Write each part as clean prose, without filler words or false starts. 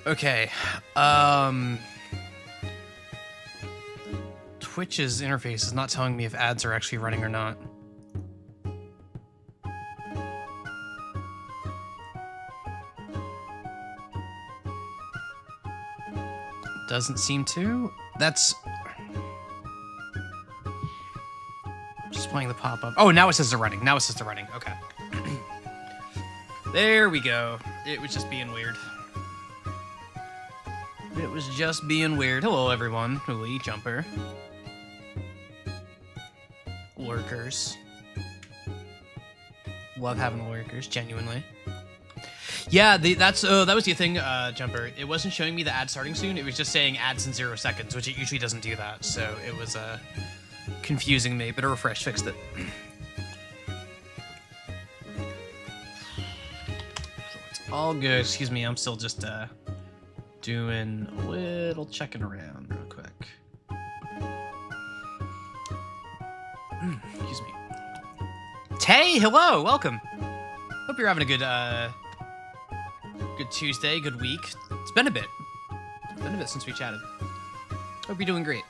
Okay. Twitch's interface is not telling me if ads are actually running or not. Doesn't seem to. That's... Just playing the pop-up. Oh, now it says they're running. Now it says they're running. Okay. There we go. It was just being weird. It was just being weird. Hello, everyone. Hooey, Jumper. Lurkers. Love having the lurkers, genuinely. Yeah, that was the thing, Jumper. It wasn't showing me the ad starting soon. It was just saying ads in 0 seconds, which it usually doesn't do that. So it was confusing me, but a refresh fixed it. So it's all good. Excuse me, I'm still just doing a little checking around real quick. Excuse me. Tay, hello, welcome. Hope you're having a good good Tuesday, good week. It's been a bit. It's been a bit since we chatted. Hope you're doing great.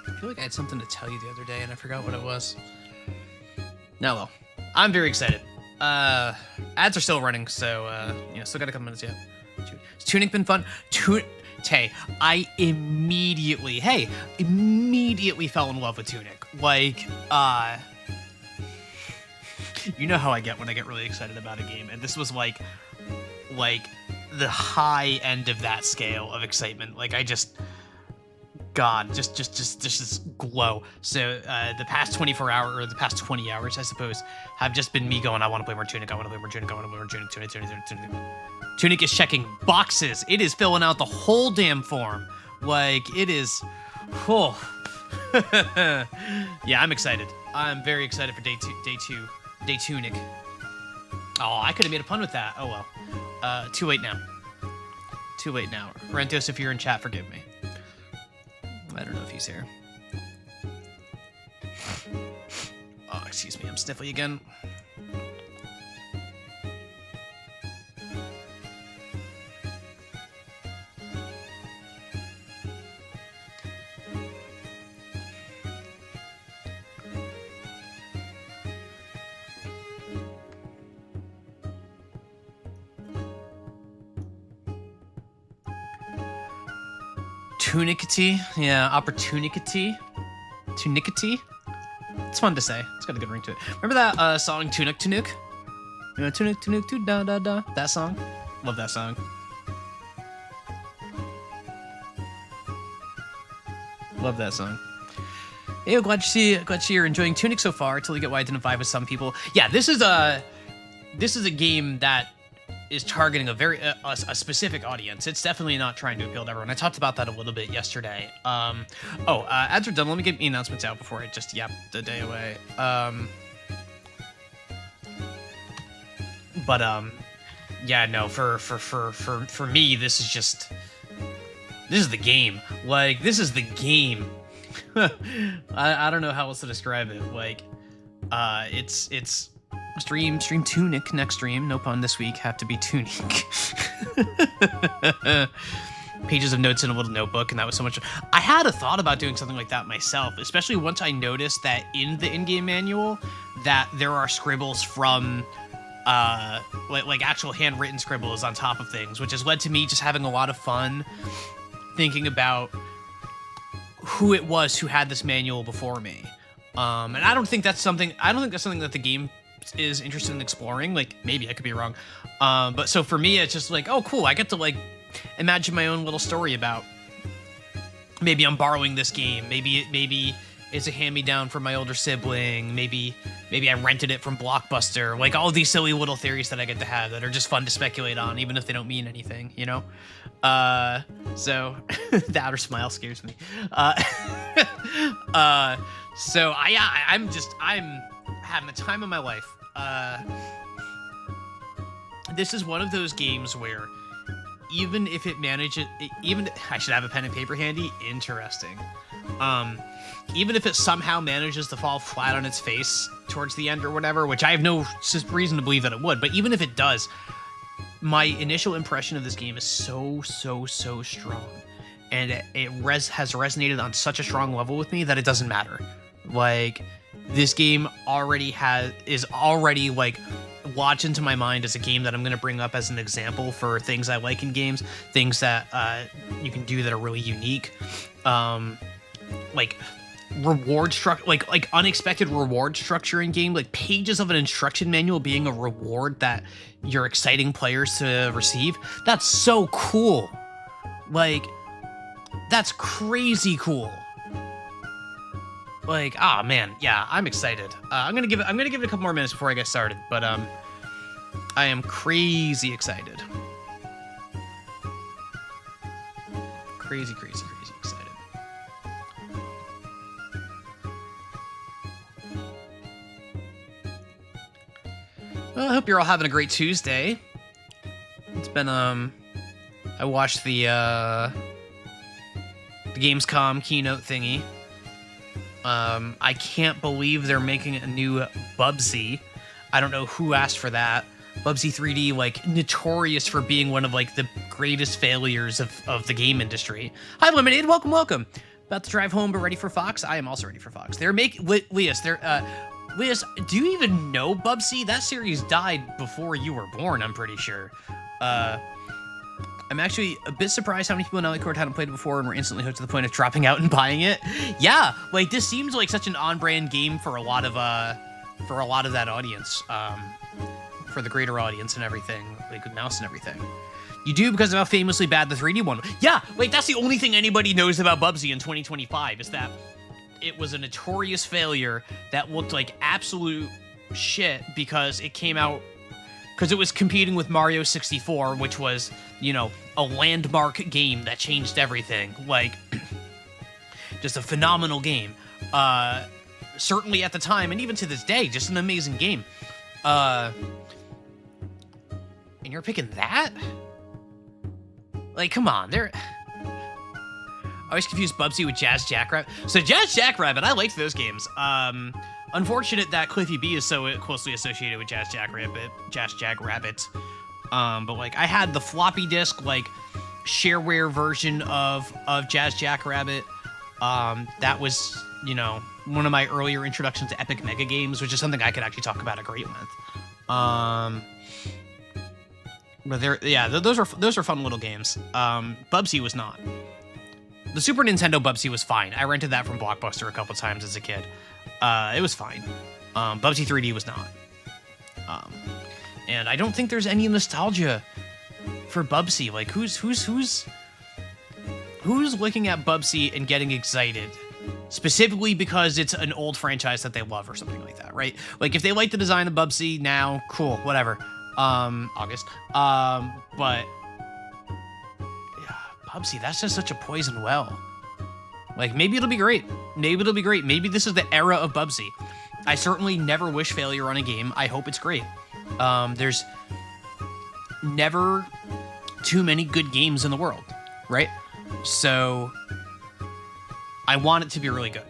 I feel like I had something to tell you the other day and I forgot what it was. No, well, I'm very excited. Ads are still running, so still got a couple minutes yet. Has Tunic been fun? Tay, I immediately fell in love with Tunic. Like, you know how I get when I get really excited about a game, and this was like the high end of that scale of excitement. Like, I just, God, just glow. So the past 24 hours, or the past 20 hours, I suppose, have just been me going, I want to play more Tunic, I want to play more Tunic, I want to play more Tunic, Tunic. Tunic is checking boxes. It is filling out the whole damn form. Like, it is... Oh. Yeah, I'm excited. I'm very excited for day Tunic. Oh, I could have made a pun with that. Oh, well. Too late now. Too late now. Rentos, if you're in chat, forgive me. I don't know if he's here. Oh, excuse me. I'm sniffly again. Tunicity, yeah, opportunity, tunicity. It's fun to say. It's got a good ring to it. Remember that song Tunic? You know, Tunic, da da da. That song. Love that song. Love that song. Hey, glad to see you're enjoying Tunic so far. Totally get why I didn't vibe with some people. Yeah, this is a game that is targeting a specific audience. It's definitely not trying to appeal to everyone. I talked about that a little bit yesterday. Ads are done. Let me get the announcements out before I just yap the day away. Yeah, no, for me, this is the game. Like, this is the game. I don't know how else to describe it. Like, it's stream Tunic next stream. No pun this week. Have to be Tunic. Pages of notes in a little notebook, and that was so much. I had a thought about doing something like that myself, especially once I noticed that in the in-game manual that there are scribbles from like actual handwritten scribbles on top of things, which has led to me just having a lot of fun thinking about who it was who had this manual before me. And I don't think that's something that the game is interested in exploring. Like, maybe I could be wrong, but so for me it's just like, oh cool, I get to like imagine my own little story about maybe I'm borrowing this game, maybe it's a hand-me-down from my older sibling, maybe I rented it from Blockbuster. Like, all these silly little theories that I get to have that are just fun to speculate on, even if they don't mean anything, you know? So the outer smile scares me. So I'm having the time of my life. This is one of those games where even if it manages, I should have a pen and paper handy. Interesting. Even if it somehow manages to fall flat on its face towards the end or whatever, which I have no reason to believe that it would, but even if it does, my initial impression of this game is so strong, and it has resonated on such a strong level with me that it doesn't matter. Like, this game is already like lodged into my mind as a game that I'm going to bring up as an example for things I like in games, things that you can do that are really unique, like reward structure, like unexpected reward structure in game, like pages of an instruction manual being a reward that you're exciting players to receive. That's so cool. Like, that's crazy cool. Like, ah, man, yeah, I'm excited. I'm gonna give it a couple more minutes before I get started, but I am crazy excited. Crazy excited. Well, I hope you're all having a great Tuesday. It's been I watched the Gamescom keynote thingy. I can't believe they're making a new Bubsy. I don't know who asked for that. Bubsy 3D, like, notorious for being one of, like, the greatest failures of the game industry. Hi, Lemonade, welcome. About to drive home, but ready for Fox? I am also ready for Fox. They're making... Leas, do you even know Bubsy? That series died before you were born, I'm pretty sure. I'm actually a bit surprised how many people in LA Court hadn't played it before and were instantly hooked to the point of dropping out and buying it. Yeah, like, this seems like such an on-brand game for a lot of that audience, for the greater audience and everything, like with mouse and everything. You do because of how famously bad the 3D one. Yeah, like, that's the only thing anybody knows about Bubsy in 2025 is that it was a notorious failure that looked like absolute shit because it came out because it was competing with Mario 64, which was, you know, a landmark game that changed everything. Like, just a phenomenal game. Certainly at the time, and even to this day, just an amazing game. And you're picking that? Like, come on, I always confuse Bubsy with Jazz Jackrabbit. So Jazz Jackrabbit, I liked those games. Unfortunate that Cliffy B is so closely associated with Jazz Jackrabbit. But like, I had the floppy disk, like, shareware version of Jazz Jackrabbit. That was, you know, one of my earlier introductions to Epic Mega Games, which is something I could actually talk about at great length. But those are fun little games. Bubsy was not. The Super Nintendo Bubsy was fine. I rented that from Blockbuster a couple times as a kid. It was fine. Bubsy 3D was not. And I don't think there's any nostalgia for Bubsy. Like, who's looking at Bubsy and getting excited specifically because it's an old franchise that they love or something like that, right? Like, if they like the design of Bubsy now, cool, whatever. August. But yeah, Bubsy, that's just such a poison well. Like, maybe it'll be great. Maybe this is the era of Bubsy. I certainly never wish failure on a game. I hope it's great. There's never too many good games in the world, right? So I want it to be really good.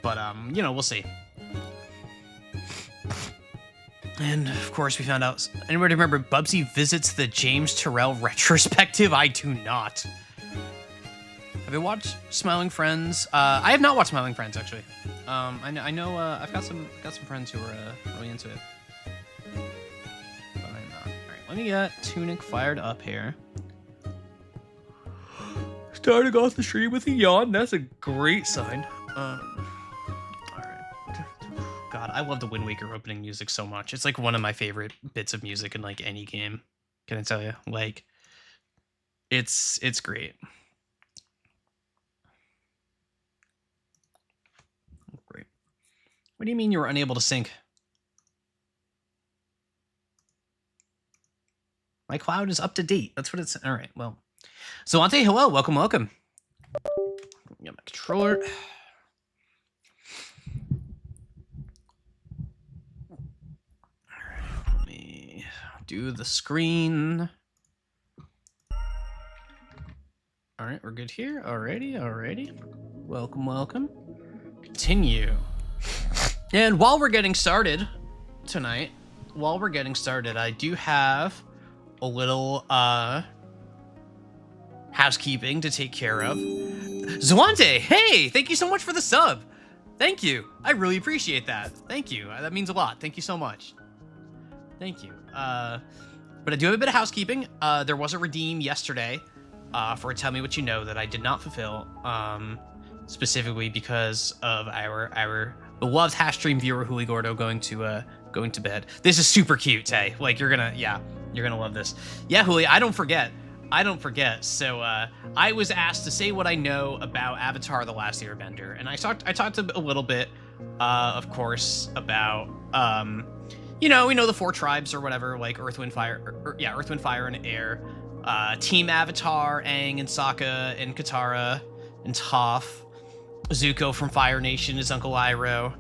But, you know, we'll see. And, of course, we found out... Anybody remember Bubsy visits the James Turrell retrospective? I do not. Have you watched Smiling Friends? I have not watched Smiling Friends, actually. I know I've got some friends who are really into it. But I'm not. Alright, let me get Tunic fired up here. Starting off the stream with a yawn. That's a great sign. God, I love the Wind Waker opening music so much. It's like one of my favorite bits of music in like any game. Can I tell you? Like, it's great. Great. What do you mean you were unable to sync? My cloud is up to date. That's what it's. All right. Well, Zalante, hello. Welcome. Got my controller. Do the screen. All right, we're good here. Alrighty. Welcome, welcome. Continue. And while we're getting started tonight, I do have a little housekeeping to take care of. Zwante, hey, thank you so much for the sub. Thank you. I really appreciate that. Thank you. That means a lot. Thank you so much. Thank you. But I do have a bit of housekeeping. There was a redeem yesterday for a Tell Me What You Know that I did not fulfill, specifically because of our beloved hash stream viewer Huli Gordo going to bed. This is super cute, Tay. Like you're gonna love this. Yeah, Huli, I don't forget. So I was asked to say what I know about Avatar: The Last Airbender, and I talked a little bit, of course, about we know the 4 tribes or whatever, like Earth, Wind, Fire, Earth, Wind, Fire, and Air. Team Avatar, Aang and Sokka and Katara and Toph. Zuko from Fire Nation is Uncle Iroh,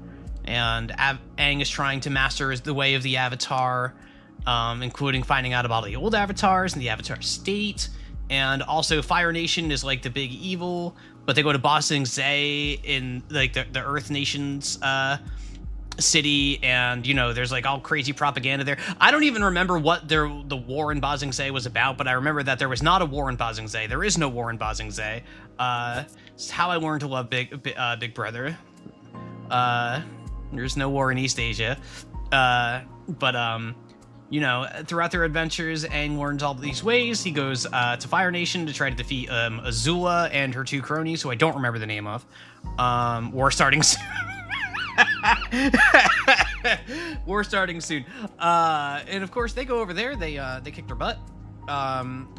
and Aang is trying to master the way of the Avatar, including finding out about the old Avatars and the Avatar state. And also Fire Nation is like the big evil, but they go to Ba Sing Se in like the Earth Nation's city, and there's like all crazy propaganda there. I don't even remember what the war in Ba Sing Se was about, but I remember that there was not a war in Ba Sing Se. There is no war in Ba Sing Se. It's how I learned to love Big Brother. There's no war in East Asia. But throughout their adventures, Aang learns all these ways. He goes to Fire Nation to try to defeat Azula and her 2 cronies, who I don't remember the name of. War starting soon. War starting soon. And of course, they go over there. They kick their butt.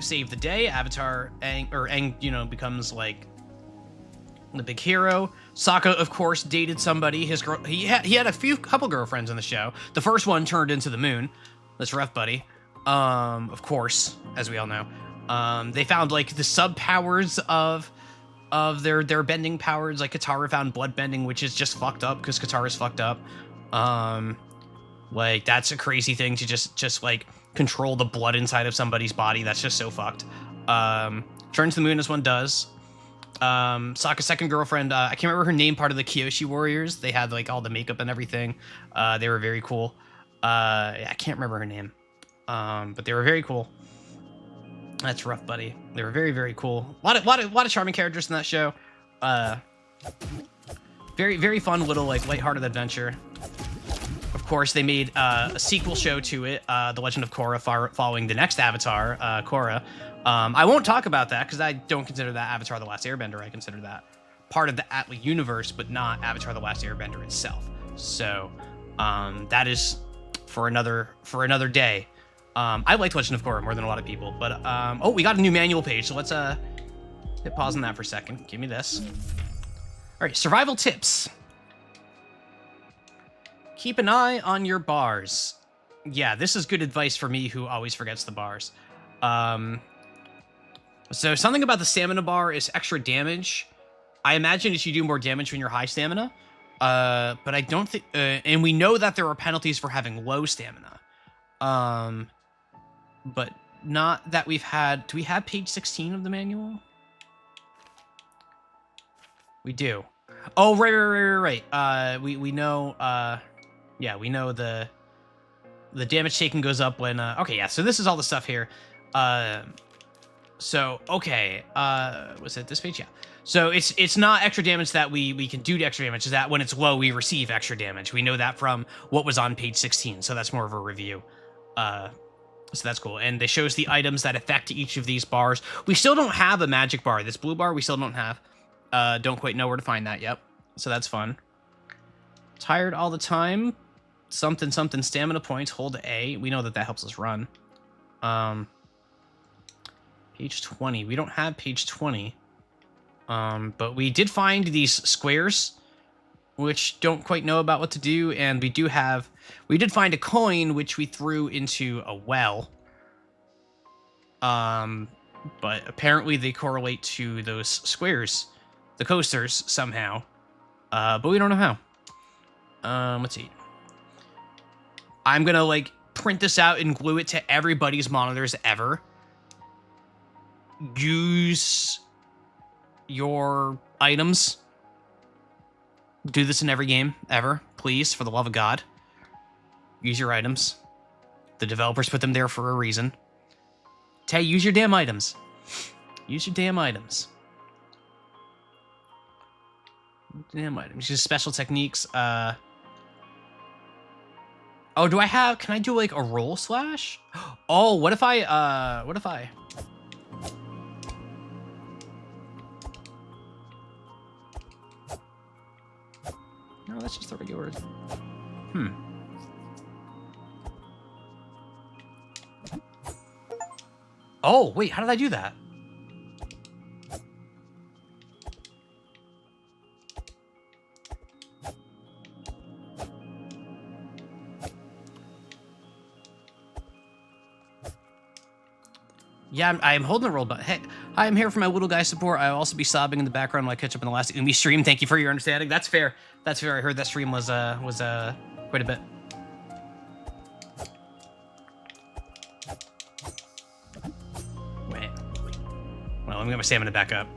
Save the day. Avatar Aang becomes like the big hero. Sokka, of course, dated somebody. His girl. He had a couple girlfriends in the show. The first one turned into the moon. That's rough, buddy. Of course, as we all know. They found like the sub powers of their bending powers. Like Katara found blood bending, which is just fucked up because Katara's fucked up. Like that's a crazy thing to just like control the blood inside of somebody's body. That's just so fucked. Turn to the moon as one does. Sokka's second girlfriend, I can't remember her name, part of the Kyoshi Warriors. They had like all the makeup and everything. They were very cool. I can't remember her name. But they were very cool. That's rough, buddy. They were very, very cool. A lot of charming characters in that show. Very, very fun little like lighthearted adventure. Of course, they made a sequel show to it, The Legend of Korra, following the next Avatar, Korra. I won't talk about that because I don't consider that Avatar: The Last Airbender. I consider that part of the Atlas universe, but not Avatar: The Last Airbender itself. So that is for another day. I like Legend of Korra more than a lot of people, but oh, we got a new manual page, so let's hit pause on that for a second. Give me this. All right, survival tips. Keep an eye on your bars. Yeah, this is good advice for me who always forgets the bars. So something about the stamina bar is extra damage. I imagine it should do more damage when you're high stamina. But I don't think... and we know that there are penalties for having low stamina. But not that we've had... Do we have page 16 of the manual? We do. Oh, right. We know... yeah, we know the damage taken goes up when... okay, yeah, so this is all the stuff here. So, okay. Was it this page? Yeah. So it's not extra damage that we can do to extra damage. Is that when it's low, we receive extra damage. We know that from what was on page 16. So that's more of a review. So that's cool. And it shows the items that affect each of these bars. We still don't have a magic bar. This blue bar, we still don't have. Don't quite know where to find that yet. So that's fun. Tired all the time. Something stamina points. Hold A. We know that helps us run. Page 20. We don't have page 20. But we did find these squares, which don't quite know about what to do, and we did find a coin, which we threw into a well. But apparently they correlate to those squares, the coasters, somehow. But we don't know how. Let's see. I'm gonna, like, print this out and glue it to everybody's monitors ever. Use your items Do this in every game ever, please, for the love of God. Use your items. The developers put them there for a reason. Tay, use your damn items. Use your damn items. Damn items. Use special techniques. Oh, do I have... Can I do, like, a roll slash? Oh, what if I... No, that's just the regular... Oh, wait, how did I do that? Yeah, I'm holding the roll button. Hey, hi, I'm here for my little guy support. I'll also be sobbing in the background while I catch up on the last Umi stream. Thank you for your understanding. That's fair. That's fair. I heard that stream was quite a bit. Wait. Well, let me get my stamina back up.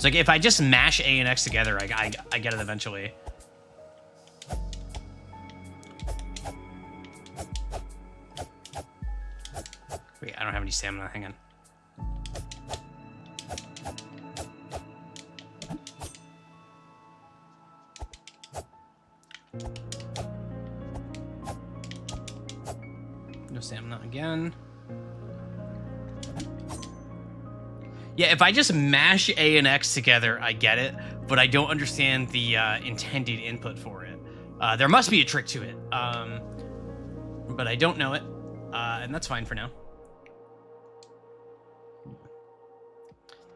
Like, if I just mash A and X together, I get it eventually. Wait, I don't have any stamina. Hang on. No stamina again. Yeah, if I just mash A and X together, I get it, but I don't understand the intended input for it. There must be a trick to it, but I don't know it, and that's fine for now.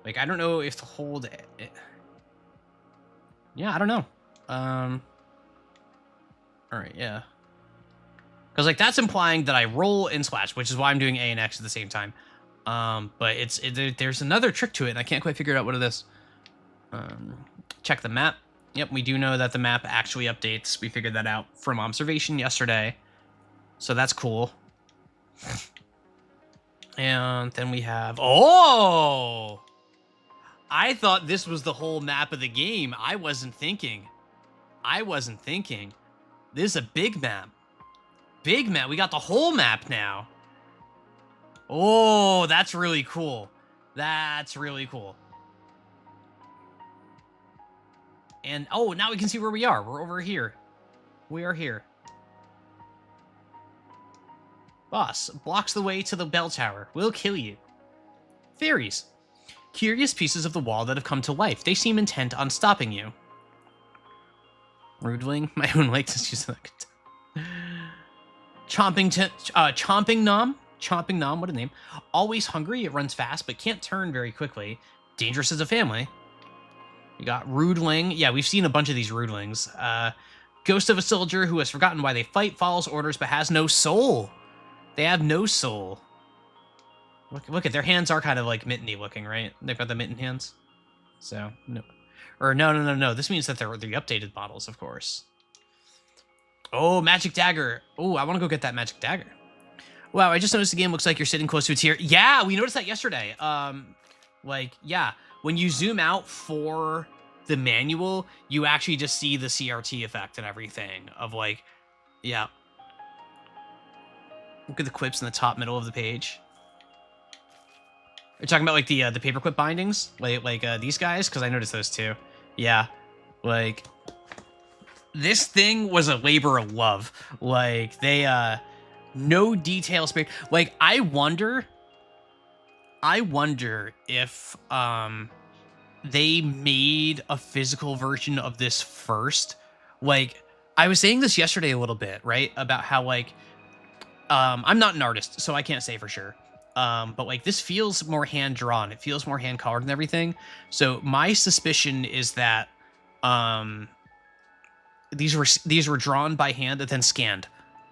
Like, I don't know if to hold it. Yeah, I don't know. All right, yeah. Because, like, that's implying that I roll and splash, which is why I'm doing A and X at the same time. But there's another trick to it, and I can't quite figure out what it is. Check the map. Yep, we do know that the map actually updates. We figured that out from observation yesterday. So that's cool. And then we have... Oh! I thought this was the whole map of the game. I wasn't thinking. This is a big map. Big map. We got the whole map now. Oh, that's really cool. That's really cool. And, oh, now we can see where we are. We're over here. We are here. Boss, blocks the way to the bell tower. We'll kill you. Fairies. Curious pieces of the wall that have come to life. They seem intent on stopping you. Rudling. My own like to use that. Chomping Nom. Chomping Nom, what a name. Always hungry, it runs fast, but can't turn very quickly. Dangerous as a family. We got Rudling. Yeah, we've seen a bunch of these Rudlings. Ghost of a soldier who has forgotten why they fight, follows orders, but has no soul. They have no soul. Look at their hands are kind of like mitteny looking, right? They've got the mitten hands. So, no. Or no. This means that they're the updated models, of course. Oh, magic dagger. Oh, I want to go get that magic dagger. Wow, I just noticed the game looks like you're sitting close to a tier. Yeah, we noticed that yesterday. Like, yeah, when you zoom out for the manual, you actually just see the CRT effect and everything of like, yeah. Look at the quips in the top middle of the page. You're talking about like the paperclip bindings, like these guys, because I noticed those too. Yeah, like this thing was a labor of love. Like they no detail space. Like I wonder if they made a physical version of this first. Like I was saying this yesterday a little bit, right? About how like I'm not an artist, so I can't say for sure. But like this feels more hand drawn. It feels more hand colored and everything. So my suspicion is that these were drawn by hand and then scanned.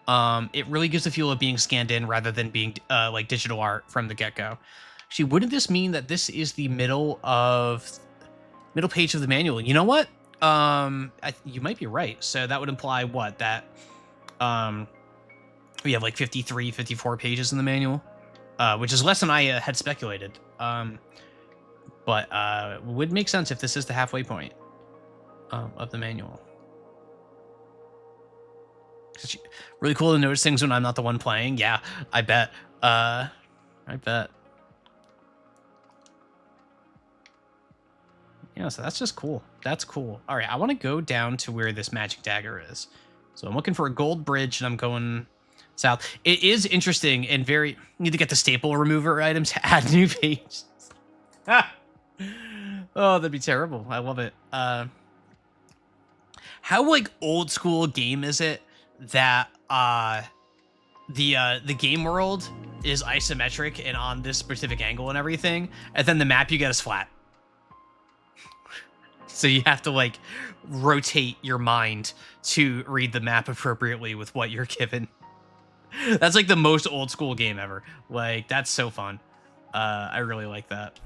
It really gives the feel of being scanned in rather than being like digital art from the get-go. Actually, wouldn't this mean that this is the middle page of the manual? You know what? You might be right. So that would imply what? That we have like 53, 54 pages in the manual, which is less than I had speculated. But would make sense if this is the halfway point of the manual. It's really cool to notice things when I'm not the one playing. Yeah, I bet. I bet. Yeah, so that's just cool. That's cool. All right, I want to go down to where this magic dagger is. So I'm looking for a gold bridge, and I'm going south. It is interesting and very... Need to get the staple remover items to add new pages. Oh, that'd be terrible. I love it. How, like, old school game is it that the game world is isometric and on this specific angle and everything, and then the map you get is flat? So you have to, like, rotate your mind to read the map appropriately with what you're given. That's, like, the most old school game ever. Like, that's so fun. I really like that.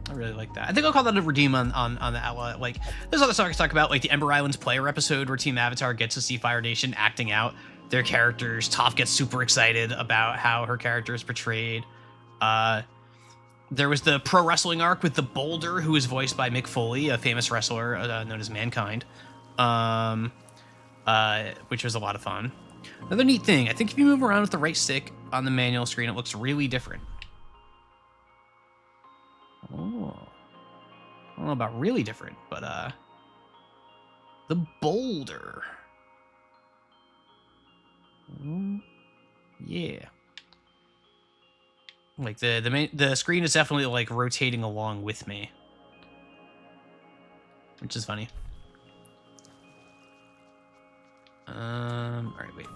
I really like that. I think I'll call that a redeem on the outlet. Like, there's other songs to talk about, like the Ember Islands player episode where Team Avatar gets to see Fire Nation acting out their characters. Toph gets super excited about how her character is portrayed. There was the pro wrestling arc with the Boulder, who is voiced by Mick Foley, a famous wrestler known as Mankind, which was a lot of fun. Another neat thing, I think if you move around with the right stick on the manual screen, it looks really different. Oh, I don't know about really different, but the Boulder. Yeah. Like the screen is definitely like rotating along with me, which is funny. All right, wait.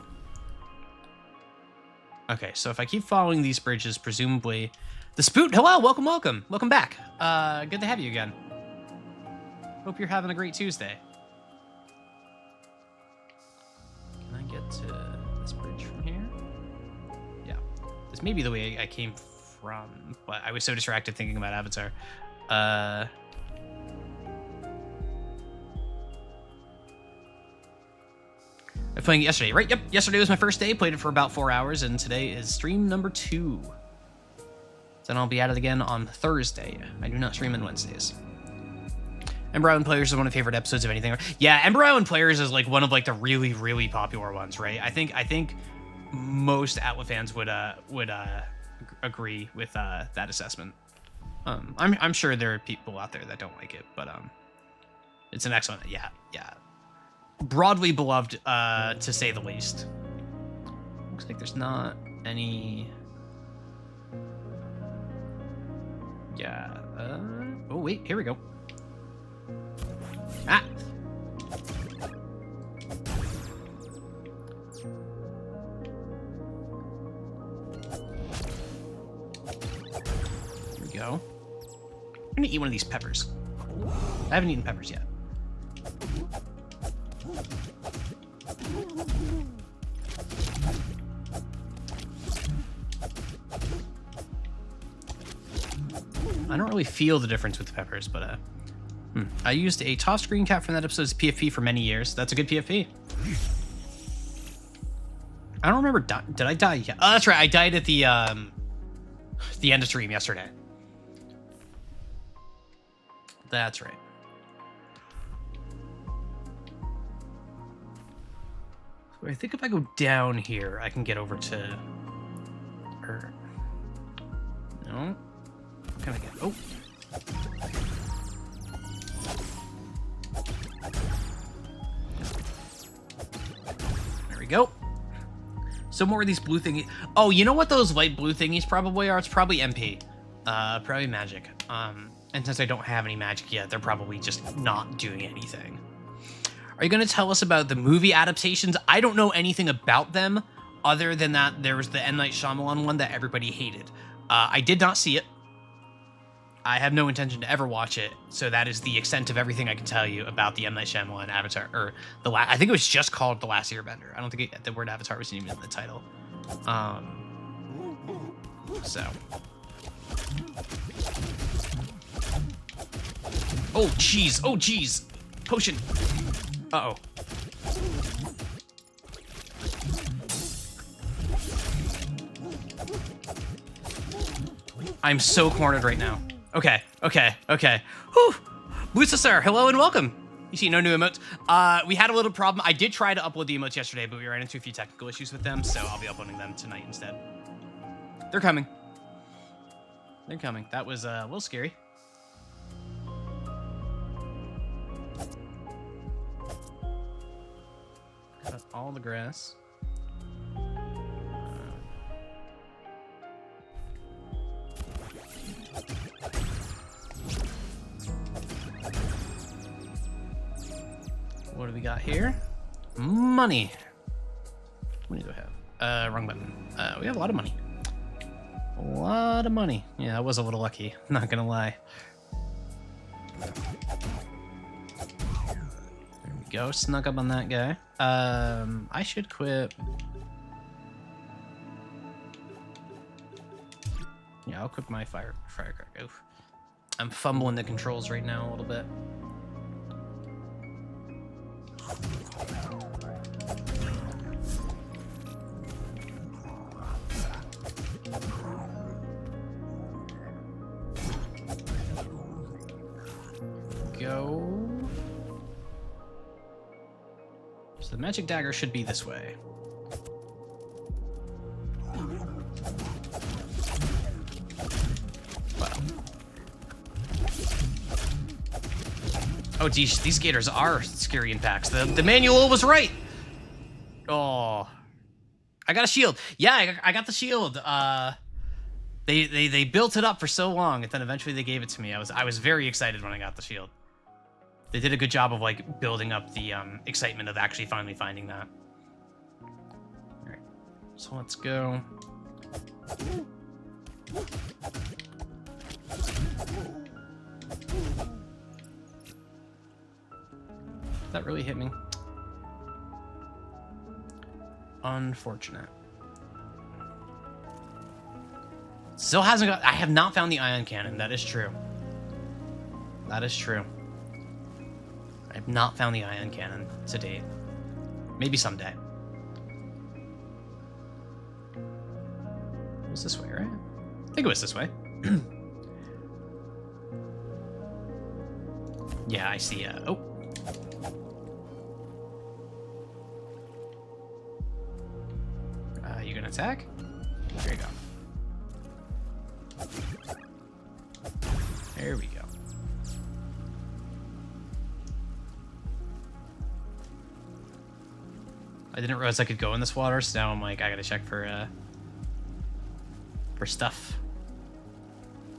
Okay, so if I keep following these bridges, presumably the Spoot. Hello, welcome back. Good to have you again. Hope you're having a great Tuesday. Can I get to this bridge from here? Yeah, this may be the way I came from, but I was so distracted thinking about Avatar. I was playing it yesterday, right? Yep, yesterday was my first day. Played it for about 4 hours, and today is stream number 2. Then I'll be at it again on Thursday. I do not stream on Wednesdays. Ember Island Players is one of my favorite episodes of anything. Yeah, Ember Island Players is like one of like the really, really popular ones, right? I think most Atlas fans would agree with that assessment. I'm sure there are people out there that don't like it, but it's an excellent, yeah, broadly beloved, to say the least. Looks like there's not any. Yeah. Oh wait, here we go. Ah. Here we go. I'm gonna eat one of these peppers. I haven't eaten peppers yet. I don't really feel the difference with the peppers, but I used a tossed green cap from that episode's PFP for many years. That's a good PFP. I don't remember. Did I die yet? Oh, that's right. I died at the end of stream yesterday. That's right. So I think if I go down here, I can get over to her. No. Can I get? Oh. There we go. So more of these blue thingies. Oh, you know what those light blue thingies probably are? It's probably MP. Probably magic. And since I don't have any magic yet, they're probably just not doing anything. Are you going to tell us about the movie adaptations? I don't know anything about them other than that there was the M. Night Shyamalan one that everybody hated. I did not see it. I have no intention to ever watch it, so that is the extent of everything I can tell you about the M. Night Shyamalan Avatar, or I think it was just called The Last Airbender. I don't think the word Avatar was even in the title. So. Oh, jeez. Oh, jeez. Potion. Uh-oh. I'm so cornered right now. Okay. Whew. Busa sir, hello and welcome. You see no new emotes. We had a little problem. I did try to upload the emotes yesterday, but we ran into a few technical issues with them, so I'll be uploading them tonight instead. They're coming. That was a little scary. Cut all the grass. What do we got here? Money. What do I have? Wrong button. We have a lot of money. A lot of money. Yeah, I was a little lucky. Not gonna lie. There we go. Snuck up on that guy. I should quit. Yeah, I'll quit my firecracker. Oof. I'm fumbling the controls right now a little bit. Go. So the magic dagger should be this way. Wow. Oh, geez, these gators are scary in packs. The manual was right. Oh, I got a shield. Yeah, I got the shield. They built it up for so long, and then eventually they gave it to me. I was very excited when I got the shield. They did a good job of like building up the excitement of actually finally finding that. All right, so let's go. That really hit me. Unfortunate. Still hasn't got. I have not found the ion cannon. That is true. That is true. I have not found the ion cannon to date. Maybe someday. It was this way, right? I think it was this way. Yeah, I see. Oh. You gonna attack? There you go. There we go. I didn't realize I could go in this water, so now I'm like, I gotta check for stuff.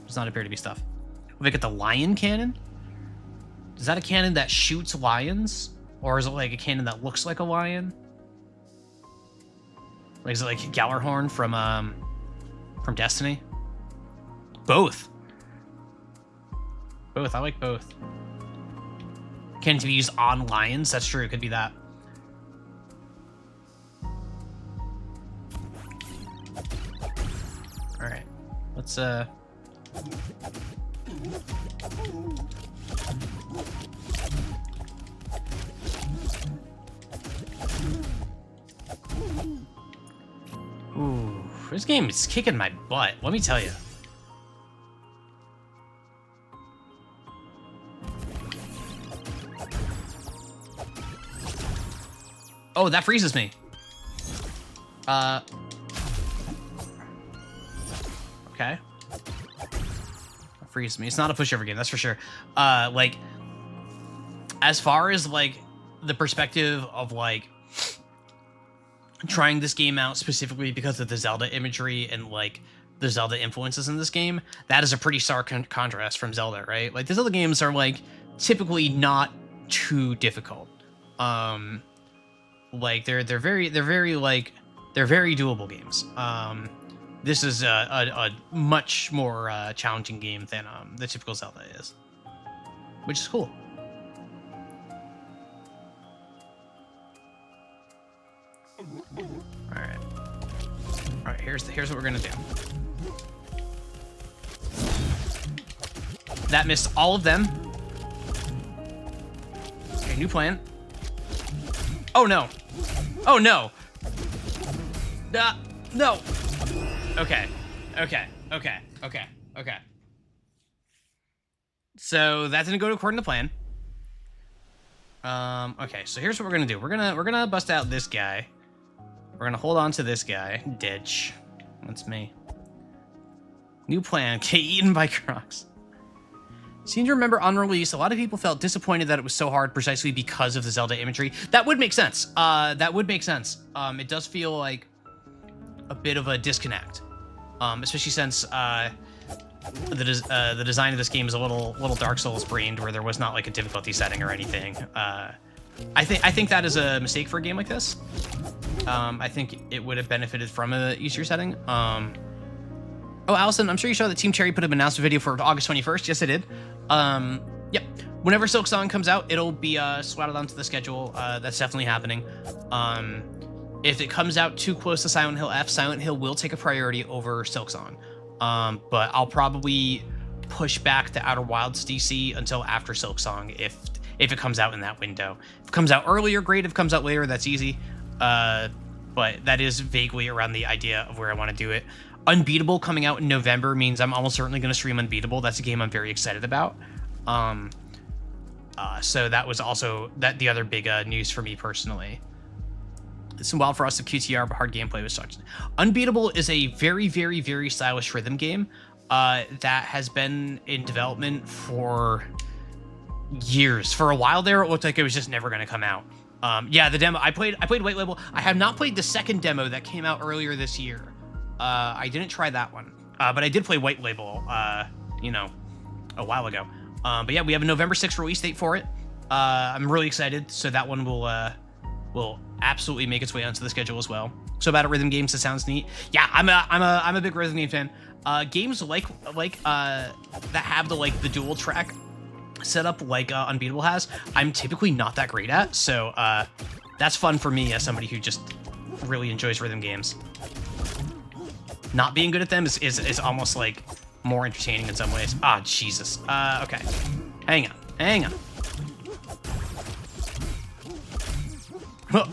Does not appear to be stuff. We get the lion cannon? Is that a cannon that shoots lions? Or is it like a cannon that looks like a lion? Like, is it like Gallarhorn from Destiny? Both. Both, I like both. Cannon to be used on lions, that's true, it could be that. Alright, let's Ooh, this game is kicking my butt, let me tell you. Oh, that freezes me. Okay. That freezes me. It's not a pushover game, that's for sure. Like, as far as, like, the perspective of, like, trying this game out specifically because of the Zelda imagery and, like, the Zelda influences in this game, that is a pretty stark contrast from Zelda, right? Like, the Zelda games are, like, typically not too difficult. Like, they're very doable games. This is a much more challenging game than the typical Zelda is, which is cool. All right, here's what we're gonna do. that missed all of them. Okay, new plan. Oh no. Oh no. No. Okay. So that didn't go according to plan. Okay, so here's what we're gonna do. We're gonna bust out this guy. We're gonna hold on to this guy. Ditch. That's me. New plan. Get eaten by Crocs. Seem to remember on release, a lot of people felt disappointed that it was so hard precisely because of the Zelda imagery. That would make sense. That would make sense. It does feel like a bit of a disconnect, especially since the design of this game is a little Dark Souls brained, where there was not like a difficulty setting or anything. I think that is a mistake for a game like this. I think it would have benefited from a easier setting. Oh, Allison, I'm sure you saw that Team Cherry put up an announcement video for August 21st. Yes, I did. Yep. Whenever Silk Song comes out, it'll be slotted onto the schedule. That's definitely happening. If it comes out too close to Silent Hill F, Silent Hill will take a priority over Silk Song. But I'll probably push back the Outer Wilds DC until after Silk Song if it comes out in that window. If it comes out earlier, great. If it comes out later, that's easy. But that is vaguely around the idea of where I want to do it. Unbeatable coming out in November means I'm almost certainly going to stream Unbeatable. That's a game I'm very excited about. So that was also the other big news for me personally. It's been wild for us of QTR, but hard gameplay was such. Unbeatable is a very, very, very stylish rhythm game that has been in development for years. For a while there, it looked like it was just never going to come out. Yeah, the demo. I played White Label. I have not played the second demo that came out earlier this year. I didn't try that one, but I did play White Label, you know, a while ago. But yeah, we have a November 6th release date for it. I'm really excited. So that one will absolutely make its way onto the schedule as well. So about rhythm games, it sounds neat. Yeah, I'm a big rhythm game fan. Games like that have the dual track setup like Unbeatable has, I'm typically not that great at. So that's fun for me as somebody who just really enjoys rhythm games. Not being good at them is almost like more entertaining in some ways. Ah, Jesus. Okay. Hang on. Huh.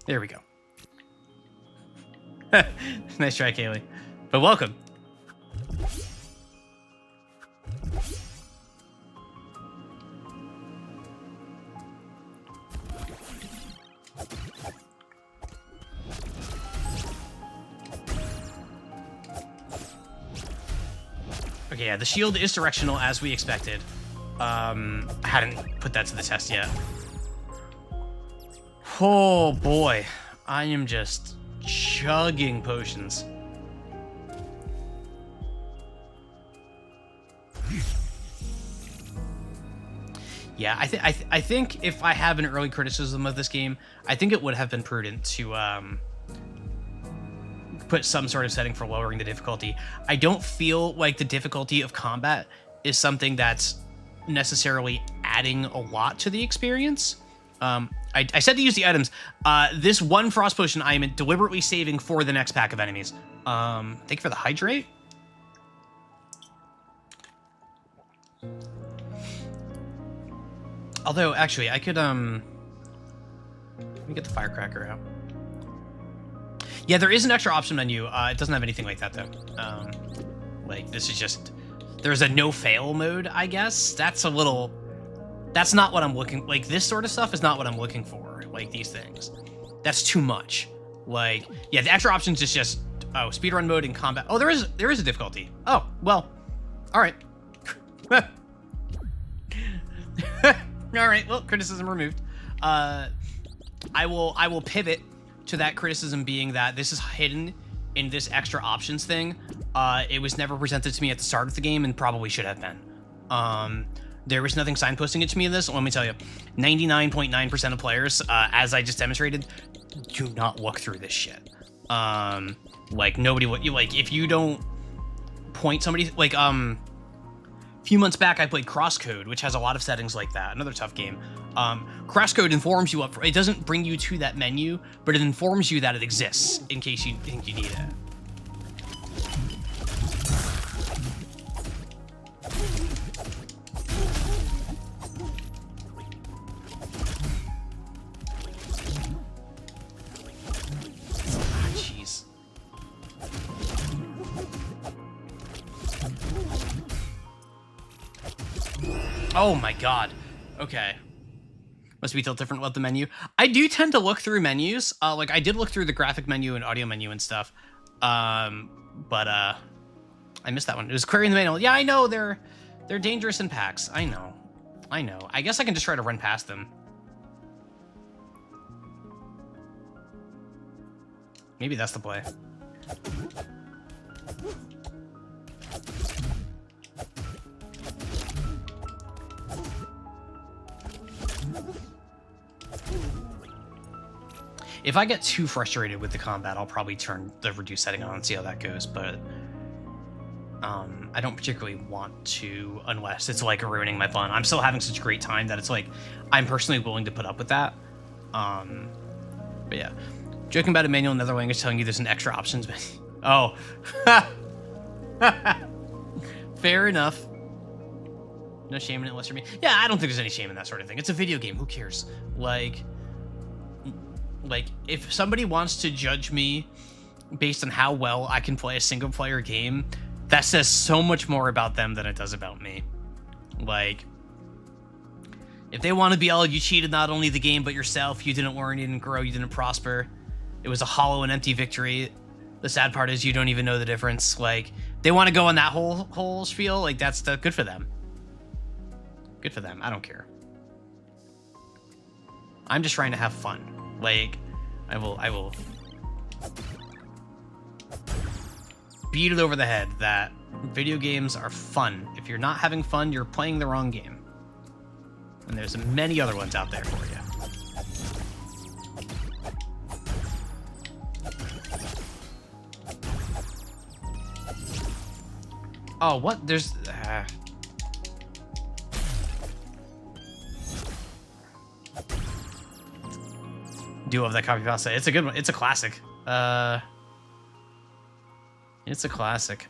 There we go. Nice try, Kaylee. But welcome. Okay, yeah, the shield is directional as we expected. I hadn't put that to the test yet. Oh boy, I am just chugging potions. Yeah, I think if I have an early criticism of this game, I think it would have been prudent to put some sort of setting for lowering the difficulty. I don't feel like the difficulty of combat is something that's necessarily adding a lot to the experience. I said to use the items. This one frost potion I am deliberately saving for the next pack of enemies. Thank you for the hydrate. Although, actually, I could, let me get the firecracker out. Yeah, there is an extra option menu. It doesn't have anything like that, though. Like, this is just, there's a no-fail mode, I guess. That's not what I'm looking, like, this sort of stuff is not what I'm looking for, like, these things. That's too much. Like, yeah, the extra options is just, oh, speedrun mode and combat. Oh, there is a difficulty. Oh, well, all right. All right, well, criticism removed. I will pivot to that criticism being that this is hidden in this extra options thing. It was never presented to me at the start of the game and probably should have been. There was nothing signposting it to me in this. Let me tell you, 99.9% of players, as I just demonstrated, do not look through this shit. Like, nobody would, like, if you don't point somebody, like, A few months back, I played Crosscode, which has a lot of settings like that. Another tough game. Crosscode informs you it doesn't bring you to that menu, but it informs you that it exists in case you think you need it. Jeez. Oh my god. Okay. Must be feel different with the menu. I do tend to look through menus. Like I did look through the graphic menu and audio menu and stuff. But I missed that one. It was querying the manual. Yeah, I know they're dangerous in packs. I know. I guess I can just try to run past them. Maybe that's the play. If I get too frustrated with the combat, I'll probably turn the reduce setting on and see how that goes, but I don't particularly want to unless it's like ruining my fun. I'm still having such a great time that it's like I'm personally willing to put up with that. But yeah. Joking about a manual in another language telling you there's an extra options menu. Oh. Fair enough. No shame in it unless you're me. Yeah, I don't think there's any shame in that sort of thing. It's a video game. Who cares? Like, if somebody wants to judge me based on how well I can play a single-player game, that says so much more about them than it does about me. Like, if they want to be, oh, you cheated not only the game but yourself, you didn't learn, you didn't grow, you didn't prosper, it was a hollow and empty victory, the sad part is you don't even know the difference. Like, they want to go on that whole spiel, like, that's good for them. Good for them. I don't care. I'm just trying to have fun. Like, I will beat it over the head that video games are fun. If you're not having fun, you're playing the wrong game. And there's many other ones out there for you. Oh, what? There's... do love that copy pasta. It's a good one. It's a classic. It's a classic.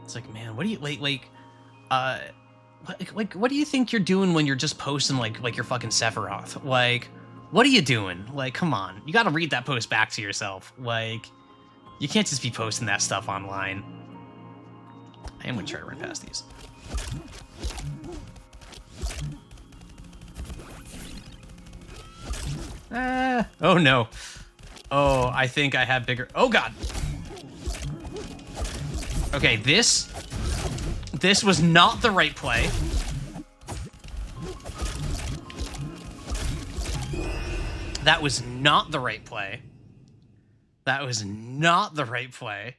It's like, man, what do you like? What do you think you're doing when you're just posting like your fucking Sephiroth? Like, what are you doing? Like, come on, you got to read that post back to yourself. Like, you can't just be posting that stuff online. I am gonna try to run past these. Oh no. Oh, I think I have bigger. Oh god. Okay, this was not the right play. That was not the right play. That was not the right play.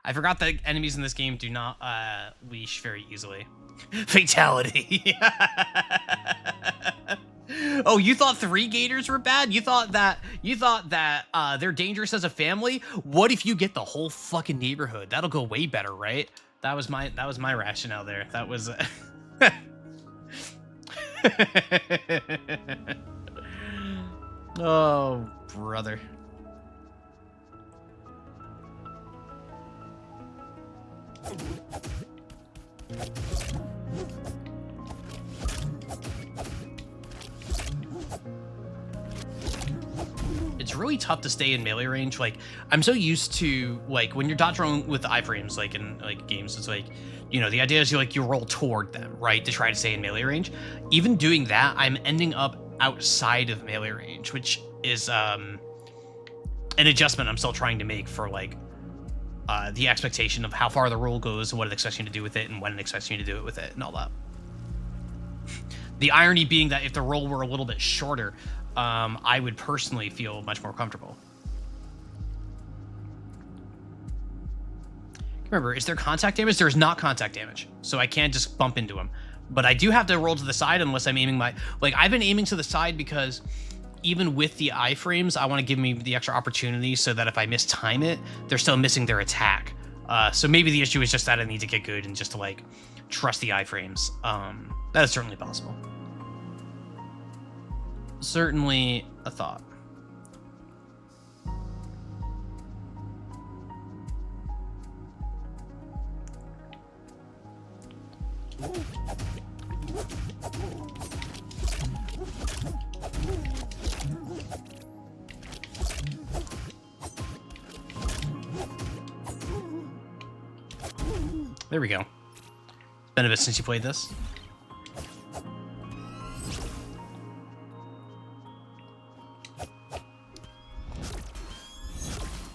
I forgot that enemies in this game do not leash very easily. Fatality. Oh, you thought 3 gators were bad? You thought that they're dangerous as a family? What if you get the whole fucking neighborhood? That'll go way better, right? That was my rationale there. That was oh, brother. It's really tough to stay in melee range. Like, I'm so used to, like, when you're dodge rolling with the iframes, like in like games, it's like, you know, the idea is you roll toward them, right, to try to stay in melee range. Even doing that, I'm ending up outside of melee range, which is an adjustment I'm still trying to make for like the expectation of how far the roll goes and what it expects you to do with it and when it expects you to do it with it and all that. The irony being that if the roll were a little bit shorter, I would personally feel much more comfortable. Remember, is there contact damage? There's not contact damage, so I can't just bump into him. But I do have to roll to the side unless I'm aiming my... Like, I've been aiming to the side because even with the iframes, I want to give me the extra opportunity so that if I mistime it, they're still missing their attack. So maybe the issue is just that I need to get good and just to like trust the iframes. That is certainly possible. Certainly a thought. There we go. It's been a bit since you played this.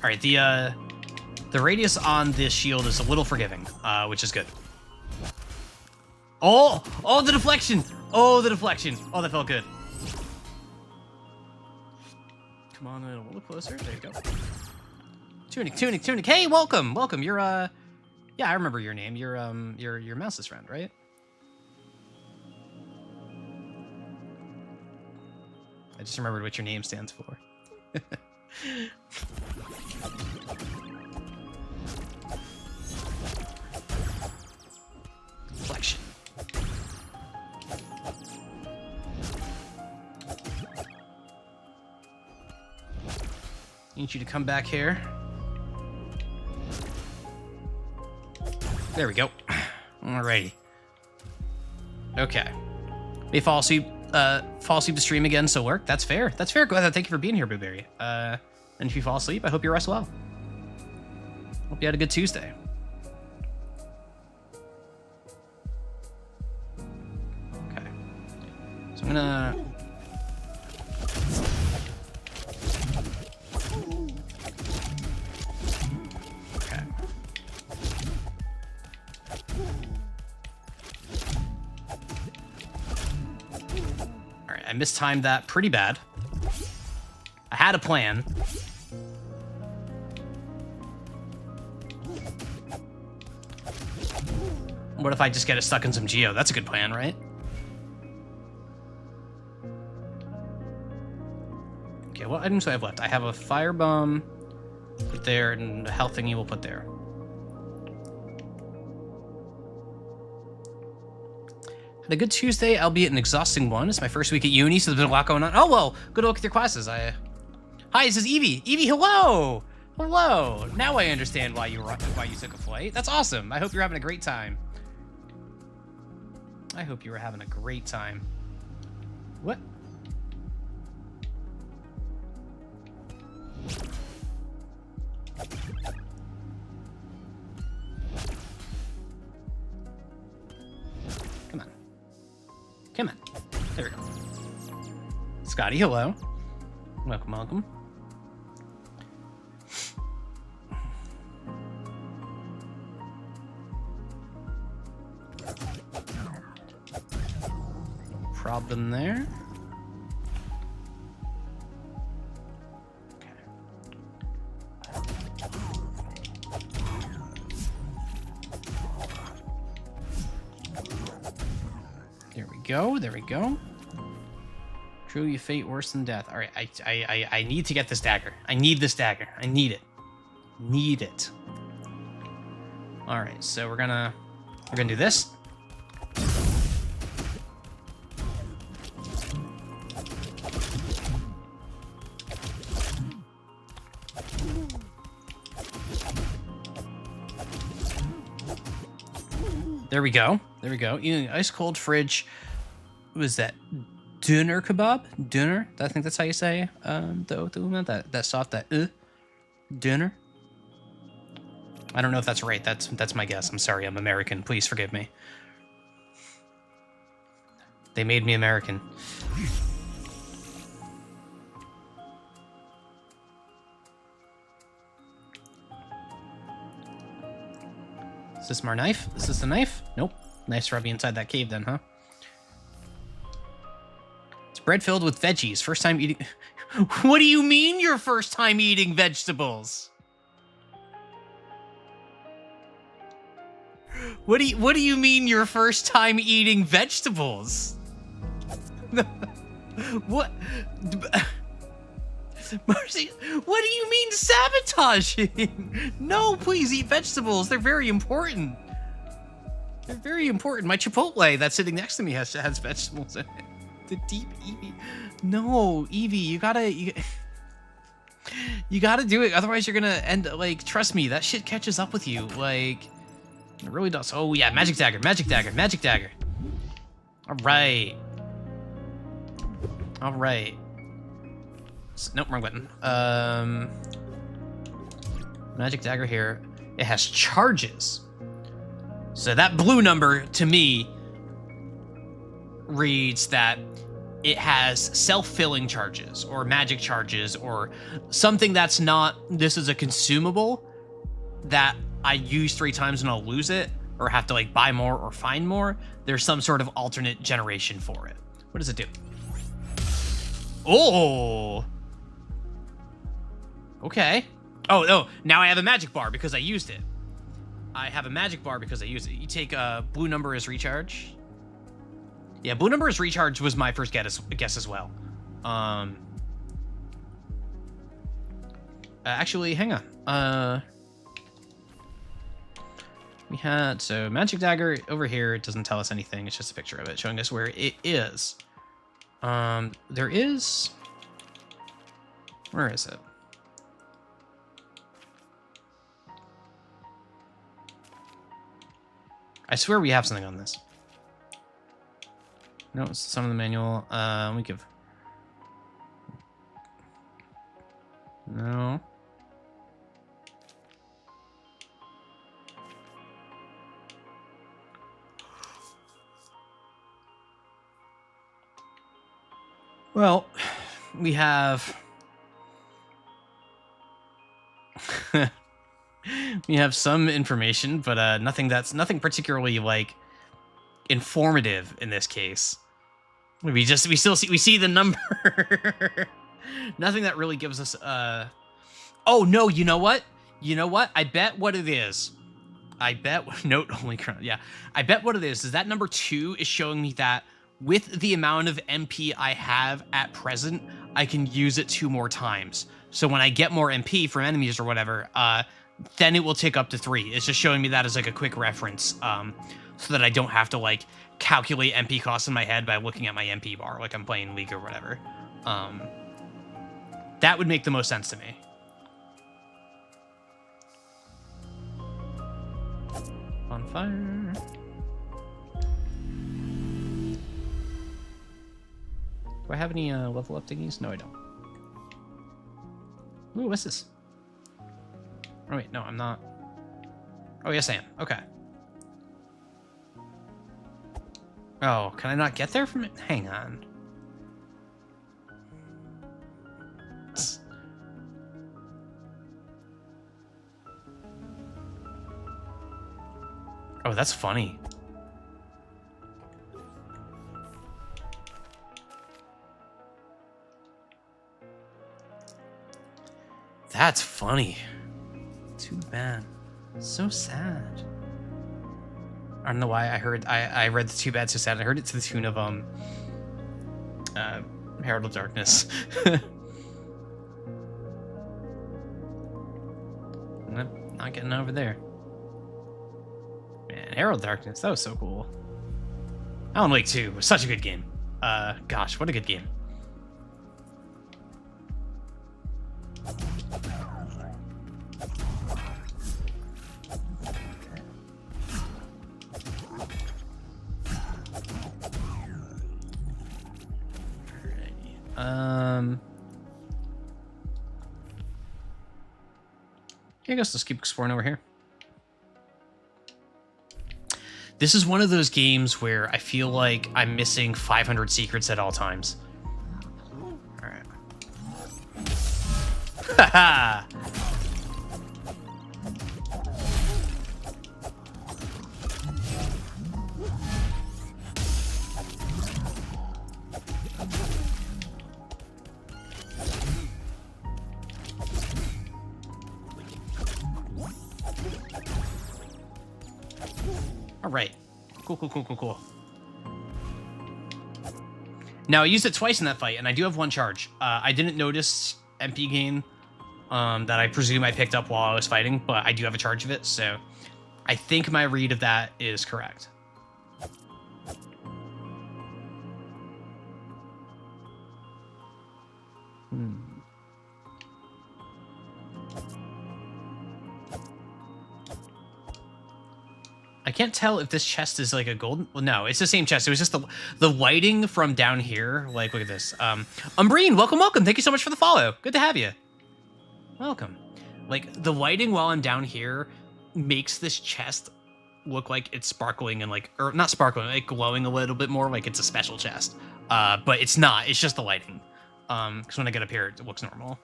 All right, the radius on this shield is a little forgiving, which is good. Oh, the deflection! Oh, the deflection! Oh, that felt good. Come on in a little closer. There you go. Tunic. Hey, welcome. You're yeah, I remember your name. You're Mouse's friend, right? I just remembered what your name stands for. Deflection. Need you to come back here. There we go. Alrighty. Okay. May fall asleep to stream again, so work. That's fair. That's fair. Go ahead. Thank you for being here, Blueberry. And if you fall asleep, I hope you rest well. Hope you had a good Tuesday. Okay. So I'm gonna... Okay. Alright, I mistimed that pretty bad. I had a plan. What if I just get it stuck in some geo? That's a good plan, right? Okay, what items do I have left? I have a fire bomb, put there, and a health thingy we'll put there. Had a good Tuesday, albeit an exhausting one. It's my first week at uni, so there's been a lot going on. Oh, well, good luck with your classes. Hi, this is Evie. Evie, hello! Hello! Now I understand why you took a flight. That's awesome. I hope you're having a great time. I hope you were having a great time. What? Come on. Come on. There we go. Scotty, hello. Welcome, welcome. Problem there. Okay. There we go. There we go. True, you fate worse than death. All right, I need to get this dagger. I need this dagger. I need it. Need it. All right, so we're gonna do this. There we go. There we go. Ice cold fridge. What was that? Doner kebab? Doner? I think that's how you say that soft doner. I don't know if that's right. That's my guess. I'm sorry. I'm American. Please forgive me. They made me American. Is this my knife? Is this the knife? Nope. Knife's probably inside that cave then, huh? It's bread filled with veggies. First time eating... What do you mean your first time eating vegetables? What do you mean your first time eating vegetables? What? Marcy, what do you mean sabotaging? No, please eat vegetables. They're very important. They're very important. My Chipotle that's sitting next to me has vegetables in it. The deep Evie. No, Evie, you gotta do it. Otherwise, you're gonna end like. Trust me, that shit catches up with you. Like, it really does. Oh yeah, magic dagger, magic dagger, magic dagger. All right. All right. Nope, wrong button. Magic dagger here. It has charges. So that blue number to me reads that it has self-filling charges or magic charges or something that's not, this is a consumable that I use 3 times and I'll lose it or have to like buy more or find more. There's some sort of alternate generation for it. What does it do? Oh, okay. Oh, no, now I have a magic bar because I used it. I have a magic bar because I used it. You take blue number as recharge. Yeah, blue number as recharge was my first guess as well. Actually, hang on. We had, so magic dagger over here. It doesn't tell us anything. It's just a picture of it showing us where it is. There is, where is it? I swear we have something on this. No, it's some of the manual. We give. No. Well, we have. We have some information, but nothing particularly like informative in this case. We still see the number. Nothing that really gives us oh no, you know what? I bet what it is. I bet note only yeah. I bet what it is that number 2 is showing me that with the amount of MP I have at present, I can use it 2 more times. So when I get more MP from enemies or whatever, then it will tick up to 3. It's just showing me that as like a quick reference, so that I don't have to like calculate MP costs in my head by looking at my MP bar like I'm playing League or whatever. That would make the most sense to me. Bonfire. Do I have any level up thingies? No, I don't. Ooh, what's this? Oh wait, no, I'm not. Oh yes, I am. Okay. Oh, can I not get there from it? Hang on. Oh, that's funny. That's funny. Too bad. So sad. I don't know why I read the too bad so sad. I heard it to the tune of Herald of Darkness. Nope, not getting over there. Man, Herald of Darkness, that was so cool. Alan Wake 2 was such a good game. Gosh, what a good game. I guess let's keep exploring over here. This is one of those games where I feel like I'm missing 500 secrets at all times. All right. Haha. Right. Cool. Now, I used it twice in that fight, and I do have 1 charge. I didn't notice MP gain that I presume I picked up while I was fighting, but I do have a charge of it, so I think my read of that is correct. I can't tell if this chest is like a golden. Well, no, it's the same chest. It was just the lighting from down here. Like, look at this. Umbreen, welcome. Thank you so much for the follow. Good to have you. Welcome. Like, the lighting while I'm down here makes this chest look like it's sparkling and like, or not sparkling, like glowing a little bit more, like it's a special chest. But it's not. It's just the lighting. Because when I get up here, it looks normal.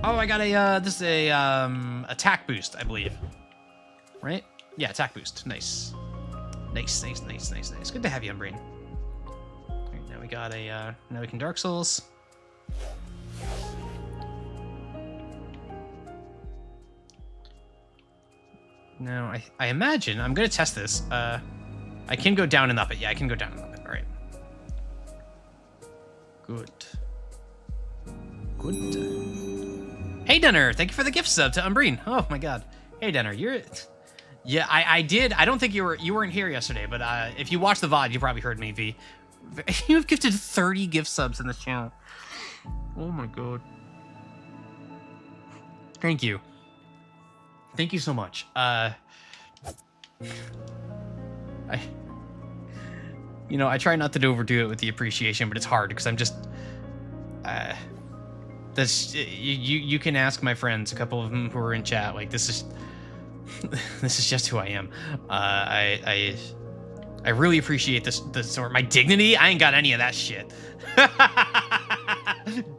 Oh, I got a this is a attack boost, I believe. Right? Yeah, attack boost. Nice. Nice. Good to have you, Umbreen. Alright, now we got a now we can Dark Souls. Now I imagine I'm gonna test this. I can go down and up it. Yeah, I can go down and up it. Alright. Good. Hey Denner, thank you for the gift sub to Umbreen. Oh my god. Hey Denner, you're yeah, I did. I don't think you weren't here yesterday, but if you watched the VOD, you probably heard me, V. You've gifted 30 gift subs in this channel. Oh my god. Thank you. Thank you so much. I try not to overdo it with the appreciation, but it's hard because I'm just that's you can ask my friends, a couple of them who are in chat, like this is just who I am. I really appreciate this sort. My dignity, I ain't got any of that shit.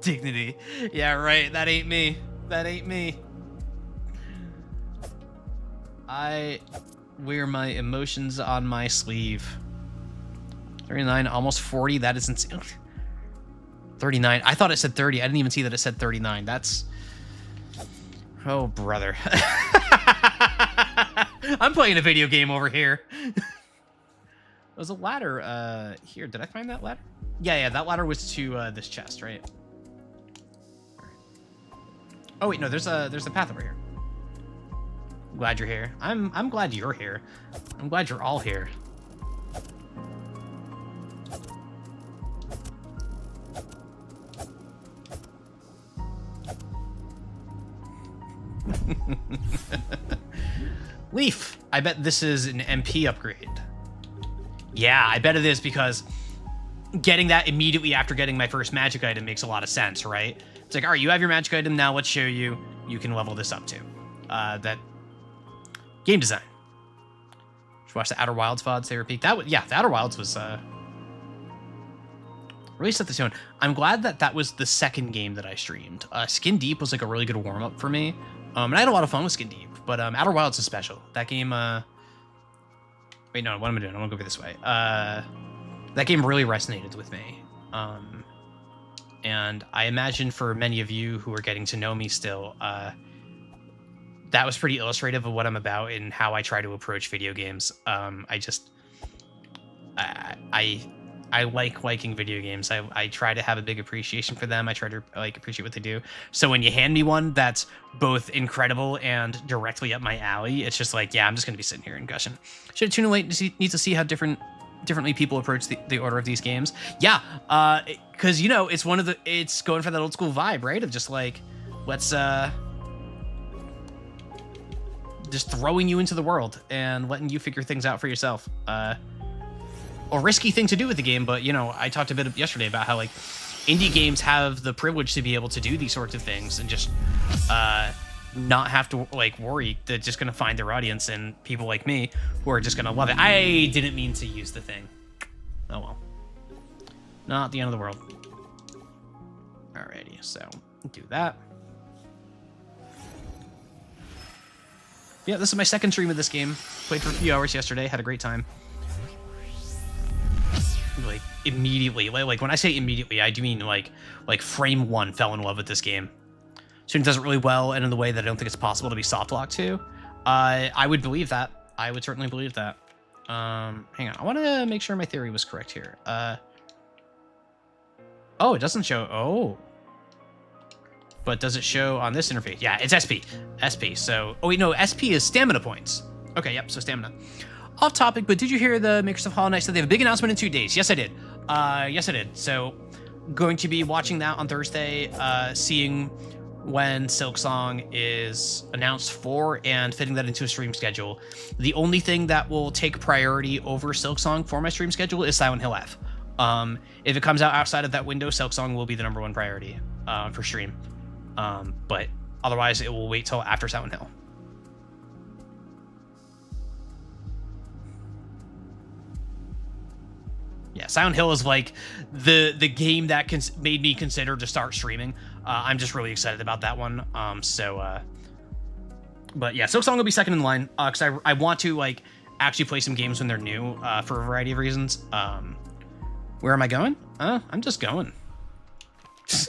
Dignity. Yeah, right. That ain't me. I wear my emotions on my sleeve. 39, almost 40. That is insane. 39. I thought it said 30. I didn't even see that it said 39. That's... Oh, brother. I'm playing a video game over here. There's a ladder here. Did I find that ladder? Yeah, that ladder was to this chest, right? Oh, wait, no, there's a path over here. Glad you're here. I'm glad you're here. I'm glad you're all here. Leaf, I bet this is an MP upgrade. Yeah, I bet it is, because getting that immediately after getting my first magic item makes a lot of sense, right? It's like, all right, you have your magic item, now let's show you can level this up too. That game design. Should watch the Outer Wilds VOD, say repeat. The Outer Wilds was really set the tone. I'm glad that was the second game that I streamed. Skin Deep was like a really good warm-up for me. And I had a lot of fun with Skin Deep, but Outer Wilds is special. That game, wait, no, what am I doing? I'm gonna go this way. That game really resonated with me. And I imagine for many of you who are getting to know me still, that was pretty illustrative of what I'm about and how I try to approach video games. I like liking video games. I try to have a big appreciation for them. I try to appreciate what they do. So when you hand me one that's both incredible and directly up my alley, it's just like, yeah, I'm just gonna be sitting here and gushing. Should tune in late need to see how differently people approach the order of these games. Yeah, because it's going for that old school vibe, right? Of just like, let's just throwing you into the world and letting you figure things out for yourself. A risky thing to do with the game, but I talked a bit yesterday about how like indie games have the privilege to be able to do these sorts of things and just not have to worry they're just gonna find their audience and people like me who are just gonna love it. I didn't mean to use the thing. Oh well. Not the end of the world. Alrighty, so do that. Yeah, this is my second stream of this game. Played for a few hours yesterday, had a great time. Immediately, when I say immediately, I do mean like frame one fell in love with this game. Student does it really well and in the way that I don't think it's possible to be soft locked to. I would believe that. I would certainly believe that. Hang on, I want to make sure my theory was correct here. Oh, it doesn't show. Oh. But does it show on this interface? Yeah, it's SP. SP. So, oh wait, no, SP is stamina points. Okay, yep, so stamina. Off topic, but did you hear the makers of Hollow Knight said they have a big announcement in 2 days? Yes, I did. Yes, I did. So, going to be watching that on Thursday, seeing when Silksong is announced for and fitting that into a stream schedule. The only thing that will take priority over Silksong for my stream schedule is Silent Hill F. If it comes out outside of that window, Silksong will be the #1 priority for stream. But otherwise, it will wait till after Silent Hill. Yeah, Silent Hill is like the game that made me consider to start streaming. I'm just really excited about that one. But yeah, Silksong will be second in line because I want to like actually play some games when they're new for a variety of reasons. Where am I going? I'm just going. Let's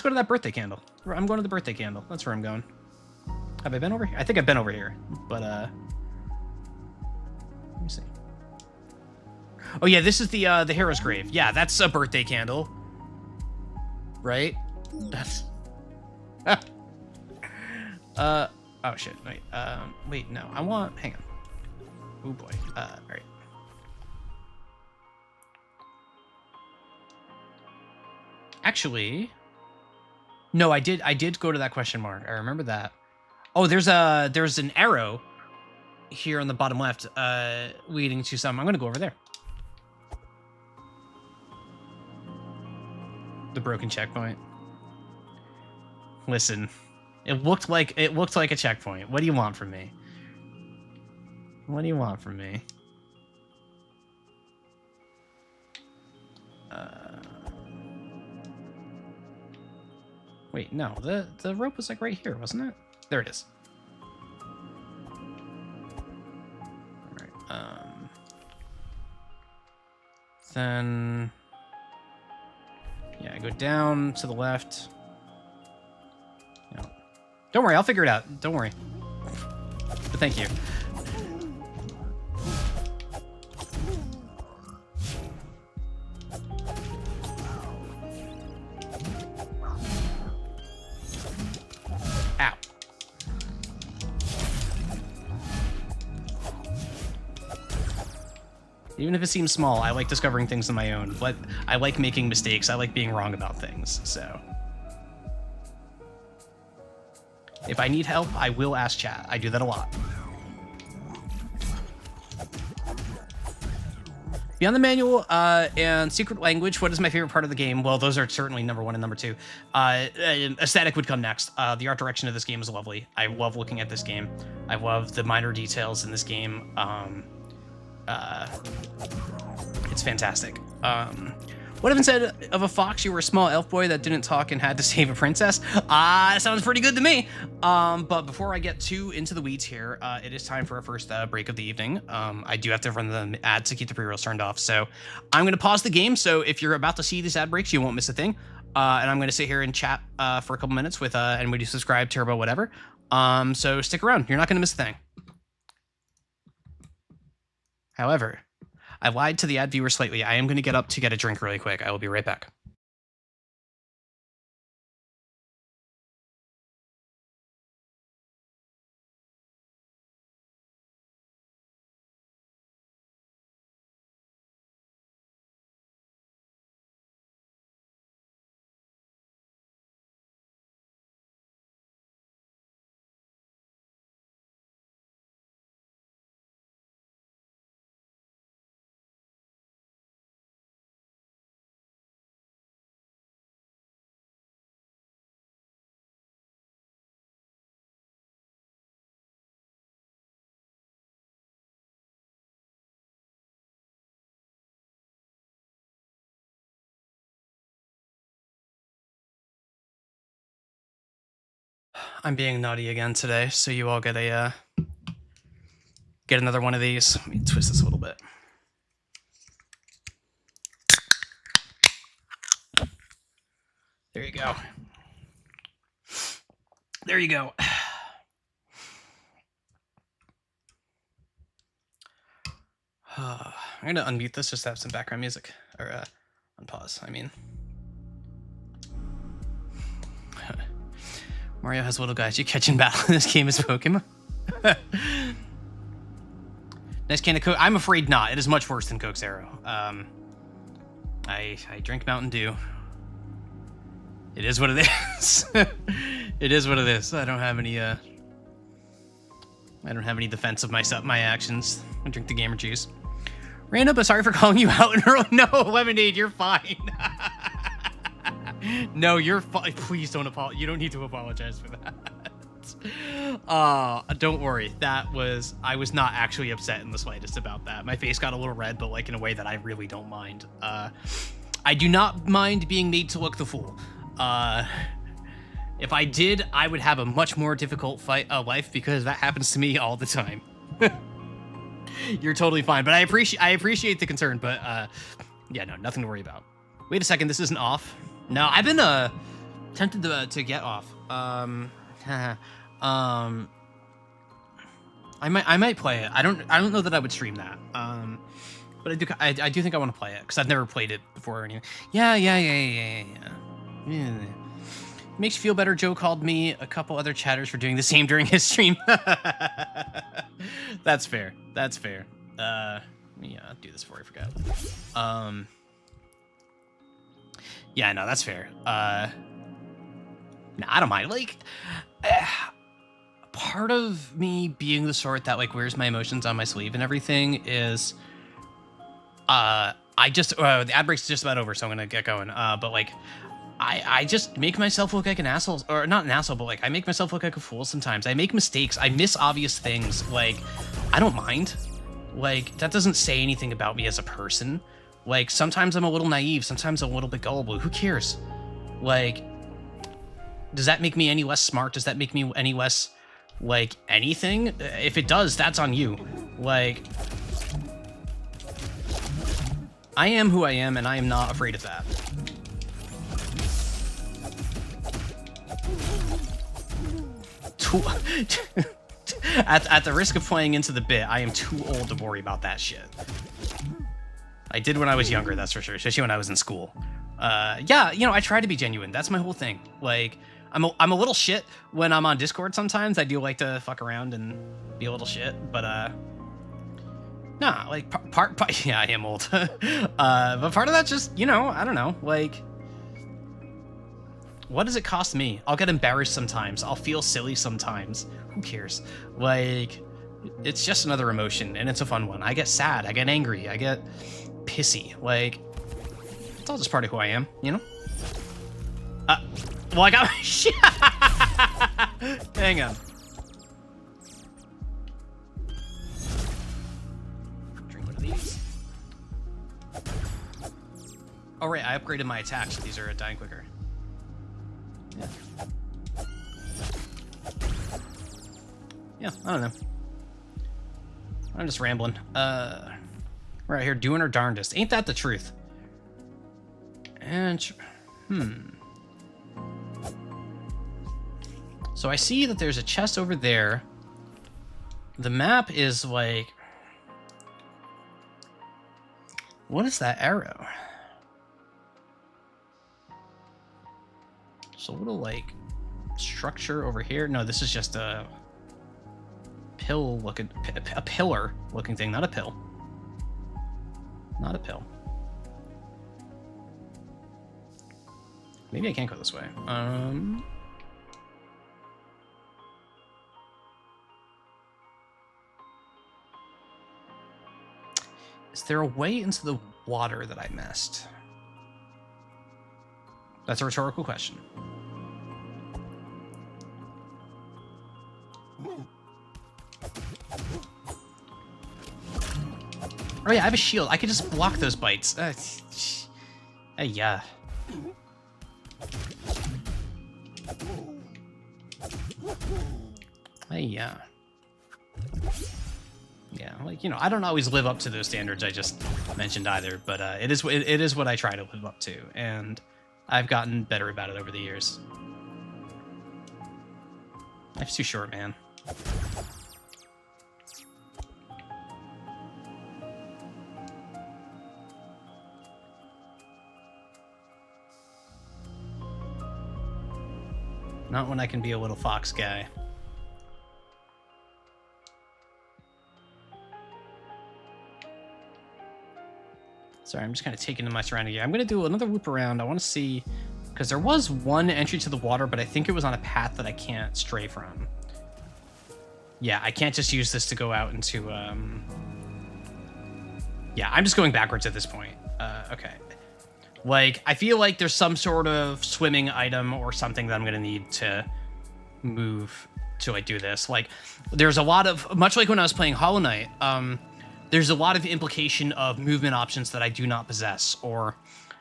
go to that birthday candle. I'm going to the birthday candle. That's where I'm going. Have I been over here? I think I've been over here, but let me see. Oh yeah, this is the hero's grave. Yeah, that's a birthday candle, right? That's oh shit. Wait, no. I want. Hang on. Oh boy. All right. Actually, no, I did go to that question mark. I remember that. Oh, there's an arrow here on the bottom left, leading to some. I'm gonna go over there. The broken checkpoint. Listen, it looked like a checkpoint. What do you want from me? What do you want from me? Wait, no, the rope was like right here, wasn't it? There it is. All right. Then yeah, go down to the left. No. Don't worry, I'll figure it out. Don't worry. But thank you. Ow. Even if it seems small, I like discovering things on my own. But I like making mistakes. I like being wrong about things. So if I need help, I will ask chat. I do that a lot. Beyond the manual and secret language, what is my favorite part of the game? Well, those are certainly #1 and #2. Aesthetic would come next. The art direction of this game is lovely. I love looking at this game. I love the minor details in this game. It's fantastic. What if said of a fox you were a small elf boy that didn't talk and had to save a princess? Sounds pretty good to me. But before I get too into the weeds here, it is time for our first break of the evening. I do have to run the ads to keep the pre-rolls turned off. So I'm going to pause the game. So if you're about to see these ad breaks, you won't miss a thing. And I'm going to sit here and chat for a couple minutes with anybody who subscribed, Turbo, whatever. So stick around. You're not going to miss a thing. However, I lied to the ad viewer slightly. I am going to get up to get a drink really quick. I will be right back. I'm being naughty again today, so you all get another one of these. Let me twist this a little bit. There you go. There you go. I'm gonna unmute this just to have some background music, or on pause. I mean, Mario has little guys you catch in battle in this game as Pokemon. Nice can of Coke. I'm afraid not. It is much worse than Coke Zero. I drink Mountain Dew. It is what it is. It is what it is. I don't have any defense of my actions. I drink the gamer juice. Random, but sorry for calling you out in early. No, Lemonade, you're fine. No, you're fine. Please don't apologize. You don't need to apologize for that. Don't worry. I was not actually upset in the slightest about that. My face got a little red, but like in a way that I really don't mind. I do not mind being made to look the fool. If I did, I would have a much more difficult life because that happens to me all the time. You're totally fine, but I appreciate the concern, but yeah, no, nothing to worry about. Wait a second, this isn't off. No, I've been tempted to get off. I might play it. I don't know that I would stream that. But I do think I want to play it because I've never played it before or anything. Yeah. Makes you feel better. Joe called me a couple other chatters for doing the same during his stream. That's fair. That's fair. Let me do this before I forget. Yeah, no, that's fair. Nah, I don't mind. Like, part of me being the sort that like wears my emotions on my sleeve and everything is, the ad break's just about over, so I'm gonna get going. But like, I just make myself look like an asshole, or not an asshole, but like I make myself look like a fool sometimes. I make mistakes. I miss obvious things. Like, I don't mind. Like, that doesn't say anything about me as a person. Like, sometimes I'm a little naive. Sometimes I'm a little bit gullible. Who cares? Like, does that make me any less smart? Does that make me any less, like, anything? If it does, that's on you. Like, I am who I am, and I am not afraid of that. At the risk of playing into the bit, I am too old to worry about that shit. I did when I was younger, that's for sure, especially when I was in school. Yeah, you know, I try to be genuine. That's my whole thing. Like, I'm a little shit when I'm on Discord sometimes. I do like to fuck around and be a little shit, but nah, like part yeah, I am old. But part of that's just, you know, I don't know, like, what does it cost me? I'll get embarrassed sometimes. I'll feel silly sometimes. Who cares? Like, it's just another emotion, and it's a fun one. I get sad. I get angry. I get pissy. Like, it's all just part of who I am, you know? Well, I got my shit. Hang on. Drink one of these. Oh, right. I upgraded my attacks. These are dying quicker. Yeah. Yeah, I don't know. I'm just rambling. We're out here doing our darndest. Ain't that the truth? And, so I see that there's a chest over there. The map is like... What is that arrow? So a little, like, structure over here. No, this is just a pillar looking thing, not a pill. Not a pill. Maybe I can't go this way. Is there a way into the water that I missed? That's a rhetorical question. Oh yeah, I have a shield. I could just block those bites. Hey, yeah. Hey, yeah. Yeah, like, you know, I don't always live up to those standards I just mentioned either, but it is what I try to live up to, and I've gotten better about it over the years. Life's too short, man. Not when I can be a little fox guy. Sorry, I'm just kind of taking in my surrounding here. I'm going to do another loop around. I want to see... Because there was one entry to the water, but I think it was on a path that I can't stray from. Yeah, I can't just use this to go out into... Yeah, I'm just going backwards at this point. Okay. Like, I feel like there's some sort of swimming item or something that I'm going to need to move to, like, do this. Like, there's a lot of... Much like when I was playing Hollow Knight, there's a lot of implication of movement options that I do not possess, or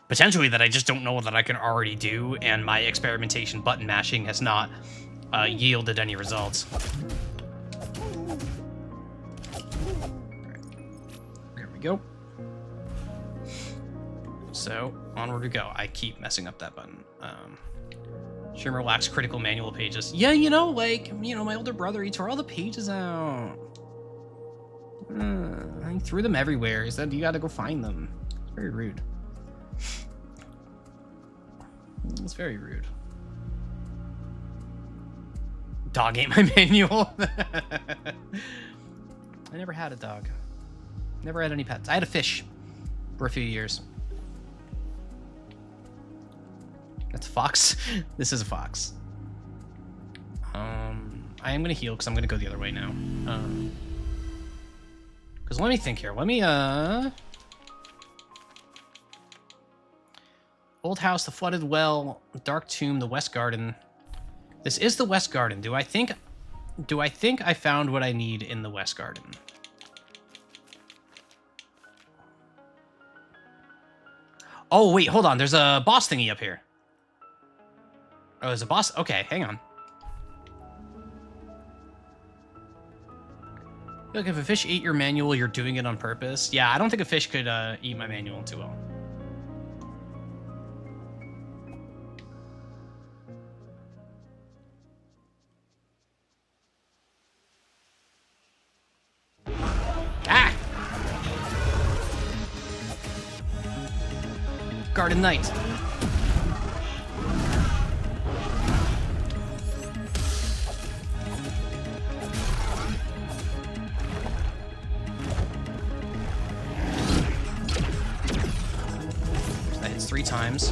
potentially that I just don't know that I can already do, and my experimentation button mashing has not yielded any results. There we go. So, onward we go. I keep messing up that button. Shimmer lacks critical manual pages. Yeah, my older brother, he tore all the pages out. He threw them everywhere. He said, you gotta go find them. It's very rude. It's very rude. Dog ate my manual. I never had a dog. Never had any pets. I had a fish for a few years. That's a fox. This is a fox. I am gonna heal because I'm gonna go the other way now. Because let me think here. Let me, Old house, the flooded well, dark tomb, the west garden. This is the west garden. Do I think I found what I need in the west garden? Oh, wait, hold on. There's a boss thingy up here. Oh, there's a boss? Okay, hang on. Look, if a fish ate your manual, you're doing it on purpose. Yeah, I don't think a fish could eat my manual too well. Ah! Garden Knight. That hits 3 times.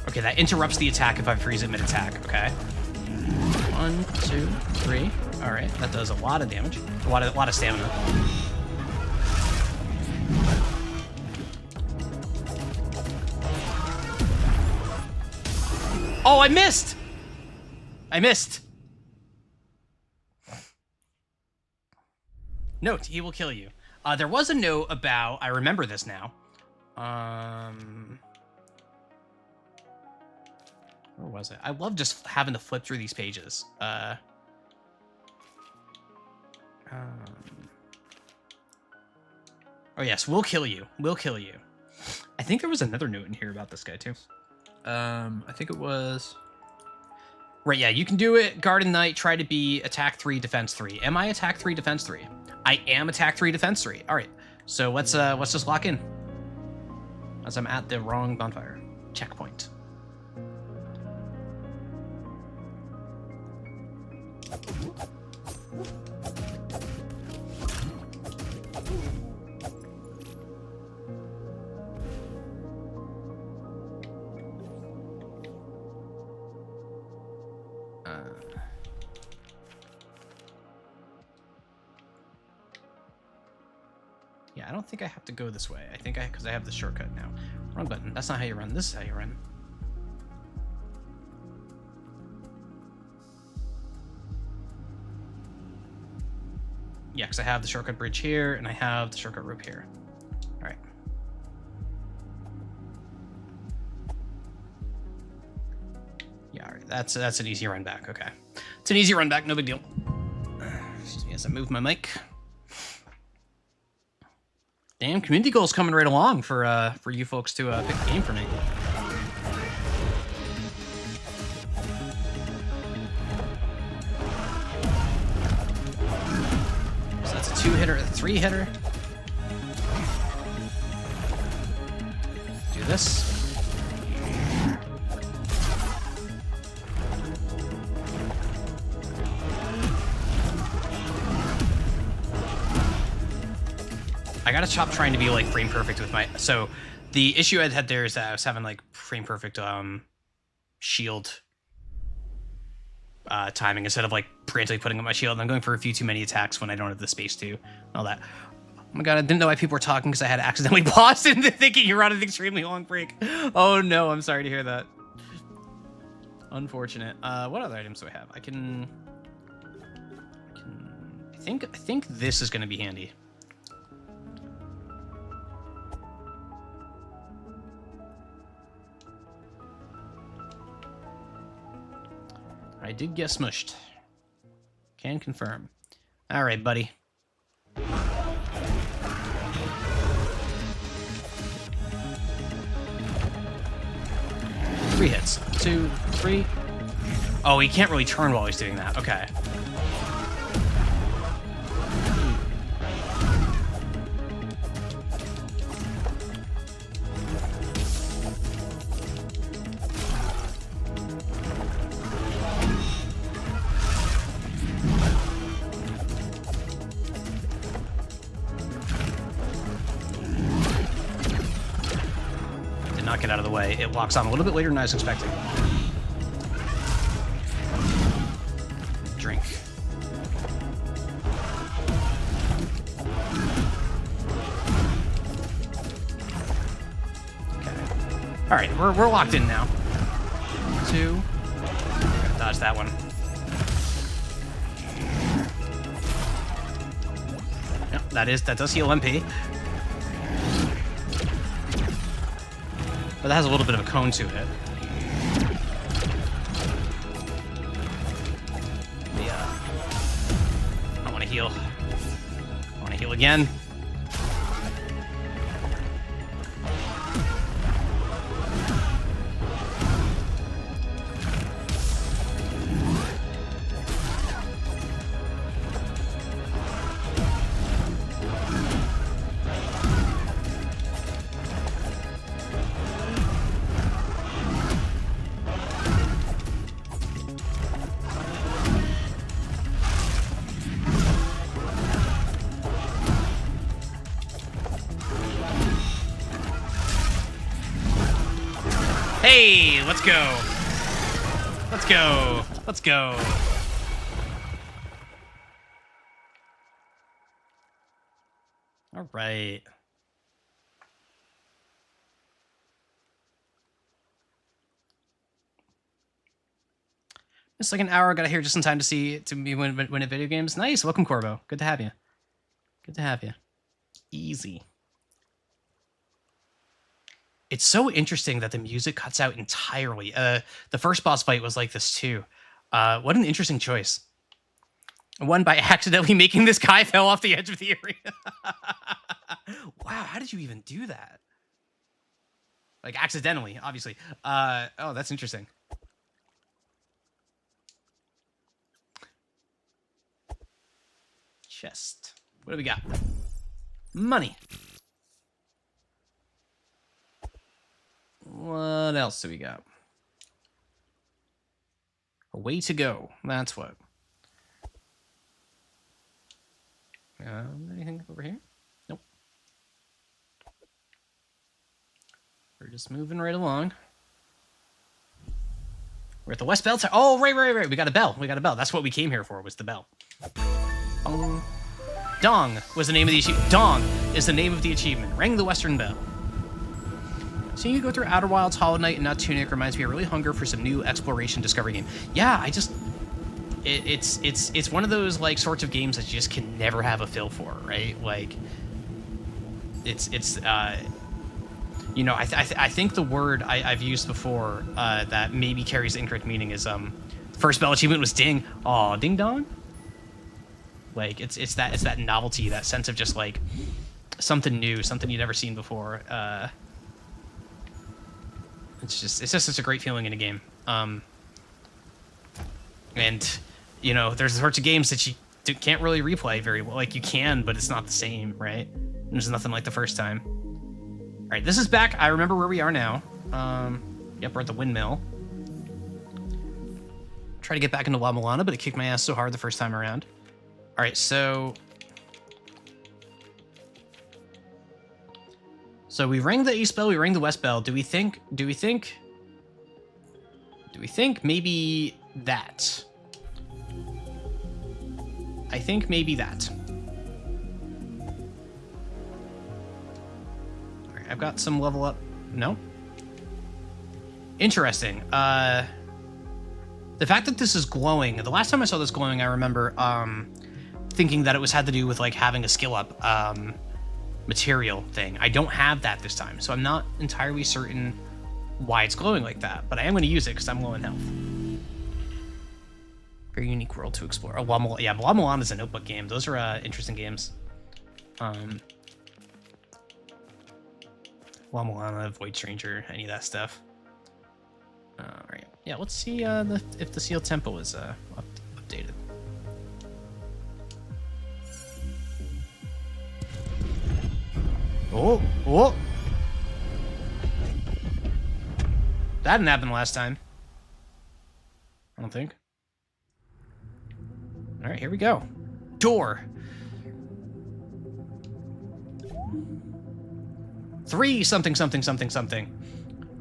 Okay, that interrupts the attack if I freeze it mid-attack, okay? 1, 2, 3. All right, that does a lot of damage. A lot of stamina. Oh, I missed! I missed. Note, he will kill you. There was a note about... I remember this now. Where was it? I love just having to flip through these pages. Oh, yes, we'll kill you. We'll kill you. I think there was another note in here about this guy, too. I think it was... Right, yeah, you can do it. Garden Knight, try to be attack 3, defense 3. Am I attack 3, defense 3? I am attack 3, defense 3. All right, so let's just lock in. As I'm at the wrong bonfire. Checkpoint. Yeah, I don't think I have to go this way. I think because I have the shortcut now. Wrong button. That's not how you run. This is how you run. Yeah, because I have the shortcut bridge here, and I have the shortcut rope here. All right. Yeah, all right. That's an easy run back. Okay. It's an easy run back. No big deal. Excuse me as I move my mic. Damn, community goal's coming right along for you folks to pick a game for me. So that's a 2-hitter, a 3-hitter. Do this. I gotta stop trying to be like frame perfect with my. So the issue I had there is that I was having like frame perfect shield timing instead of like frantically putting up my shield. And I'm going for a few too many attacks when I don't have the space to. And all that. Oh my god, I didn't know why people were talking because I had accidentally paused into thinking you're on an extremely long break. Oh no, I'm sorry to hear that. Unfortunate. What other items do I have? I think this is going to be handy. I did get smushed. Can confirm. All right, buddy. 3 hits. 2, 3. Oh, he can't really turn while he's doing that. Okay. Not get out of the way. It locks on a little bit later than I was expecting. Drink. Okay. All right, we're locked in now. 2. Gotta dodge that one. Yep, that does heal MP. But that has a little bit of a cone to it. I want to heal. I want to heal again. Hey, let's go. Let's go. Let's go. All right. It's like an hour. Got here just in time to see me win at video games. Nice. Welcome, Corbo. Good to have you. Good to have you. Easy. It's so interesting that the music cuts out entirely. The first boss fight was like this too. What an interesting choice. Won by accidentally making this guy fell off the edge of the area. Wow, how did you even do that? Like accidentally, obviously. Oh, that's interesting. Chest. What do we got? Money. What else do we got? A way to go. That's what. Anything over here? Nope. We're just moving right along. We're at the West Bell Tower. Oh, right. We got a bell. That's what we came here for, was the bell. Bong. Dong was the name of the achievement. Dong is the name of the achievement. Ring the Western Bell. Seeing you go through Outer Wilds, Hollow Knight, and not Tunic reminds me I really hunger for some new exploration discovery game. Yeah, it's one of those like sorts of games that you just can never have a fill for, right? Like, you know, I think the word I've used before that maybe carries the incorrect meaning is first bell achievement was ding. Aw, ding dong. Like it's that novelty, that sense of just like something new, something you've never seen before. It's just such a great feeling in a game. And you know, there's sorts of games that you can't really replay very well. Like you can, but it's not the same, right? There's nothing like the first time. All right, this is back. I remember where we are now. Yep, we're at the windmill. Try to get back into La Milana, but it kicked my ass so hard the first time around. All right, so So we ring the east bell, we ring the west bell. Do we think maybe that? I think maybe that. All right, I've got some level up. No. Interesting. The fact that this is glowing. The last time I saw this glowing, I remember thinking that it had to do with like having a skill up material thing. I don't have that this time, so I'm not entirely certain why it's glowing like that. But I am going to use it because I'm low in health. Very unique world to explore. Oh, yeah, La Mulana is a notebook game. Those are interesting games. La Mulana, Void Stranger, any of that stuff. All right. Yeah, let's see if the seal tempo is updated. Oh. That didn't happen last time. I don't think. All right, here we go. Door. 3 something.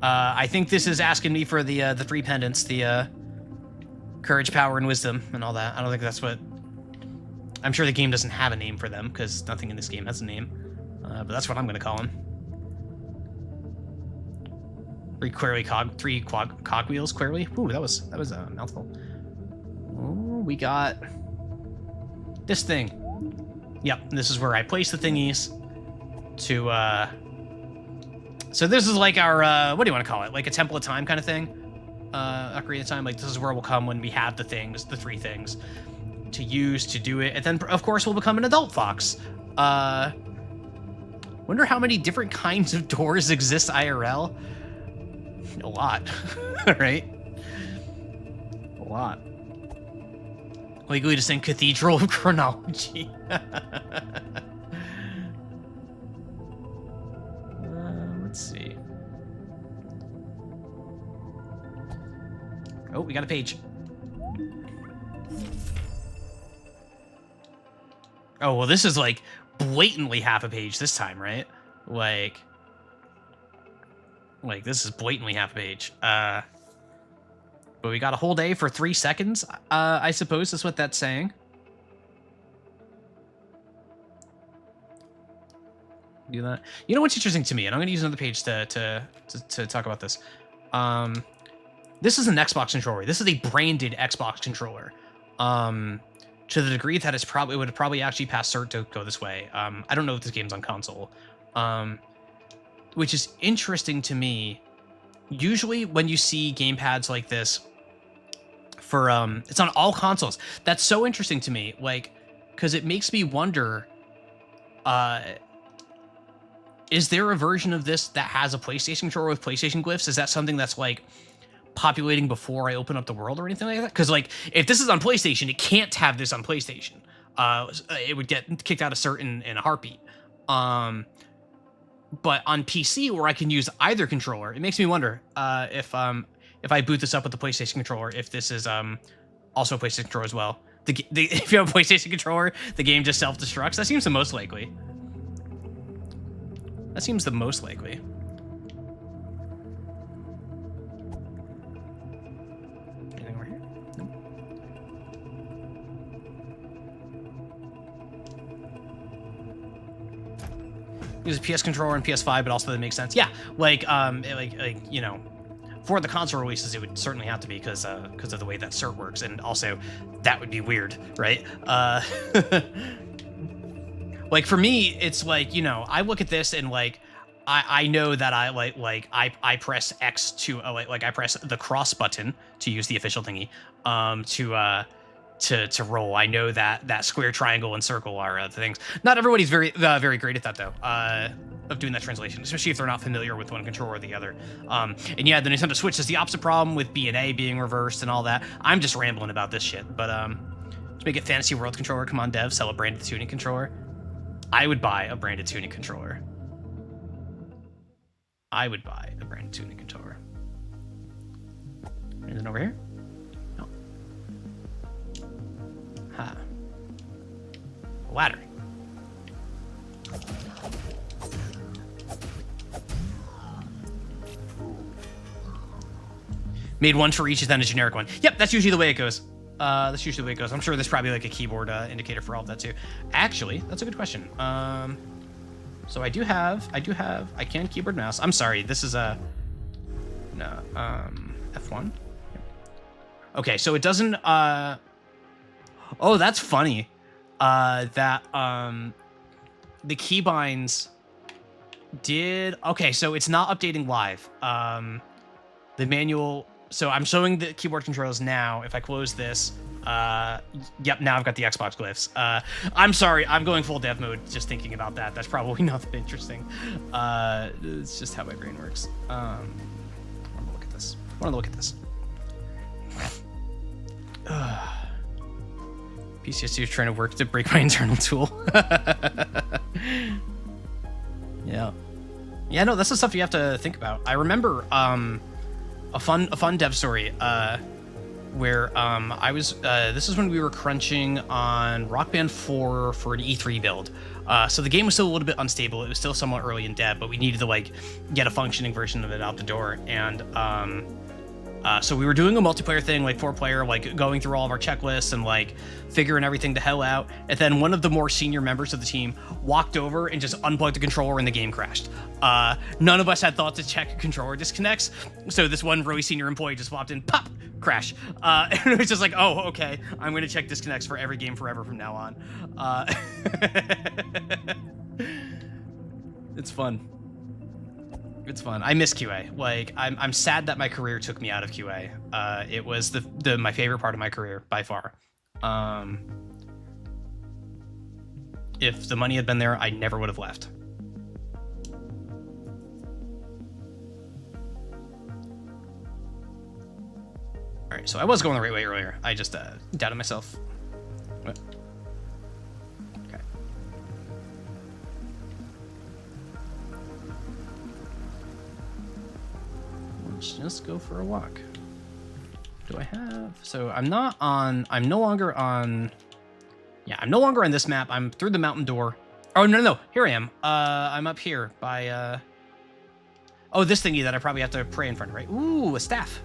I think this is asking me for the 3 pendants, the courage, power, and wisdom, and all that. I don't think that's what. I'm sure the game doesn't have a name for them because nothing in this game has a name. But that's what I'm gonna call them. 3 cogwheels, clearly. Ooh, that was a mouthful. Oh, we got this thing. Yep, this is where I place the thingies to so this is like our what do you want to call it? Like a temple of time kind of thing. Ocarina of Time. Like this is where we'll come when we have the things, the 3 things to use to do it, and then of course we'll become an adult fox. Wonder how many different kinds of doors exist IRL. A lot, right? A lot. Legally distinct Cathedral of Chronology. Let's see. Oh, we got a page. Oh, well, this is like blatantly half a page this time, right? Like this is blatantly half a page. But we got a whole day for 3 seconds. I suppose is what that's saying. Do that. You know what's interesting to me, and I'm going to use another page to talk about this. This is an Xbox controller. This is a branded Xbox controller. To the degree that it would probably actually pass cert to go this way. I don't know if this game's on console. Which is interesting to me. Usually when you see gamepads like this for it's on all consoles. That's so interesting to me, like, because it makes me wonder, is there a version of this that has a PlayStation controller with PlayStation glyphs? Is that something that's like populating before I open up the world or anything like that? Because like if this is on PlayStation, it can't have this on PlayStation. It would get kicked out of cert in a heartbeat. But on PC, where I can use either controller, it makes me wonder if I boot this up with the PlayStation controller, if this is also a PlayStation controller as well. If you have a PlayStation controller, the game just self-destructs. That seems the most likely. Anything over here? Nope. Use a PS controller and PS5, but also that makes sense. Yeah, like you know, for the console releases, it would certainly have to be because of the way that cert works, and also that would be weird, right? Like for me, it's like, you know, I look at this and like I know that I press X to like I press the cross button to use the official thingy to roll. I know that square, triangle, and circle are the things. Not everybody's very great at that though. Of doing that translation, especially if they're not familiar with one controller or the other. And yeah, the Nintendo Switch has the opposite problem with B and A being reversed and all that. I'm just rambling about this shit, but to make it Fantasy World controller, come on, dev, sell a branded Tunic controller. I would buy a branded Tunic controller. And then over here? No. Ha. A ladder. Made one for each, then a generic one. Yep, that's usually the way it goes. That's usually the way it goes. I'm sure there's probably like a keyboard indicator for all of that too. Actually, that's a good question. So I can keyboard mouse. I'm sorry, this is a F1. Okay, so it doesn't. Oh, that's funny. That the keybinds did. Okay, so it's not updating live. The manual. So I'm showing the keyboard controls now. If I close this, yep, now I've got the Xbox glyphs. I'm sorry, I'm going full dev mode just thinking about that. That's probably not that interesting. It's just how my brain works. I want to look at this. PCSU is trying to work to break my internal tool. Yeah, no, that's the stuff you have to think about. I remember a fun dev story where I was this is when we were crunching on Rock Band 4 for an E3 build. So the game was still a little bit unstable. It was still somewhat early in dev, but we needed to like get a functioning version of it out the door. And so we were doing a multiplayer thing, like 4-player, like going through all of our checklists and like figuring everything the hell out. And then one of the more senior members of the team walked over and just unplugged the controller and the game crashed. None of us had thought to check controller disconnects. So this one really senior employee just popped in, pop, crash. And it was just like, oh, okay, I'm going to check disconnects for every game forever from now on. It's fun. It's fun. I miss QA. Like, I'm sad that my career took me out of QA. It was my favorite part of my career by far. If the money had been there, I never would have left. All right, so I was going the right way earlier. I just doubted myself. What? Okay. Let's just go for a walk. Do I have? So I'm no longer on. Yeah, I'm no longer on this map. I'm through the mountain door. Oh, no. Here I am. I'm up here by. Oh, this thingy that I probably have to pray in front of, right? Ooh, a staff.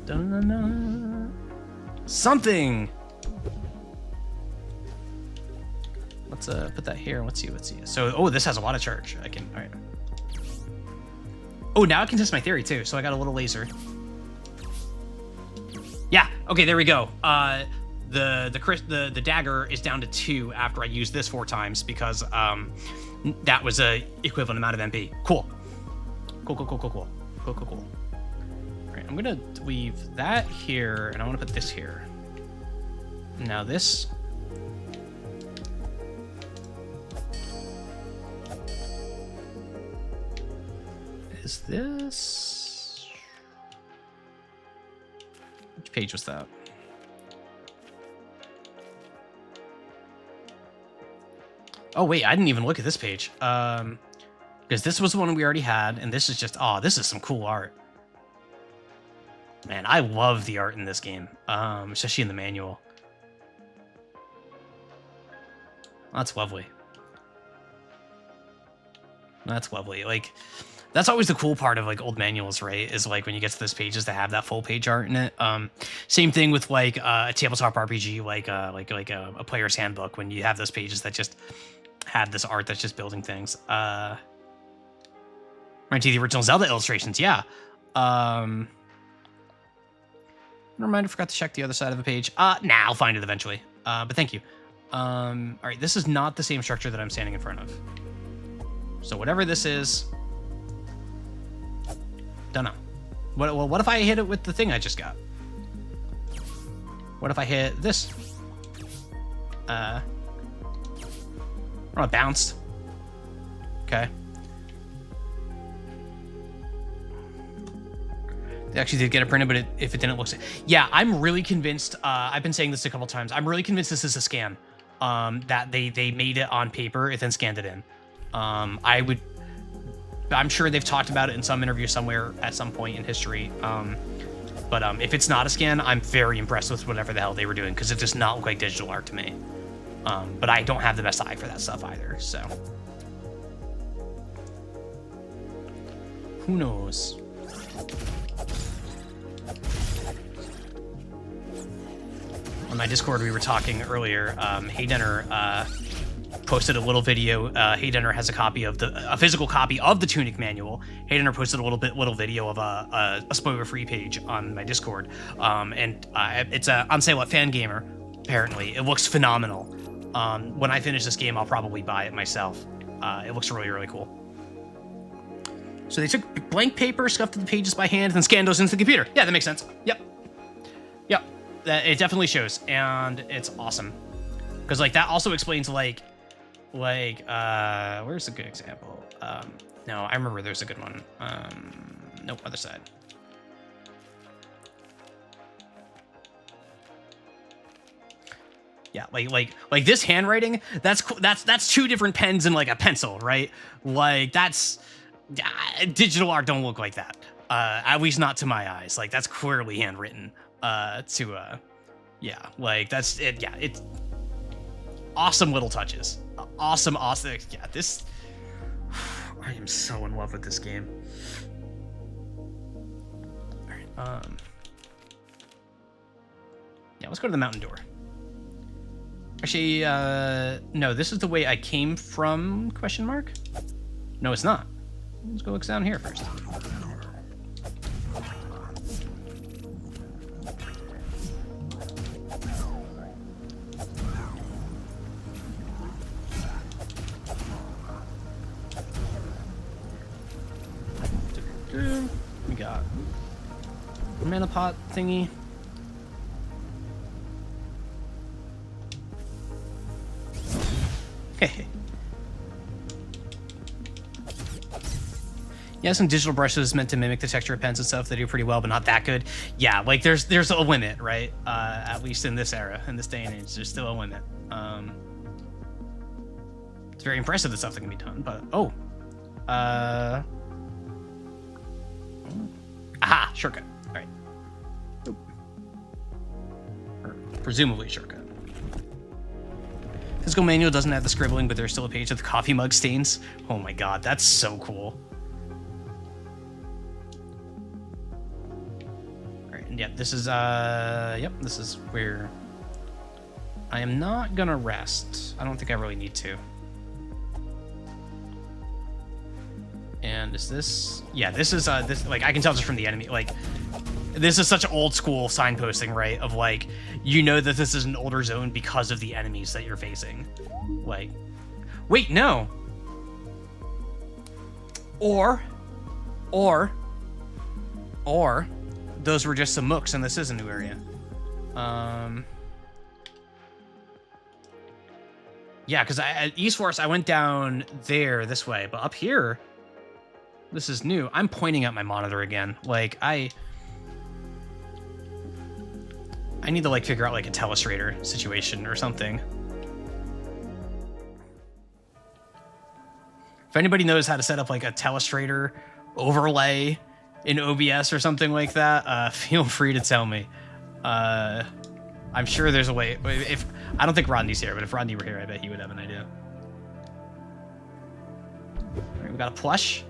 Dun-dun-dun. Something. Let's put that here. Let's see. So, oh, this has a lot of charge. I can. All right. Oh, now I can test my theory too. So I got a little laser. Yeah. Okay. There we go. The dagger is down to 2 after I used this 4 times because that was a equivalent amount of MP. Cool. Cool. All right. I'm gonna leave that here, and I want to put this here. Now this. Is this? Which page was that? Oh wait, I didn't even look at this page. Because this was the one we already had, and this is just, oh, this is some cool art. Man, I love the art in this game, especially in the manual. That's lovely. That's lovely. Like, that's always the cool part of like old manuals, right? Is like when you get to those pages that have that full page art in it. Same thing with like a tabletop RPG, like a player's handbook. When you have those pages that just have this art that's just building things. Right to the original Zelda illustrations, yeah. Never mind, I forgot to check the other side of the page. Nah, I'll find it eventually. But thank you. All right, this is not the same structure that I'm standing in front of. So whatever this is, don't know. What if I hit it with the thing I just got? What if I hit this? Oh, it bounced. Okay. They actually did get it printed, but if it didn't look... Yeah, I'm really convinced... I've been saying this a couple times. I'm really convinced this is a scan. That they made it on paper and then scanned it in. I'm sure they've talked about it in some interview somewhere at some point in history. But if it's not a scan, I'm very impressed with whatever the hell they were doing, because it does not look like digital art to me. But I don't have the best eye for that stuff either, so... Who knows? On my Discord, we were talking earlier. Haydenner posted a little video. Haydenner has a physical copy of the Tunic manual. Haydenner posted a little video of a spoiler-free page on my Discord, and it's on sale at Fangamer. Apparently, it looks phenomenal. When I finish this game, I'll probably buy it myself. It looks really, really cool. So they took blank paper, scuffed the pages by hand, and then scanned those into the computer. Yeah, that makes sense. Yep. It definitely shows, and it's awesome. Because, like, that also explains, where's a good example? No, I remember there's a good one. Nope, other side. Yeah, like this handwriting, that's two different pens and, like, a pencil, right? Like, that's... digital art don't look like that. At least not to my eyes. Like, that's clearly handwritten. Yeah, like, that's it. Yeah, it's awesome little touches. Awesome. Yeah, this... I am so in love with this game. All right, yeah, let's go to the mountain door. Actually, no, this is the way I came from, question mark? No, it's not. Let's go look down here first. We got a mana pot thingy. Hey. Yeah, some digital brushes meant to mimic the texture of pens and stuff. They do pretty well, but not that good. Yeah, like there's a limit, right? At least in this era, in this day and age, there's still a limit. It's very impressive the stuff that can be done, but aha, shortcut. All right. Oop. Or presumably shortcut. Physical manual doesn't have the scribbling, but there's still a page with coffee mug stains. Oh my god, that's so cool. All right, and yeah, this is this is where I am not gonna rest. I don't think I really need to. And is this? Yeah, this is this, like, I can tell this from the enemy. Like, this is such old school signposting, right? Of, like, you know that this is an older zone because of the enemies that you're facing. Like, wait, no. Or those were just some mooks and this is a new area. Yeah, because at East Forest, I went down there this way, but up here, this is new. I'm pointing at my monitor again. Like, I need to, like, figure out, like, a telestrator situation or something. If anybody knows how to set up, like, a telestrator overlay in OBS or something like that, feel free to tell me. I'm sure there's a way. If I don't think Rodney's here, but if Rodney were here, I bet he would have an idea. All right, we got a plush.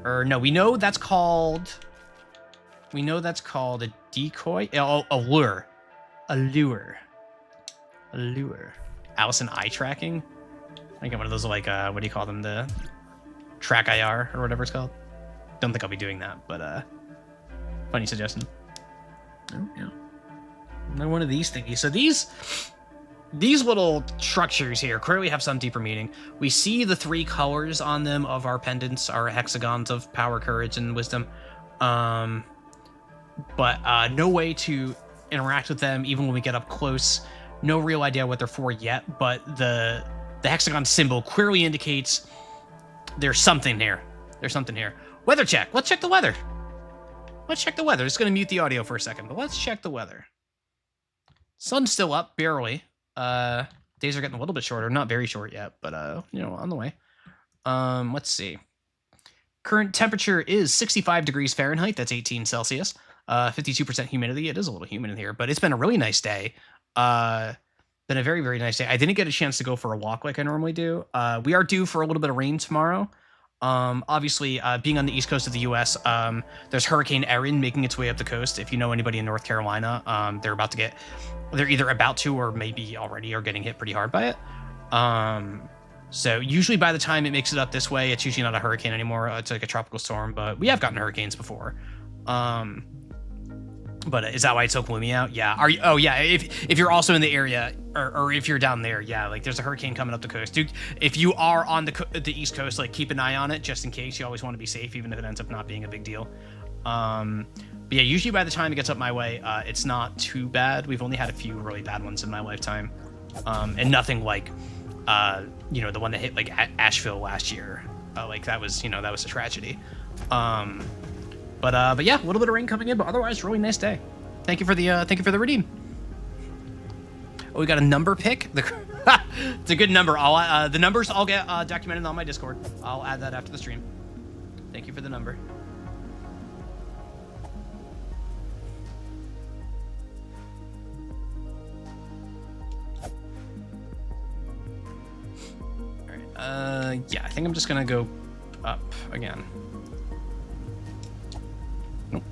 Or no, we know that's called a decoy. Oh, a lure. A lure. Allison eye tracking. I get one of those, like, what do you call them? The track IR or whatever it's called. Don't think I'll be doing that, but funny suggestion. Oh, yeah. Another one of these thingies. So these little structures here clearly have some deeper meaning. We see the 3 colors on them of our pendants, our hexagons of power, courage, and wisdom. But no way to interact with them even when we get up close. No real idea what they're for yet, but the hexagon symbol clearly indicates there's something here. There's something here. Weather check. Let's check the weather. Let's check the weather. It's going to mute the audio for a second, but let's check the weather. Sun's still up, barely. Days are getting a little bit shorter. Not very short yet, but, you know, on the way. Let's see. Current temperature is 65 degrees Fahrenheit. That's 18 Celsius. 52% humidity. It is a little humid in here, but it's been a really nice day. Been a very, very nice day. I didn't get a chance to go for a walk like I normally do. We are due for a little bit of rain tomorrow. Obviously, being on the east coast of the U.S., there's Hurricane Erin making its way up the coast. If you know anybody in North Carolina, they're either about to or maybe already are getting hit pretty hard by it. So usually by the time it makes it up this way, it's usually not a hurricane anymore. It's like a tropical storm, but we have gotten hurricanes before. But is that why it's so gloomy out? Yeah. Are you? Oh yeah. If you're also in the area, or if you're down there, yeah. Like there's a hurricane coming up the coast, dude. If you are on the East Coast, like keep an eye on it just in case. You always want to be safe, even if it ends up not being a big deal. But yeah, usually by the time it gets up my way, it's not too bad. We've only had a few really bad ones in my lifetime, and nothing like, the one that hit like Asheville last year. Like that was a tragedy. But yeah, a little bit of rain coming in, but otherwise, really nice day. Thank you for the redeem. Oh, we got a number pick. It's a good number. The numbers all get documented on my Discord. I'll add that after the stream. Thank you for the number. All right. Yeah, I think I'm just gonna go up again. Nope.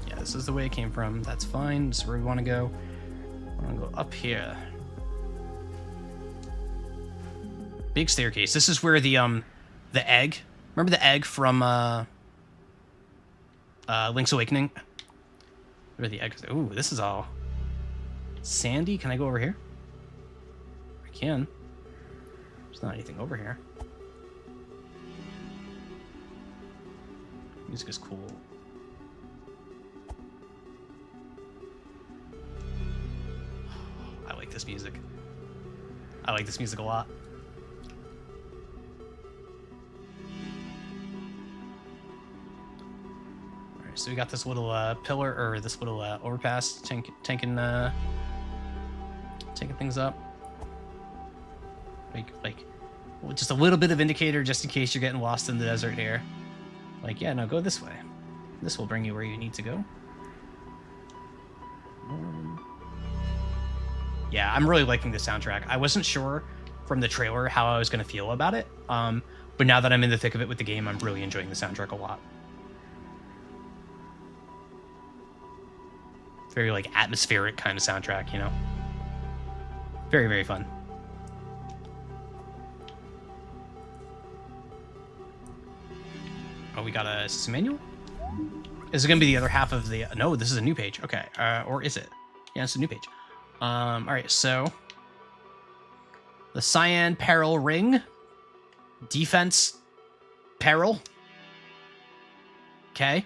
Yeah, this is the way it came from. That's fine. This is where we want to go. I want to go up here. Big staircase. This is where the egg. Remember the egg from Link's Awakening? Where the egg is. Ooh, this is all sandy. Can I go over here? I can. There's not anything over here. Music is cool. I like this music. I like this music a lot. Alright, so we got this little pillar, or this little overpass tanking things up. Like, just a little bit of indicator just in case you're getting lost in the desert here. Like, yeah, no, go this way. This will bring you where you need to go. Yeah, I'm really liking the soundtrack. I wasn't sure from the trailer how I was going to feel about it, but now that I'm in the thick of it with the game, I'm really enjoying the soundtrack a lot. Very, like, atmospheric kind of soundtrack, you know? Very, very fun. Oh, we got a system manual? Is it going to be the other half of the... No, this is a new page. Okay. Or is it? Yeah, it's a new page. All right, so... The Cyan Peril Ring. Defense Peril. Okay.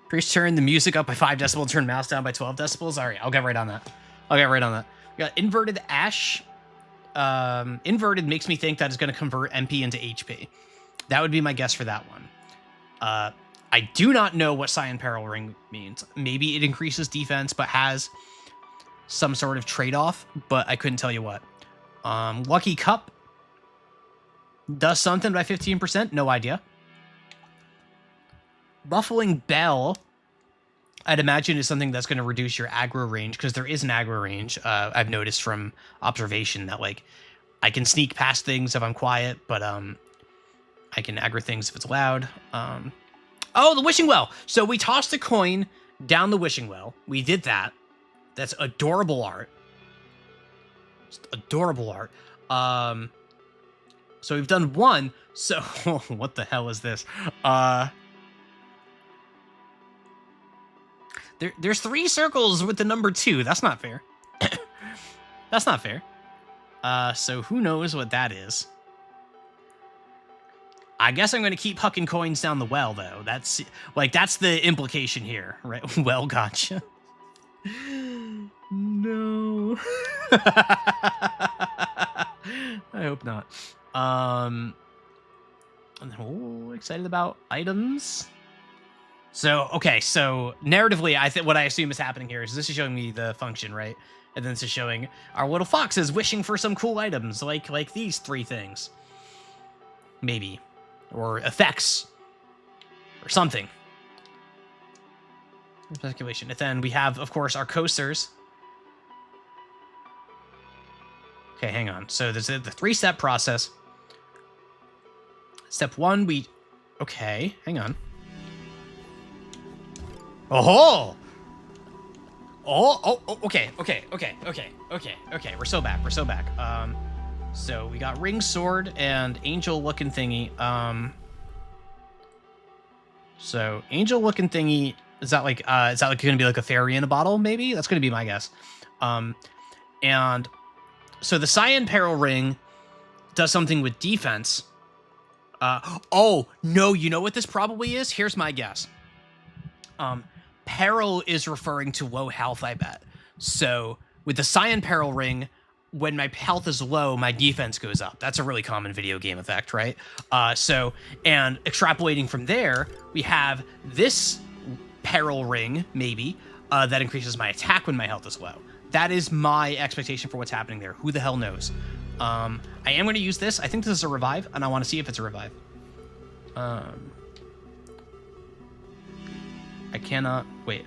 Priest turn the music up by 5 decibels, turn mouse down by 12 decibels. All right, I'll get right on that. We got Inverted Ash. Inverted makes me think that it's going to convert MP into HP. That would be my guess for that one. I do not know what Cyan Peril Ring means. Maybe it increases defense, but has some sort of trade-off, but I couldn't tell you what. Lucky Cup does something by 15%. No idea. Buffling Bell, I'd imagine, is something that's going to reduce your aggro range, because there is an aggro range. I've noticed from observation that, like, I can sneak past things if I'm quiet, but I can aggro things if it's loud. Oh, the wishing well. So we tossed a coin down the wishing well. We did that. That's adorable art. Just adorable art. So we've done one. So what the hell is this? There's 3 circles with the number 2. That's not fair. That's not fair. So who knows what that is? I guess I'm going to keep hucking coins down the well, though. That's the implication here, right? Well, gotcha. No. I hope not. I'm excited about items. So, okay, so narratively, what I assume is happening here is this is showing me the function, right? And then this is showing our little foxes wishing for some cool items, like these 3 things. Maybe. Or effects. Or something. Speculation. And then we have, of course, our coasters. Okay, hang on. So there's the 3-step process. Step 1, we... Okay, hang on. Oh! Okay. We're so back. So we got ring, sword, and angel-looking thingy. So angel-looking thingy, is that like gonna be like a fairy in a bottle? Maybe that's gonna be my guess. And so the cyan peril ring does something with defense. Oh no, you know what this probably is? Here's my guess. Peril is referring to low health, I bet. So with the cyan peril ring, when my health is low, my defense goes up. That's a really common video game effect, right? And extrapolating from there, we have this peril ring, maybe, that increases my attack when my health is low. That is my expectation for what's happening there. Who the hell knows? I am going to use this. I think this is a revive, and I want to see if it's a revive. I cannot... Wait.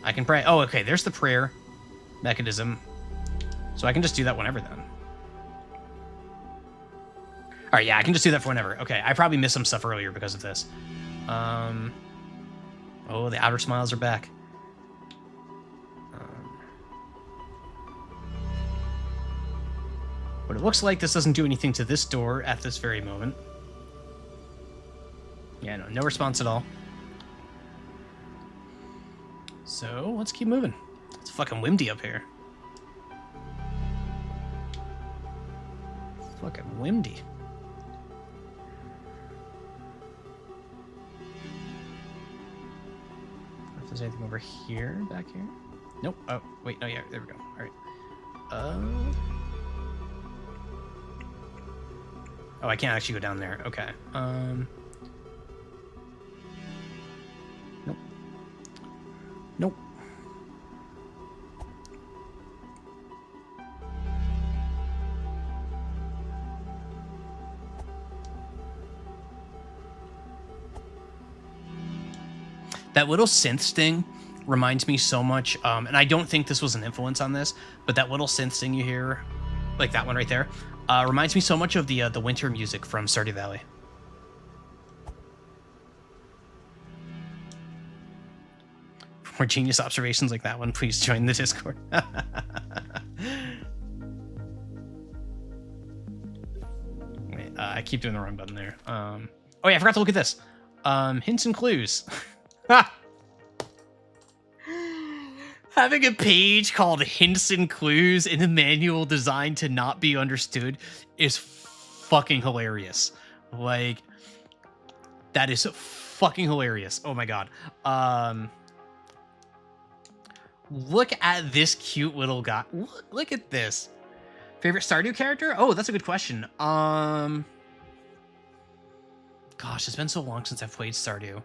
I can pray. Oh, okay. There's the prayer mechanism. So I can just do that whenever then. All right, yeah, I can just do that for whenever. Okay, I probably missed some stuff earlier because of this. Oh, the outer smiles are back. But it looks like this doesn't do anything to this door at this very moment. Yeah, no response at all. So, let's keep moving. It's fucking windy up here. Fucking windy. If there's anything over here, back here. Nope. Oh, wait, no, yeah, there we go. All right. Oh, I can't actually go down there. Okay. Nope. Nope. That little synth sting reminds me so much, and I don't think this was an influence on this, but that little synth sting you hear, like that one right there, reminds me so much of the winter music from Stardew Valley. For more genius observations like that one, please join the Discord. Wait, I keep doing the wrong button there. Oh yeah, I forgot to look at this. Hints and clues. Having a page called Hints and Clues in a manual designed to not be understood is fucking hilarious. Like, that is fucking hilarious. Oh my god. Look at this cute little guy. Look at this. Favorite Stardew character? Oh, that's a good question. Gosh, it's been so long since I've played Stardew.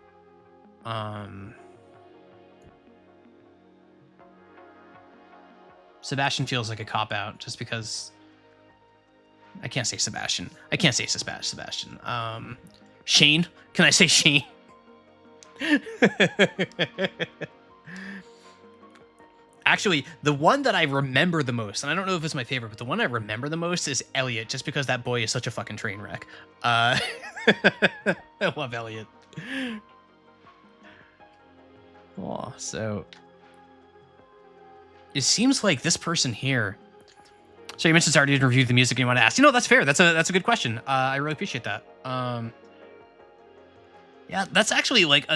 Sebastian feels like a cop-out just because I can't say Sebastian. I can't say Sebastian. Shane? Can I say Shane? Actually, the one that I remember the most, and I don't know if it's my favorite, but the one I remember the most is Elliot, just because that boy is such a fucking train wreck. I love Elliot. Oh, so... It seems like this person here... So you mentioned Stardew to review the music and you want to ask. You know, that's fair. That's a good question. I really appreciate that. Yeah, that's actually like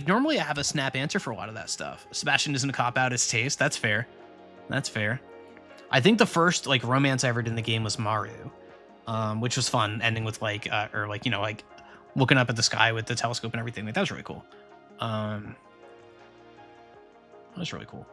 normally I have a snap answer for a lot of that stuff. Sebastian isn't a cop out his taste. That's fair. That's fair. I think the first like romance I ever did in the game was Maru, which was fun, ending with like looking up at the sky with the telescope and everything. Like that was really cool. That was really cool.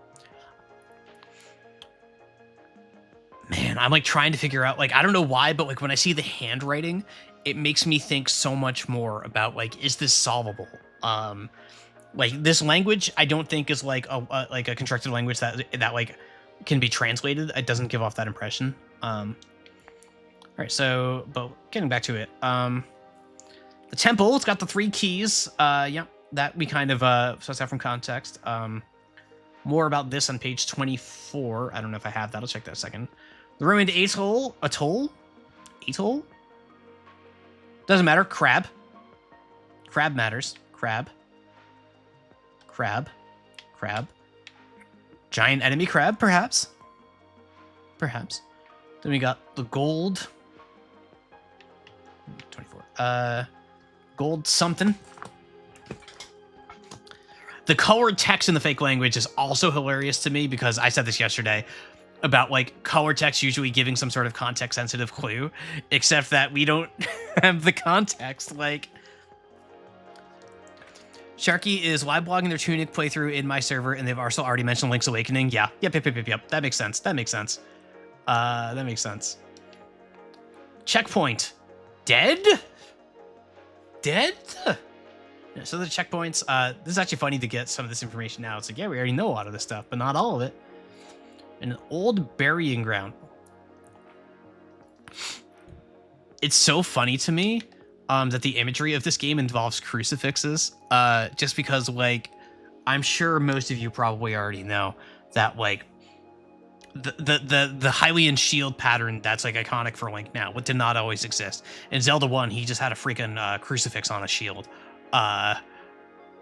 Man, I'm like trying to figure out, like, I don't know why, but like when I see the handwriting, it makes me think so much more about like, is this solvable? Like this language, I don't think is like a constructed language that like can be translated. It doesn't give off that impression. All right, so, but getting back to it, the temple, it's got the 3 keys. Yeah, that we kind of suss out from context. More about this on page 24. I don't know if I have that. I'll check that a second. The ruined atoll? Atoll? Atoll? Doesn't matter. Crab. Crab matters. Crab. Crab. Crab. Giant enemy crab, perhaps? Perhaps. Then we got the gold. 24. Gold something. The colored text in the fake language is also hilarious to me because I said this yesterday about like color text usually giving some sort of context sensitive clue, except that we don't have the context. Like, Sharky is live blogging their Tunic playthrough in my server, and they've also already mentioned Link's Awakening. Yeah. Yep. That makes sense. That makes sense. That makes sense. Checkpoint. Dead? Dead? Yeah, so the checkpoints, this is actually funny to get some of this information now. It's like, yeah, we already know a lot of this stuff, but not all of it. An old burying ground. It's so funny to me that the imagery of this game involves crucifixes, just because, like, I'm sure most of you probably already know that, like, the Hylian shield pattern that's like iconic for Link now, what did not always exist. In Zelda 1, he just had a freaking crucifix on a shield,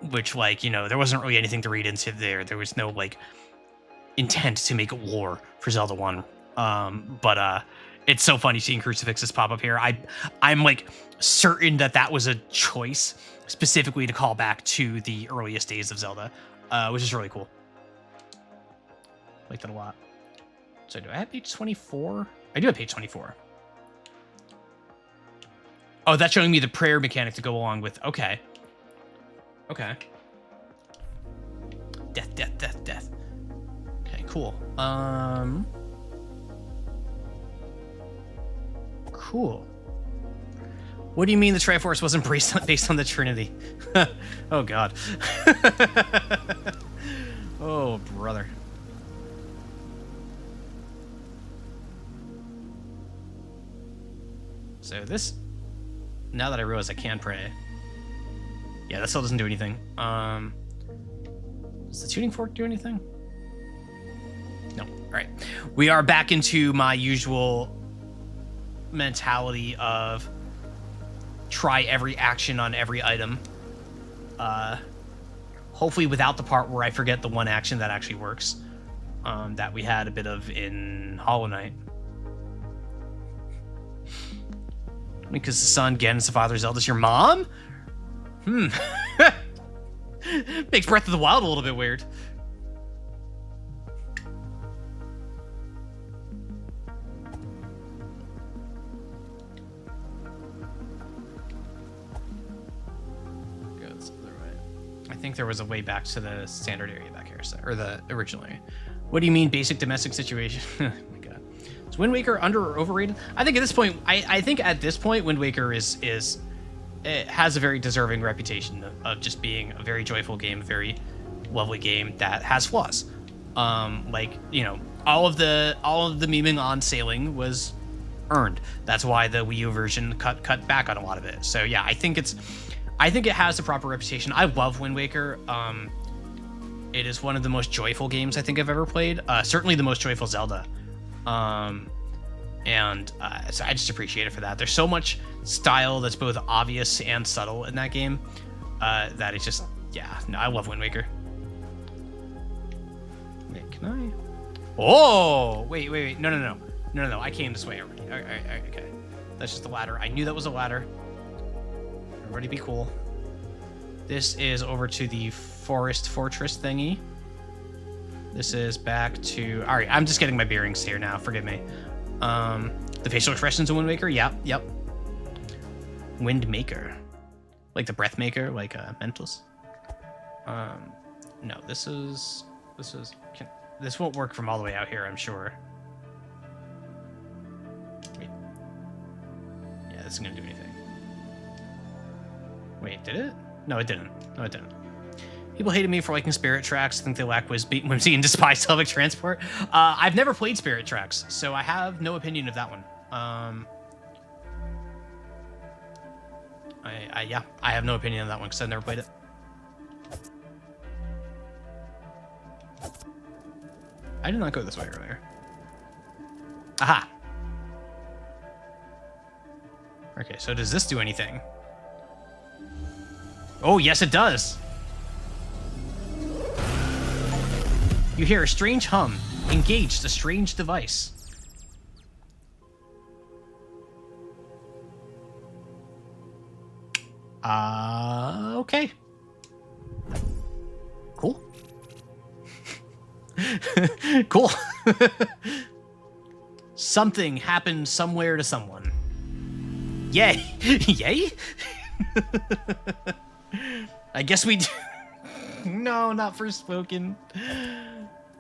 which, like, you know, there wasn't really anything to read into there. There was no, like, intent to make it lore for Zelda 1. But it's so funny seeing crucifixes pop up here. I'm like certain that was a choice specifically to call back to the earliest days of Zelda, which is really cool. Like that a lot. So do I have page 24? I do have page 24. Oh, that's showing me the prayer mechanic to go along with. Okay. Okay. Death, death, death, death. Okay, cool. Cool. What do you mean the Triforce wasn't based on the Trinity? Oh, God. Oh, brother. So this, now that I realize I can pray. Yeah, that still doesn't do anything. Does the tuning fork do anything? No. All right. We are back into my usual mentality of try every action on every item. Hopefully without the part where I forget the one action that actually works, that we had a bit of in Hollow Knight. Because the son, Ganon's the father, Zelda's your mom? Makes Breath of the Wild a little bit weird. Goes the other way. I think there was a way back to the standard area back here, or the original area. What do you mean, basic domestic situation? Oh my god. Is Wind Waker under or overrated? I think at this point, I think at this point, Wind Waker it has a very deserving reputation of just being a very joyful game, very lovely game that has flaws. Like, you know, all of the memeing on sailing was earned. That's why the Wii U version cut back on a lot of it. So yeah, I think it has the proper reputation. I love Wind Waker. It is one of the most joyful games I think I've ever played. Certainly the most joyful Zelda. So I just appreciate it for that. There's so much style that's both obvious and subtle in that game, that it's just, yeah, no, I love Wind Waker. Wait, can I? Oh, wait. No. I came this way already. Okay. That's just the ladder. I knew that was a ladder. Everybody be cool. This is over to the forest fortress thingy. This is back to, all right, I'm just getting my bearings here now. Forgive me. The facial expressions in Wind Waker. Yep. Wind Maker. Like the breath maker, like Mentos. No, this won't work from all the way out here, I'm sure. Wait. Yeah, this isn't gonna do anything. Wait, did it? No, it didn't. People hated me for liking Spirit Tracks. I think they lack whimsy and despise public transport. I've never played Spirit Tracks, so I have no opinion of that one. I have no opinion on that one because I've never played it. I did not go this way earlier. Aha. Okay, so does this do anything? Oh, yes, it does. You hear a strange hum. Engaged a strange device. Okay. Cool. Cool. Something happened somewhere to someone. Yay. Yay? I guess we do. No, not Forspoken.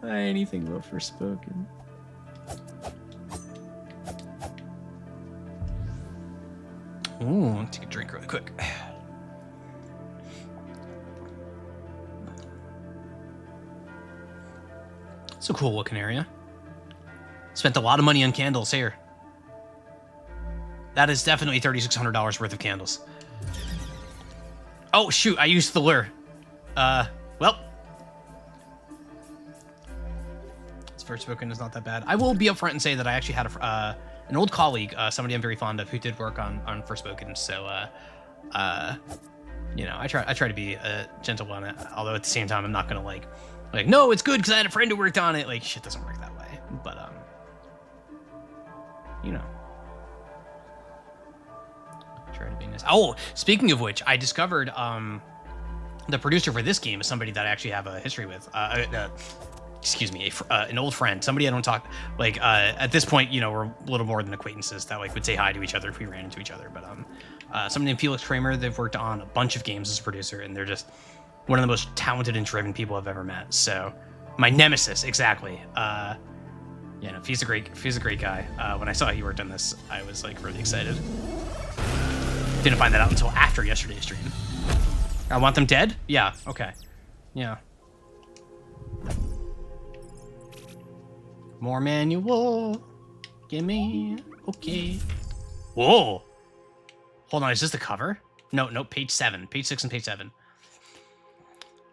Anything but Forspoken. Ooh, take a drink really quick. It's a cool looking area. Spent a lot of money on candles here. That is definitely $3,600 worth of candles. Oh, shoot, I used the lure. Well. This Forspoken is not that bad. I will be upfront and say that I actually had an old colleague, somebody I'm very fond of, who did work on Forspoken. So, you know, I try to be gentle on it. Although at the same time, I'm not gonna like, no, it's good because I had a friend who worked on it. Like, shit doesn't work that way. But you know, try to be nice. Oh, speaking of which, I discovered the producer for this game is somebody that I actually have a history with. Excuse me, an old friend, somebody I don't talk, like, at this point, you know, we're a little more than acquaintances that, like, would say hi to each other if we ran into each other, but, somebody named Felix Kramer, they've worked on a bunch of games as a producer, and they're just one of the most talented and driven people I've ever met, so, my nemesis, exactly, you know, he's a great guy. When I saw he worked on this, I was, like, really excited. Didn't find that out until after yesterday's stream. I want them dead? Yeah, okay. Yeah. More manual. Gimme. Okay. Whoa. Hold on, is this the cover? No, page 7. Page 6 and page 7.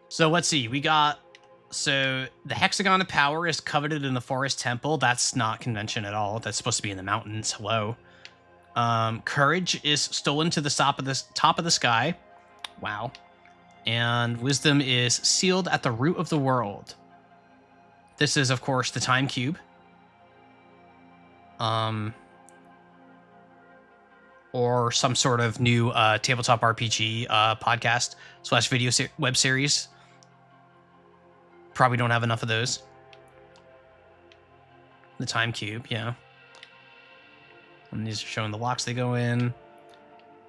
So let's see. We got... So the Hexagon of Power is coveted in the Forest Temple. That's not convention at all. That's supposed to be in the mountains. Hello. Courage is stolen to the top of the sky. Wow. And Wisdom is sealed at the root of the world. This is, of course, the Time Cube. Or some sort of new tabletop RPG podcast / video web series. Probably don't have enough of those. The Time Cube, yeah. And these are showing the locks they go in.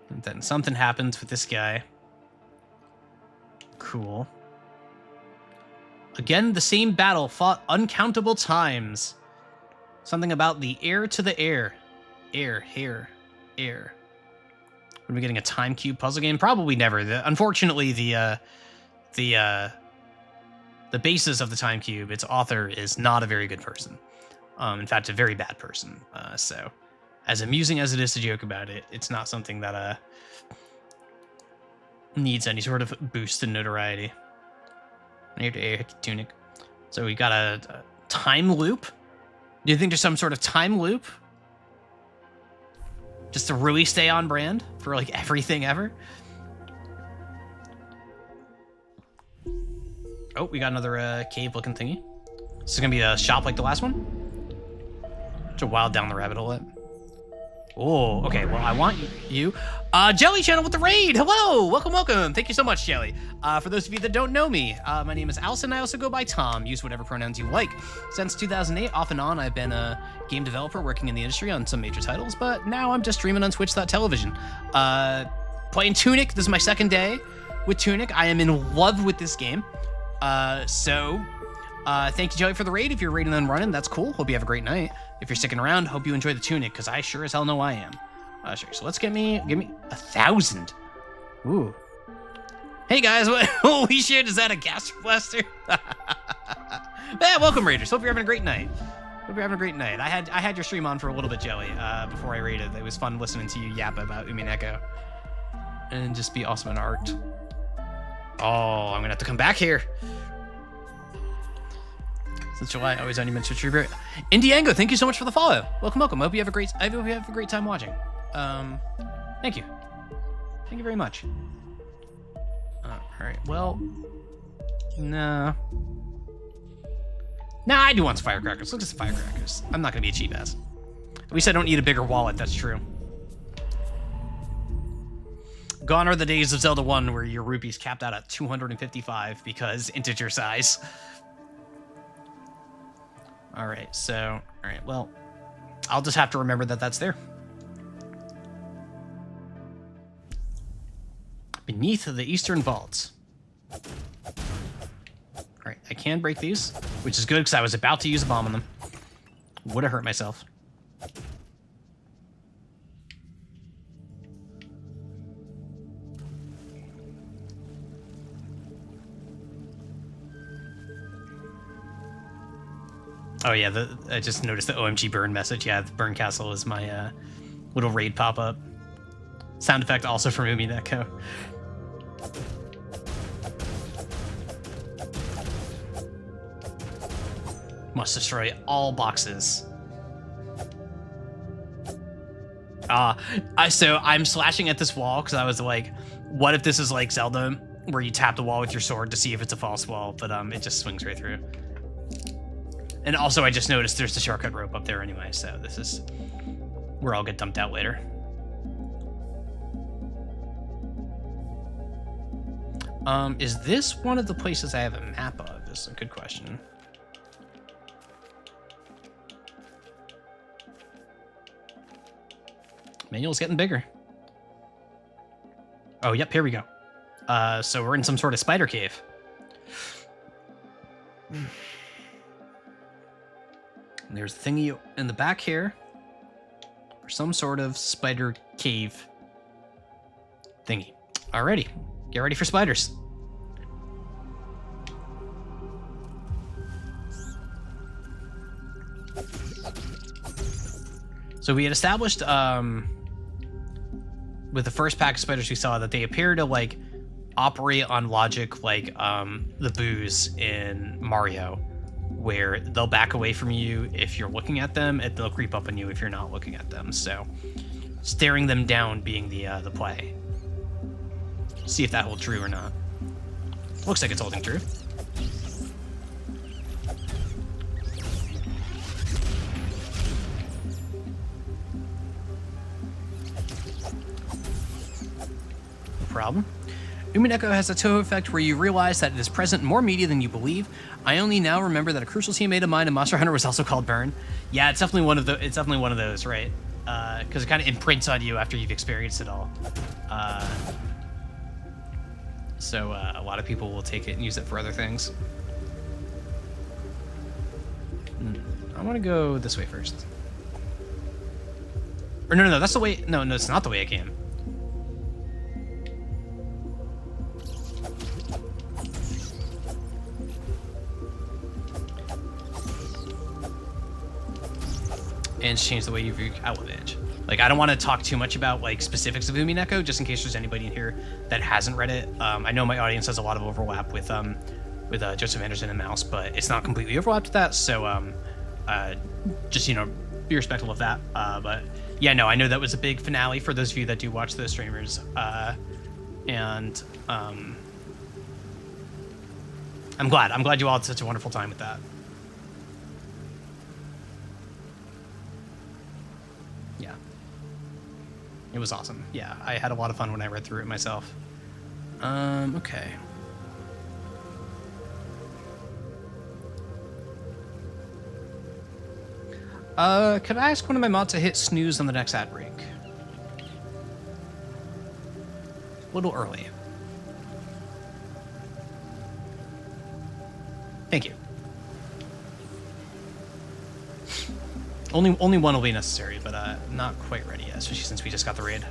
And then something happens with this guy. Cool. Again, the same battle fought uncountable times. Something about the heir to the air. Air. Are we getting a Time Cube puzzle game? Probably never. Unfortunately, the basis of the Time Cube, its author, is not a very good person. In fact, a very bad person. So, as amusing as it is to joke about it, it's not something that needs any sort of boost in notoriety. Tunic. So we got a time loop. Do you think there's some sort of time loop? Just to really stay on brand for like everything ever? Oh, we got another cave looking thingy. This is gonna be a shop like the last one? It's a wild down the rabbit hole. Oh, okay. Well, I want you. Jelly Channel with the raid. Hello. Welcome. Thank you so much, Jelly. For those of you that don't know me, my name is Allison. I also go by Tom. Use whatever pronouns you like. Since 2008, off and on, I've been a game developer working in the industry on some major titles, but now I'm just streaming on Twitch.television. Playing Tunic. This is my second day with Tunic. I am in love with this game. Thank you, Jelly, for the raid. If you're raiding and running, that's cool. Hope you have a great night. If you're sticking around, hope you enjoy the Tunic, because I sure as hell know I am. Sure. So let's give me 1,000. Ooh. Hey guys, holy shit, is that a gas blaster? Welcome, Raiders. Hope you're having a great night. I had your stream on for a little bit, Jelly, before I raided. It was fun listening to you yap about Umineko. And just be awesome in art. Oh, I'm gonna have to come back here. Since July, always on you mentioned Trooper. Indiango, thank you so much for the follow. Welcome, welcome. I hope you have a great time watching. Thank you. Thank you very much. All right. Well, nah. Nah, I do want some firecrackers. Look at some firecrackers. I'm not gonna be a cheap ass. At least I don't need a bigger wallet. That's true. Gone are the days of Zelda 1 where your rupees capped out at 255 because integer size. All right, so, all right, well, I'll just have to remember that that's there. Beneath the eastern vaults. All right, I can break these, which is good because I was about to use a bomb on them. Would have hurt myself. Oh yeah, I just noticed the OMG burn message. Yeah, the burn castle is my little raid pop-up. Sound effect also from Umineko. Must destroy all boxes. So I'm slashing at this wall because I was like, what if this is like Zelda, where you tap the wall with your sword to see if it's a false wall, but it just swings right through. And also, I just noticed there's the shortcut rope up there anyway, so this is where I'll get dumped out later. Is this one of the places I have a map of? This is a good question. Manual's getting bigger. Oh, yep, here we go. So we're in some sort of spider cave. And there's a thingy in the back here. Or some sort of spider cave thingy. Alrighty, get ready for spiders. So we had established with the first pack of spiders we saw that they appear to like operate on logic like the boos in Mario, where they'll back away from you if you're looking at them, and they'll creep up on you if you're not looking at them. So staring them down being the play. See if that holds true or not. Looks like it's holding true. Problem. Umineko has a Toho effect where you realize that it is present in more media than you believe. I only now remember that a crucial teammate of mine in Monster Hunter was also called Burn. Yeah, it's definitely one of those, right? Because it kind of imprints on you after you've experienced it all. So a lot of people will take it and use it for other things. I want to go this way first. Or no, that's the way. No, it's not the way I came. And change the way you view outlet edge. Like, I don't want to talk too much about like specifics of Umineko, just in case there's anybody in here that hasn't read it. I know my audience has a lot of overlap with Joseph Anderson and Mouse, but it's not completely overlapped with that. So just be respectful of that. But yeah, no, I know that was a big finale for those of you that do watch those streamers. And I'm glad you all had such a wonderful time with that. Yeah. It was awesome. Yeah, I had a lot of fun when I read through it myself. Okay. Could I ask one of my mods to hit snooze on the next ad break? A little early. Thank you. Only one will be necessary, but not quite ready yet, especially since we just got the raid.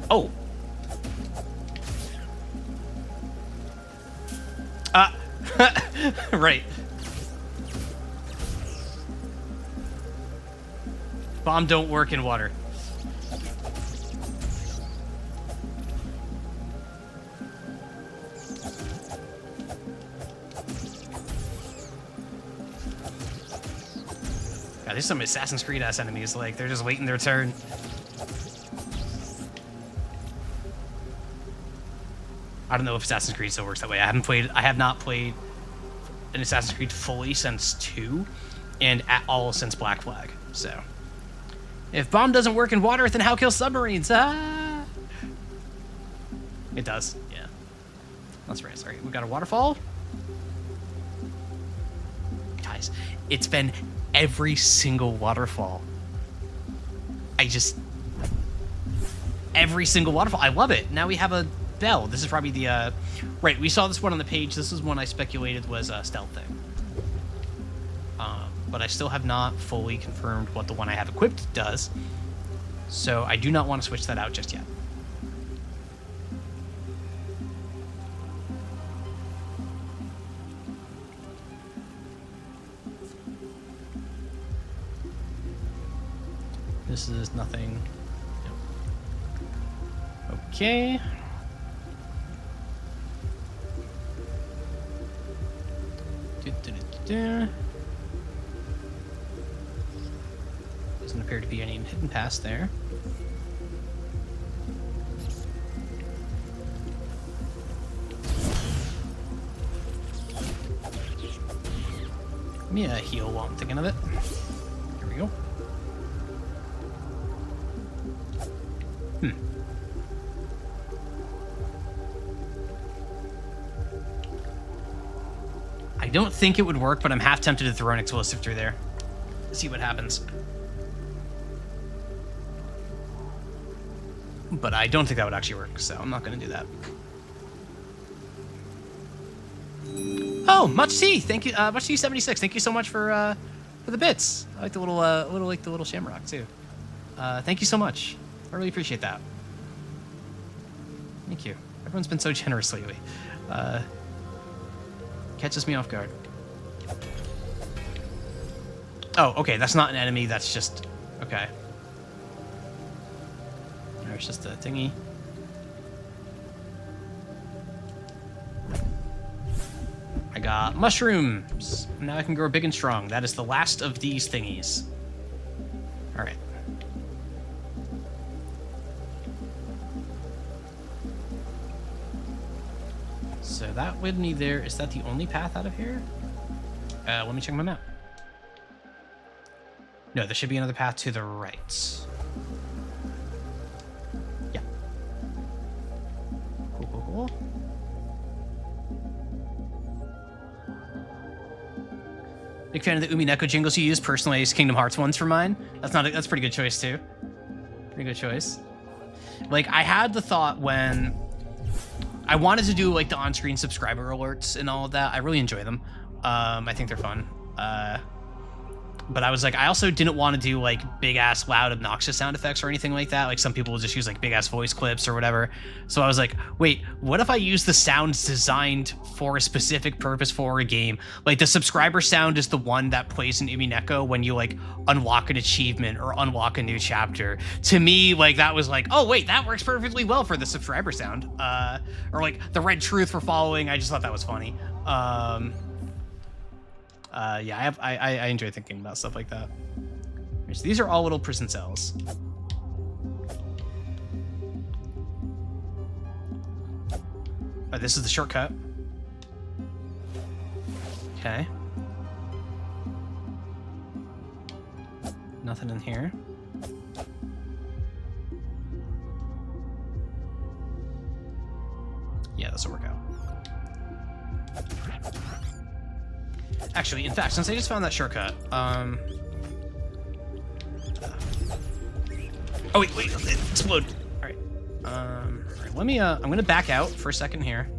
Oh! Right. Bomb don't work in water. God, there's some Assassin's Creed ass enemies. Like they're just waiting their turn. I don't know if Assassin's Creed still works that way. I have not played an Assassin's Creed fully since 2, and at all since Black Flag. So, if bomb doesn't work in water, then how kill submarines? Ah! It does, yeah. That's right. Sorry, we got a waterfall. Guys, it's been every single waterfall. Every single waterfall. I love it. Now we have a bell. This is probably the right, we saw this one on the page. This is one I speculated was a stealth thing, but I still have not fully confirmed what the one I have equipped does, so I do not want to switch that out just yet. This is nothing. Okay. Doesn't appear to be any hidden pass there. Give me a heal while I'm thinking of it. Here we go. I don't think it would work, but I'm half tempted to throw an explosive through there. See what happens. But I don't think that would actually work, so I'm not going to do that. Oh, Much T, thank you, Much T 76. Thank you so much for the bits. I like the little shamrock too. Thank you so much. I really appreciate that. Thank you. Everyone's been so generous lately. Catches me off guard. Oh, okay, that's not an enemy, that's just... Okay. There's just a thingy. I got mushrooms. Now I can grow big and strong. That is the last of these thingies. Alright. So that would me there. Is that the only path out of here? Let me check my map. No, there should be another path to the right. Yeah. Cool. Big fan of the Umineko jingles you use. Personally, I use Kingdom Hearts ones for mine. That's a pretty good choice too. Pretty good choice. Like, I had the thought when I wanted to do like the on-screen subscriber alerts and all of that. I really enjoy them. I think they're fun. But I was like, I also didn't want to do like big ass loud obnoxious sound effects or anything like that. Like some people will just use like big ass voice clips or whatever. So I was like, wait, what if I use the sounds designed for a specific purpose for a game? Like the subscriber sound is the one that plays in Umineko when you like unlock an achievement or unlock a new chapter. To me, like that was like, oh wait, that works perfectly well for the subscriber sound. Or like the red truth for following. I just thought that was funny. Yeah, I enjoy thinking about stuff like that. So these are all little prison cells. Oh, this is the shortcut. Okay. Nothing in here. Yeah, this will work out. Actually, in fact, since I just found that shortcut, oh wait, explode. All right, let me, I'm gonna back out for a second here.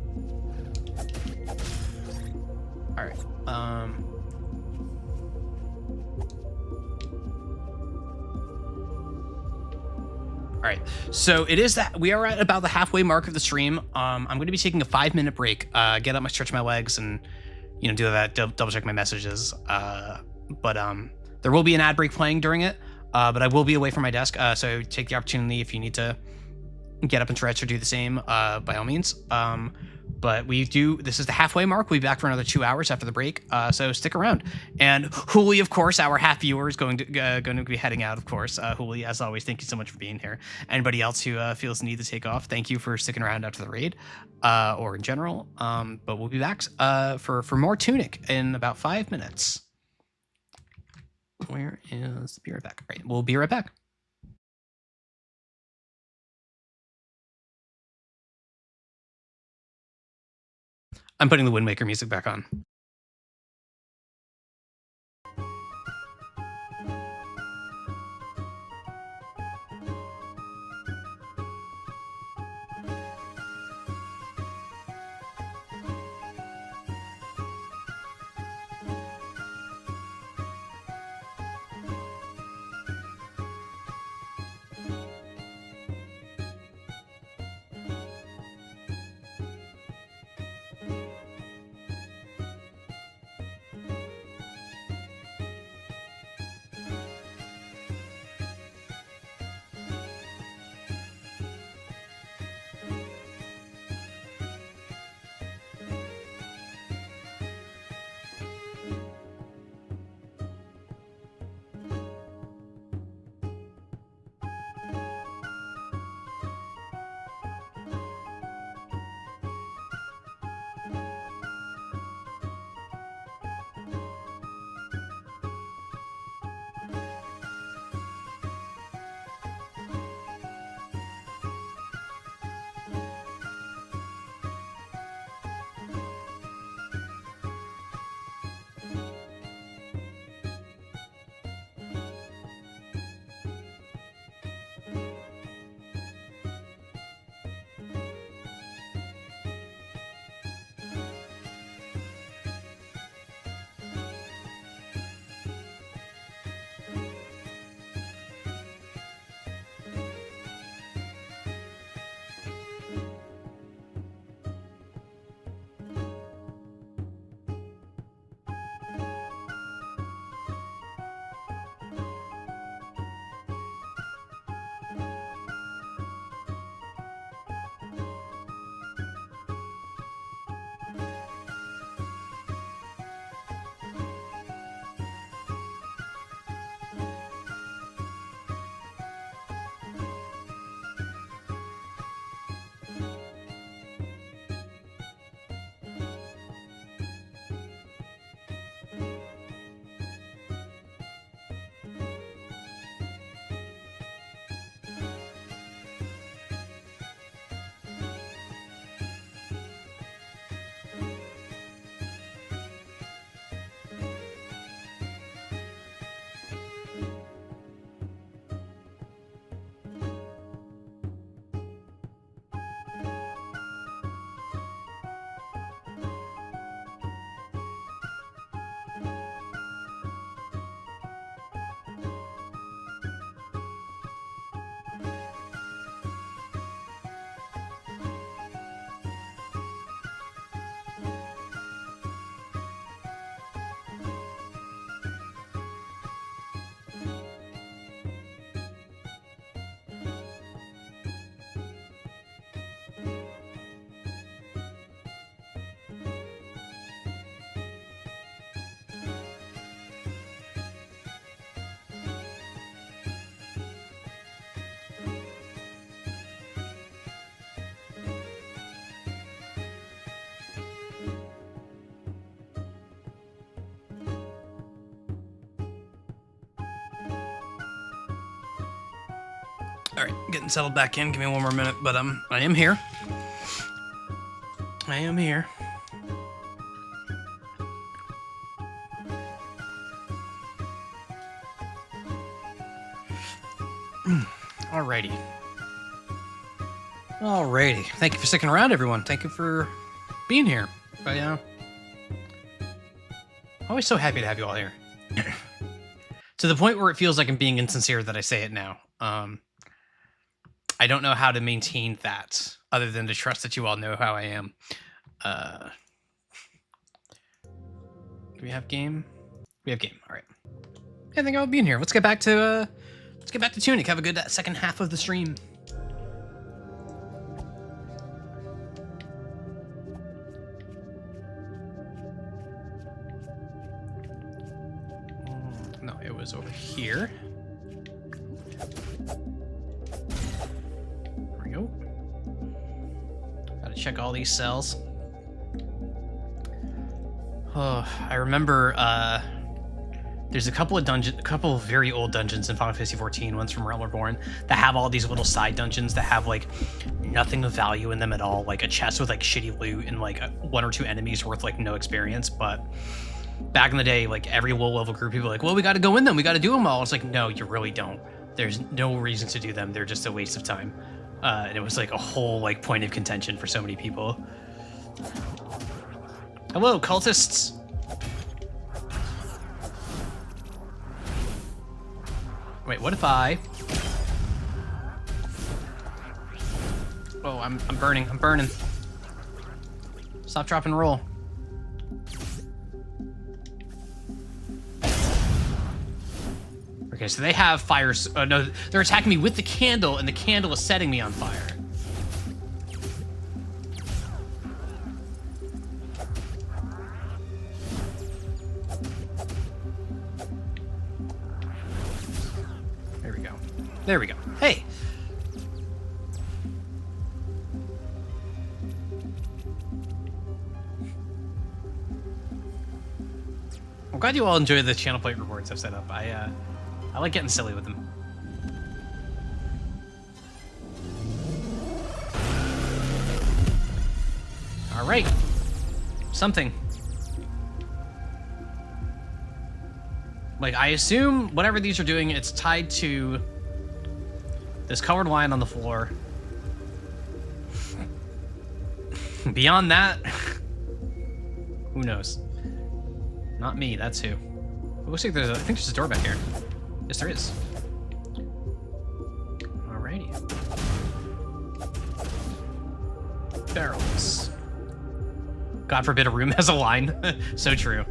All right, all right, so it is that we are at about the halfway mark of the stream. I'm going to be taking a 5-minute break, get up, stretch my legs, and do that, double check my messages. But there will be an ad break playing during it. But I will be away from my desk, so take the opportunity if you need to get up and stretch or do the same, by all means. But this is the halfway mark. We'll be back for another 2 hours after the break. So stick around. And Huli, of course, our half viewer is going to be heading out, of course. Huli, as always, thank you so much for being here. Anybody else who feels the need to take off, thank you for sticking around after the raid, or in general. But we'll be back for more Tunic in about 5 minutes. Where is be right back? All right, we'll be right back. I'm putting the Wind Waker music back on. All right, getting settled back in. Give me one more minute, but I am here. I am here. Alrighty. Alrighty. Thank you for sticking around, everyone. Thank you for being here. But always so happy to have you all here. To the point where it feels like I'm being insincere that I say it now. I don't know how to maintain that other than to trust that you all know how I am. Do we have game? We have game. All right. I think I'll be in here. Let's get back to Tunic. Have a good second half of the stream. here. There we go. Gotta check all these cells. Oh, I remember there's a couple of very old dungeons in Final Fantasy XIV, ones from Realm Reborn, that have all these little side dungeons that have like nothing of value in them at all, like a chest with like shitty loot and like 1 or 2 enemies worth like no experience. But back in the day, like every low level group, people were like, well, we got to go in them, we got to do them all. It's like, no, you really don't. There's no reason to do them. They're just a waste of time. And it was like a whole like point of contention for so many people. Hello, cultists. Wait, what if I... Oh, I'm burning. I'm burning. Stop, drop, and roll. Okay, so they have fires. Oh, no, they're attacking me with the candle, and the candle is setting me on fire. There we go. There we go. Hey! I'm glad you all enjoy the channel plate rewards I've set up. I like getting silly with them. All right. Something. Like, I assume whatever these are doing, it's tied to this colored line on the floor. Beyond that, who knows? Not me, that's who. It looks like I think there's a door back here. Yes, there is. Alrighty. Barrels. God forbid a room has a line. So true.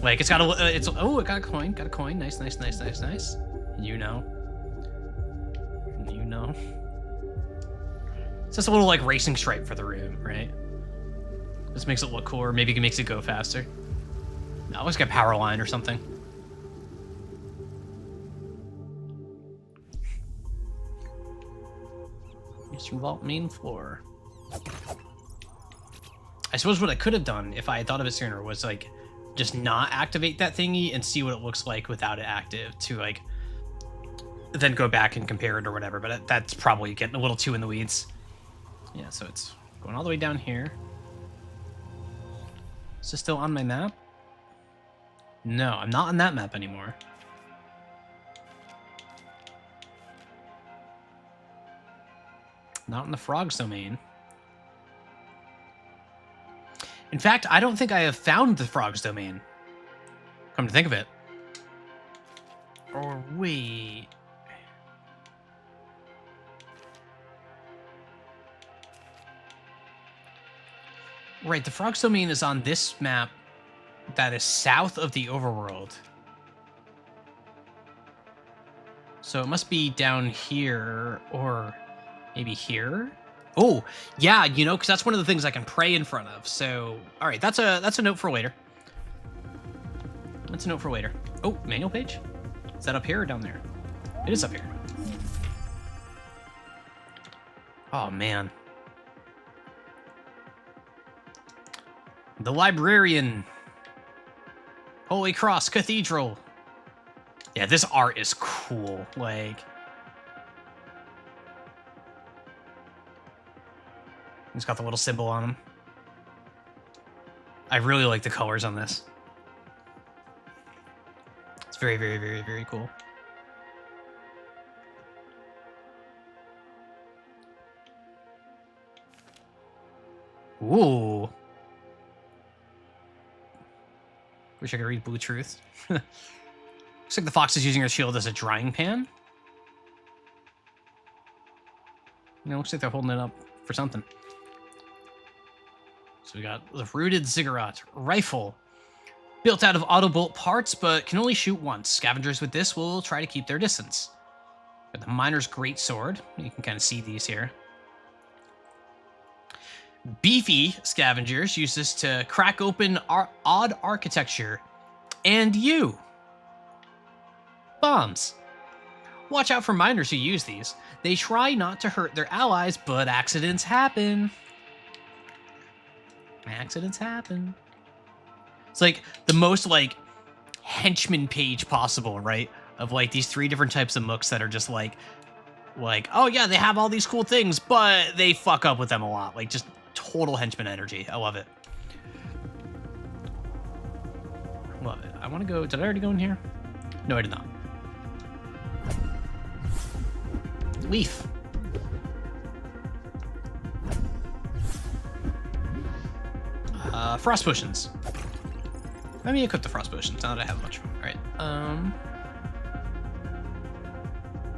Like, it's got a, oh, it got a coin, Nice, nice, nice, nice, nice. You know. You know. It's just a little, like, racing stripe for the room, right? This makes it look cooler. Maybe it makes it go faster. I always get power line or something. Eastern Vault main floor. I suppose what I could have done if I had thought of it sooner was like just not activate that thingy and see what it looks like without it active to like then go back and compare it or whatever, but that's probably getting a little too in the weeds. Yeah, so it's going all the way down here. Is this still on my map? No, I'm not on that map anymore. Not in the Frog's domain. In fact, I don't think I have found the Frog's domain. Come to think of it. Or wait. Right, the Frog's domain is on this map that is south of the overworld. So it must be down here or maybe here. Oh, yeah, you know, because that's one of the things I can pray in front of. So, all right, that's a note for later. That's a note for later. Oh, manual page? Is that up here or down there? It is up here. Oh, man. The Librarian. Holy Cross Cathedral. Yeah, this art is cool. Like, it's got the little symbol on him. I really like the colors on this. It's very, very, very, very cool. Ooh. Wish I could read Blue Truth. Looks like the fox is using her shield as a drying pan. You know, looks like they're holding it up for something. So we got the Rooted Ziggurat Rifle. Built out of auto-bolt parts, but can only shoot once. Scavengers with this will try to keep their distance. Got the Miner's Great Sword. You can kind of see these here. Beefy Scavengers use this to crack open odd architecture. And you. Bombs. Watch out for miners who use these. They try not to hurt their allies, but accidents happen. Accidents happen. It's like the most like henchman page possible, right? Of like these 3 different types of mooks that are just like, oh yeah, they have all these cool things, but they fuck up with them a lot. Like just total henchman energy. I love it. Love it. I want to go. Did I already go in here? No, I did not. Leaf. Frost potions. Let me equip the frost potions now that I have a bunch of them. All right.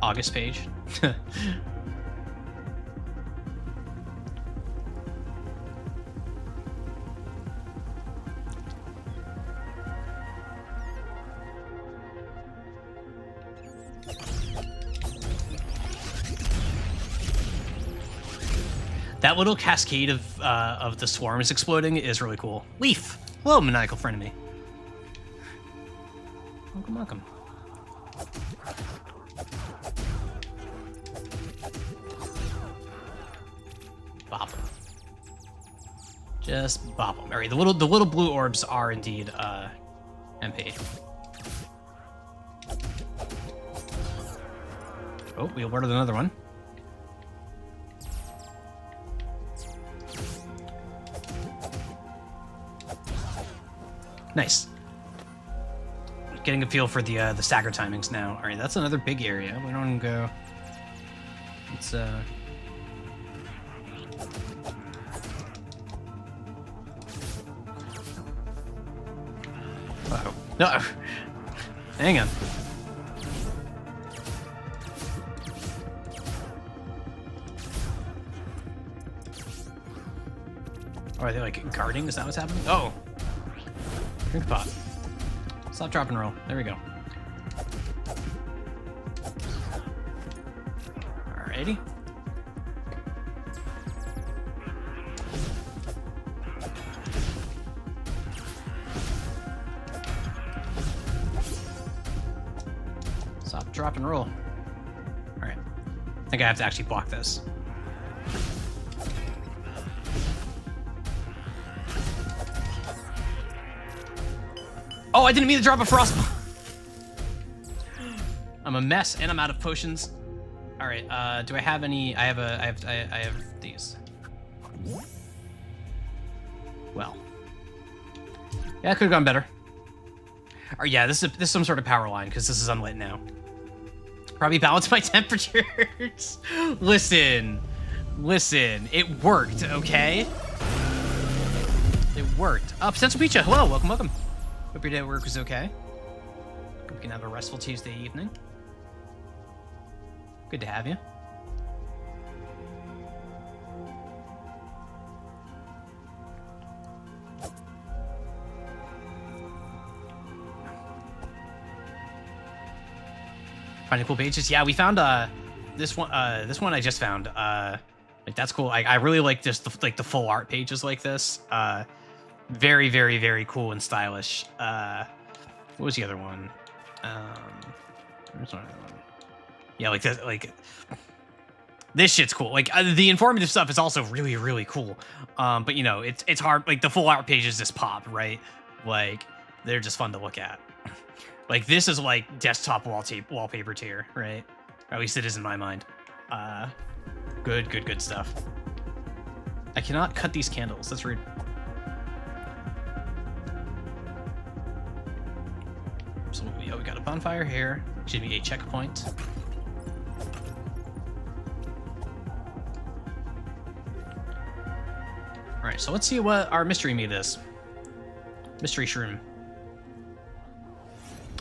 August page. That little cascade of the swarms exploding is really cool. Leaf. Hello, maniacal frenemy. Welcome, welcome. Bop them. Just bop them. All right, the little blue orbs are indeed MP. Oh, we alerted another one. Nice. Getting a feel for the stagger timings now. All right, that's another big area. We don't go. It's Uh-oh. No. Hang on. Oh, are they like guarding? Is that what's happening? Oh. Drink pot. Stop, drop, and roll. There we go. Alrighty. Stop, drop, and roll. Alright. I think I have to actually block this. Oh, I didn't mean to drop a frostball. I'm a mess, and I'm out of potions. All right. Do I have any? I have these. Well. Yeah, it could have gone better. Or yeah, this is some sort of power line because this is unlit now. Probably balance my temperatures. Listen, it worked. Okay. It worked. Potential Pizza. Hello, welcome. Hope your day at work was okay. Hope you can have a restful Tuesday evening. Good to have you. Finding cool pages. Yeah, we found this one. This one I just found. Like that's cool. I really like this. The full art pages like this. Very, very, very cool and stylish. What was the other one? There's another one. Yeah, like this. Like this shit's cool. Like the informative stuff is also really, really cool. But you know, it's hard. Like the full art pages just pop, right? Like they're just fun to look at. Like this is like desktop wallpaper tier, right? Or at least it is in my mind. Good stuff. I cannot cut these candles. That's rude. So we got a bonfire here. Should be a checkpoint. All right, so let's see what our mystery meat is. Mystery shroom.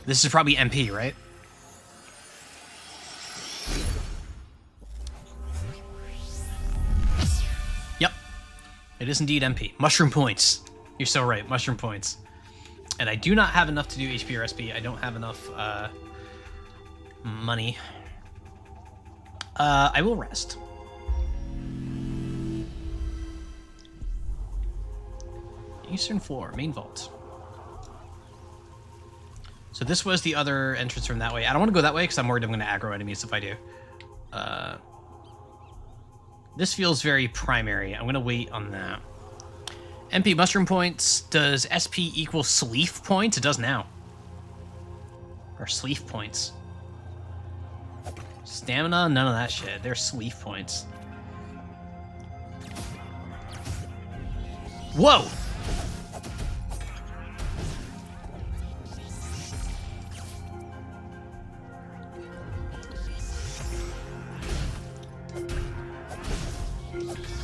This is probably MP, right? Yep. It is indeed MP. Mushroom points. You're so right. Mushroom points. And I do not have enough to do HP or SP. I don't have enough money. I will rest. Eastern floor, main vault. So this was the other entrance from that way. I don't want to go that way because I'm worried I'm going to aggro enemies if I do. This feels very primary. I'm going to wait on that. MP mushroom points. Does SP equal sleeve points? It does now. Or sleeve points. Stamina? None of that shit. They're sleeve points. Whoa!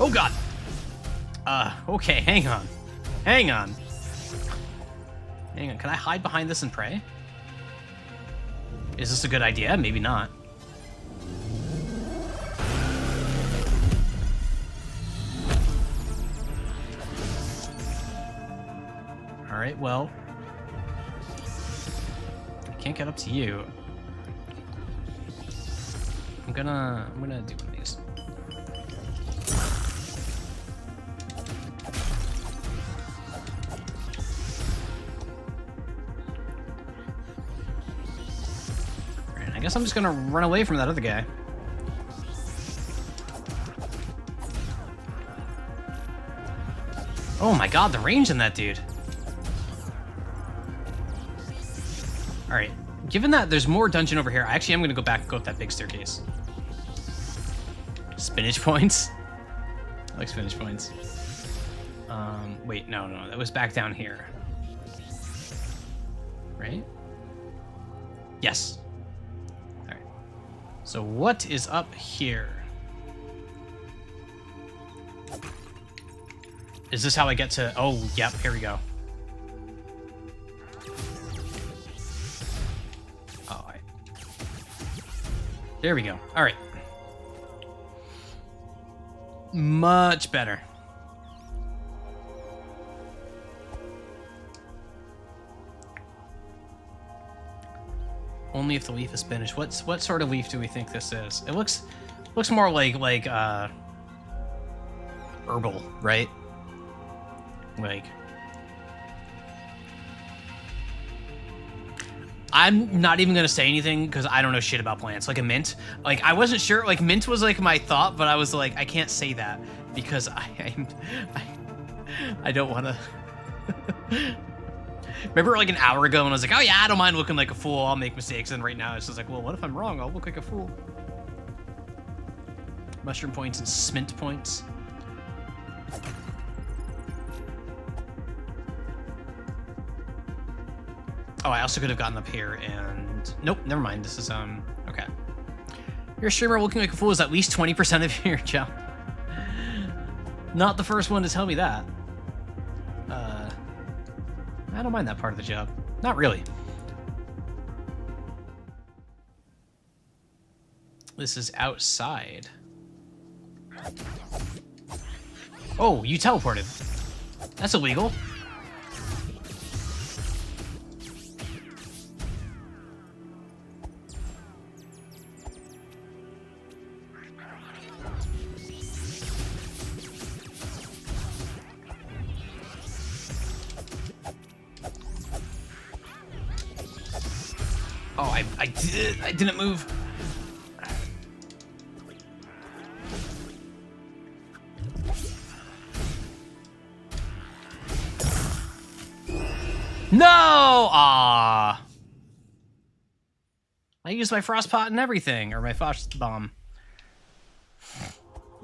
Oh god! Okay, hang on. Hang on. Hang on, can I hide behind this and pray? Is this a good idea? Maybe not. Alright, well. I can't get up to you. I'm gonna do one of these. Alright, I guess I'm just gonna run away from that other guy. Oh my god, the range in that dude. Alright, given that there's more dungeon over here, I actually am going to go back and go up that big staircase. Spinach points? I like spinach points. Wait, no, that was back down here. Right? Yes. Alright. So what is up here? Is this how I get to... Oh, yep, here we go. There we go. All right. Much better. Only if the leaf is spinach. What sort of leaf do we think this is? It looks more like herbal, right? Like, I'm not even gonna say anything because I don't know shit about plants. Like a mint, like I wasn't sure. Like mint was like my thought, but I was like, I can't say that because I don't want to. Remember like an hour ago when I was like, oh yeah, I don't mind looking like a fool. I'll make mistakes, and right now it's just like, well, what if I'm wrong? I'll look like a fool. Mushroom points and smint points. Oh, I also could have gotten up here and... Nope, never mind. This is, okay. Your streamer looking like a fool is at least 20% of your job. Not the first one to tell me that. I don't mind that part of the job. Not really. This is outside. Oh, you teleported. That's illegal. Oh, I didn't move. No! Ah. I used my frost pot and everything, or my frost bomb.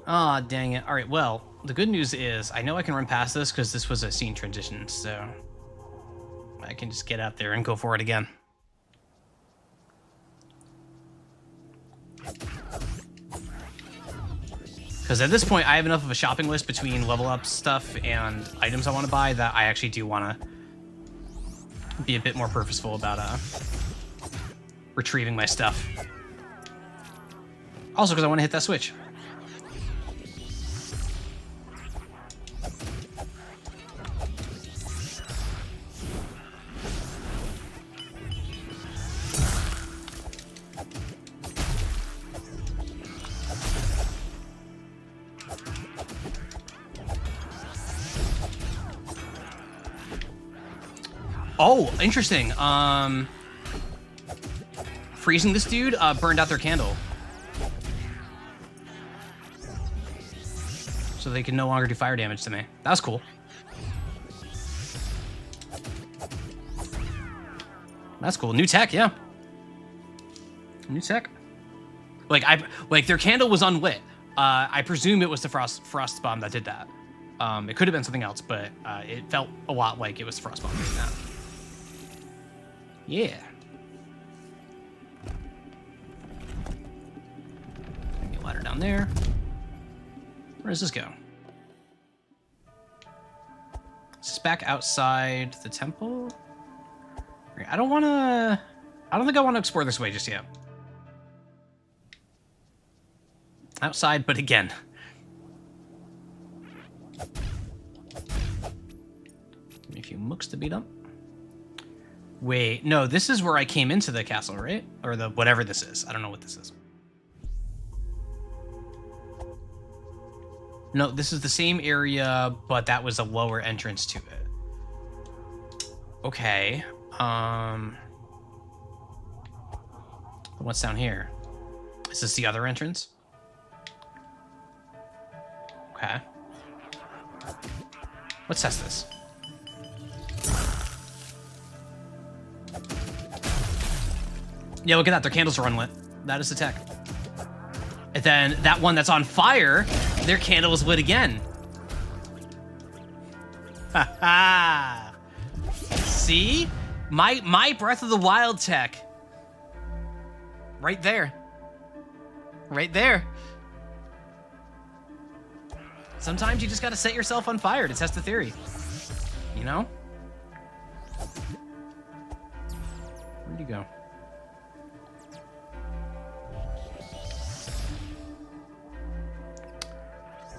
Ah, dang it. All right, well, the good news is I know I can run past this because this was a scene transition, so I can just get out there and go for it again. Because at this point, I have enough of a shopping list between level up stuff and items I want to buy that I actually do want to be a bit more purposeful about retrieving my stuff. Also, because I want to hit that switch. Oh, interesting. freezing this dude burned out their candle. So they can no longer do fire damage to me. That was cool. That's cool. New tech, yeah. New tech. Like their candle was unlit. I presume it was the frost bomb that did that. It could have been something else, but it felt a lot like it was the frost bomb doing that. Yeah. Maybe a ladder down there. Where does this go? Is this back outside the temple? I don't think I want to explore this way just yet. Outside, but again. Give me a few mooks to beat up. Wait, no, this is where I came into the castle, right? Or the whatever this is. I don't know what this is. No, this is the same area, but that was a lower entrance to it. Okay. What's down here? Is this the other entrance? Okay. Let's test this. Yeah, look at that. Their candles are unlit. That is the tech. And then that one that's on fire, their candle is lit again. Ha ha! See? My Breath of the Wild tech. Right there. Right there. Sometimes you just gotta set yourself on fire to test the theory. You know? Where'd you go?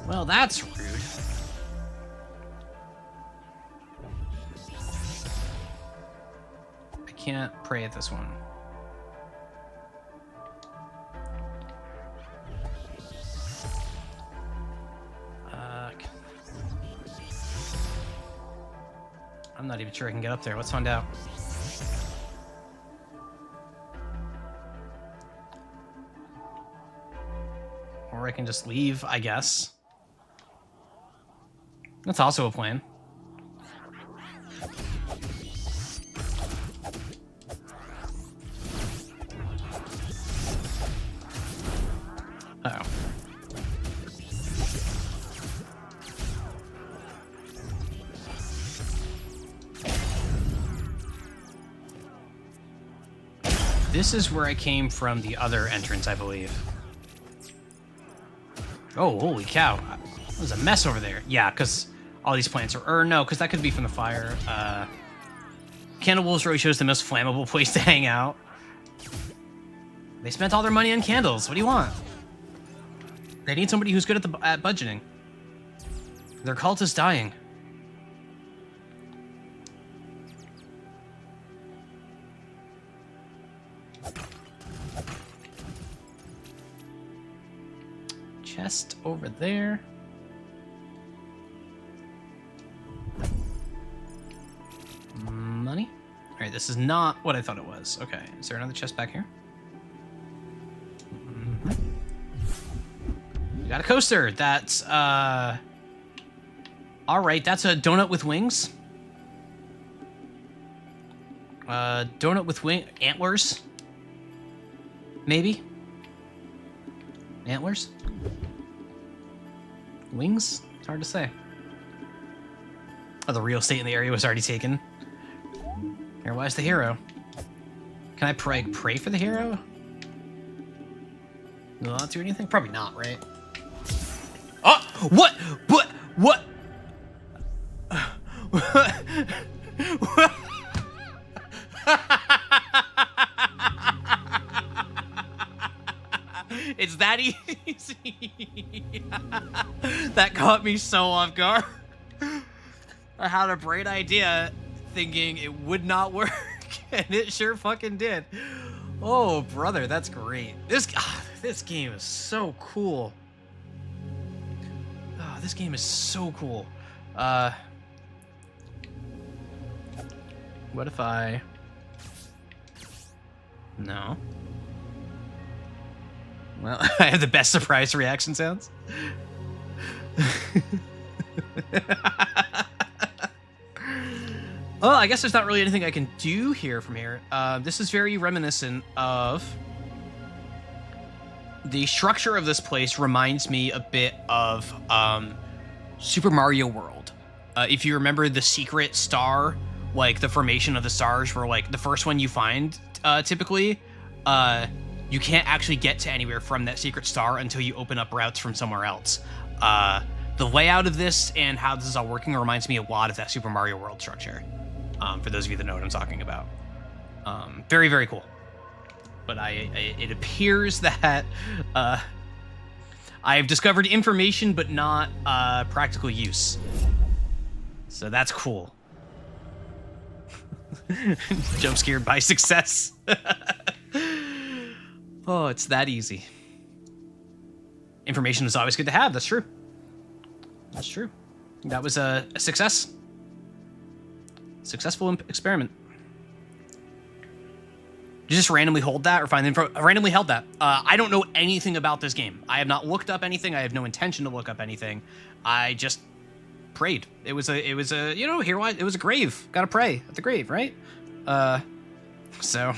Well, that's rude. I can't pray at this one. I'm not even sure I can get up there. Let's find out. Or I can just leave, I guess. That's also a plan. Uh-oh. This is where I came from the other entrance, I believe. Oh, holy cow. There's a mess over there. Yeah, because all these plants are... Or no, because that could be from the fire. Candle Wolves really shows the most flammable place to hang out. They spent all their money on candles. What do you want? They need somebody who's good at budgeting. Their cult is dying. Chest over there. Money. All right, this is not what I thought it was. Okay, is there another chest back here? We got a coaster. That's all right. That's a donut with wings. Donut with antlers. Maybe. Antlers. Wings? It's hard to say. Oh, the real estate in the area was already taken. Here, why is the hero? Can I pray for the hero? Will that do anything? Probably not, right? Oh! What? What? What? It's that easy. That caught me so off guard. I had a bright idea thinking it would not work, and it sure fucking did. Oh, brother, that's great. This game is so cool. Oh, this game is so cool. What if I... No. Well, I have the best surprise reaction sounds. Well, I guess there's not really anything I can do here from here. This is very reminiscent of... The structure of this place reminds me a bit of Super Mario World. If you remember the secret star, like the formation of the stars, where like the first one you find, typically, you can't actually get to anywhere from that secret star until you open up routes from somewhere else. The layout of this and how this is all working reminds me a lot of that Super Mario World structure. For those of you that know what I'm talking about. Very, very cool. But it appears that I have discovered information, but not practical use. So that's cool. Jump scared by success. Oh, it's that easy. Information is always good to have. That's true. That's true. That was a success. Successful experiment. You just randomly hold that or find the info? I randomly held that. I don't know anything about this game. I have not looked up anything. I have no intention to look up anything. I just prayed. It was a, you know, here it was a grave. Gotta pray at the grave, right? So,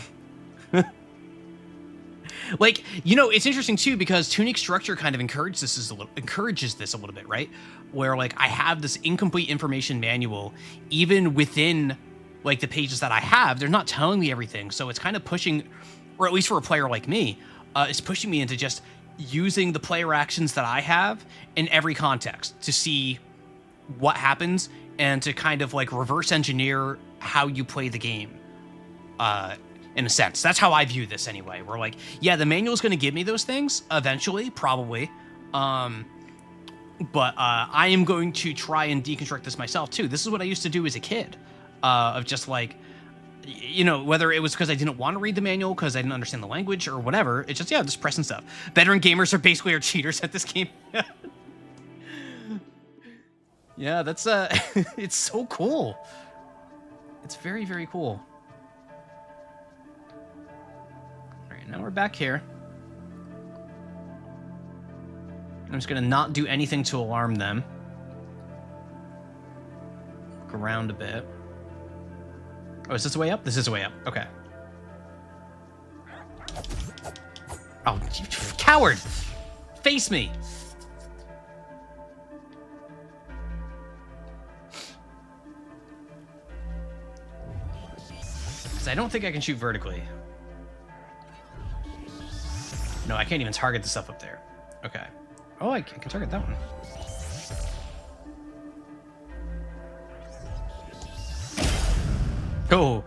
like, you know, it's interesting too because Tunic's structure kind of encourages this a little bit, right? Where like I have this incomplete information manual, even within like the pages that I have, they're not telling me everything. So it's kind of pushing, or at least for a player like me, it's pushing me into just using the player actions that I have in every context to see what happens and to kind of like reverse engineer how you play the game. In a sense, that's how I view this anyway. We're like, yeah, the manual is going to give me those things eventually, probably. But I am going to try and deconstruct this myself too. This is what I used to do as a kid. Of just like, you know, whether it was because I didn't want to read the manual because I didn't understand the language or whatever. It's just, yeah, just pressing stuff. Veteran gamers are basically our cheaters at this game. Yeah, that's, it's so cool. It's very, very cool. All right, now we're back here. I'm just going to not do anything to alarm them. Look around a bit. Oh, is this the way up? This is the way up. Okay. Oh, you coward! Face me! Because I don't think I can shoot vertically. No, I can't even target the stuff up there. Okay. Oh, I can target that one. Oh.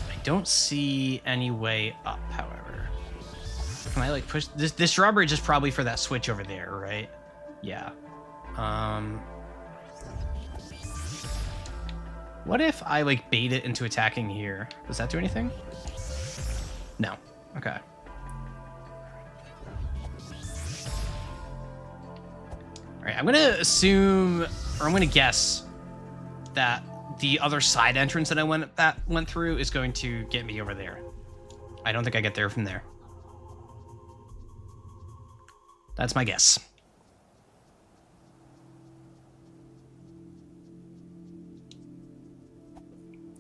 I don't see any way up, however. Can I like push this drawbridge is probably for that switch over there, right? Yeah. What if I like bait it into attacking here? Does that do anything? No. Okay. All right, I'm gonna assume, or I'm gonna guess that the other side entrance that I went through is going to get me over there. I don't think I get there from there. That's my guess.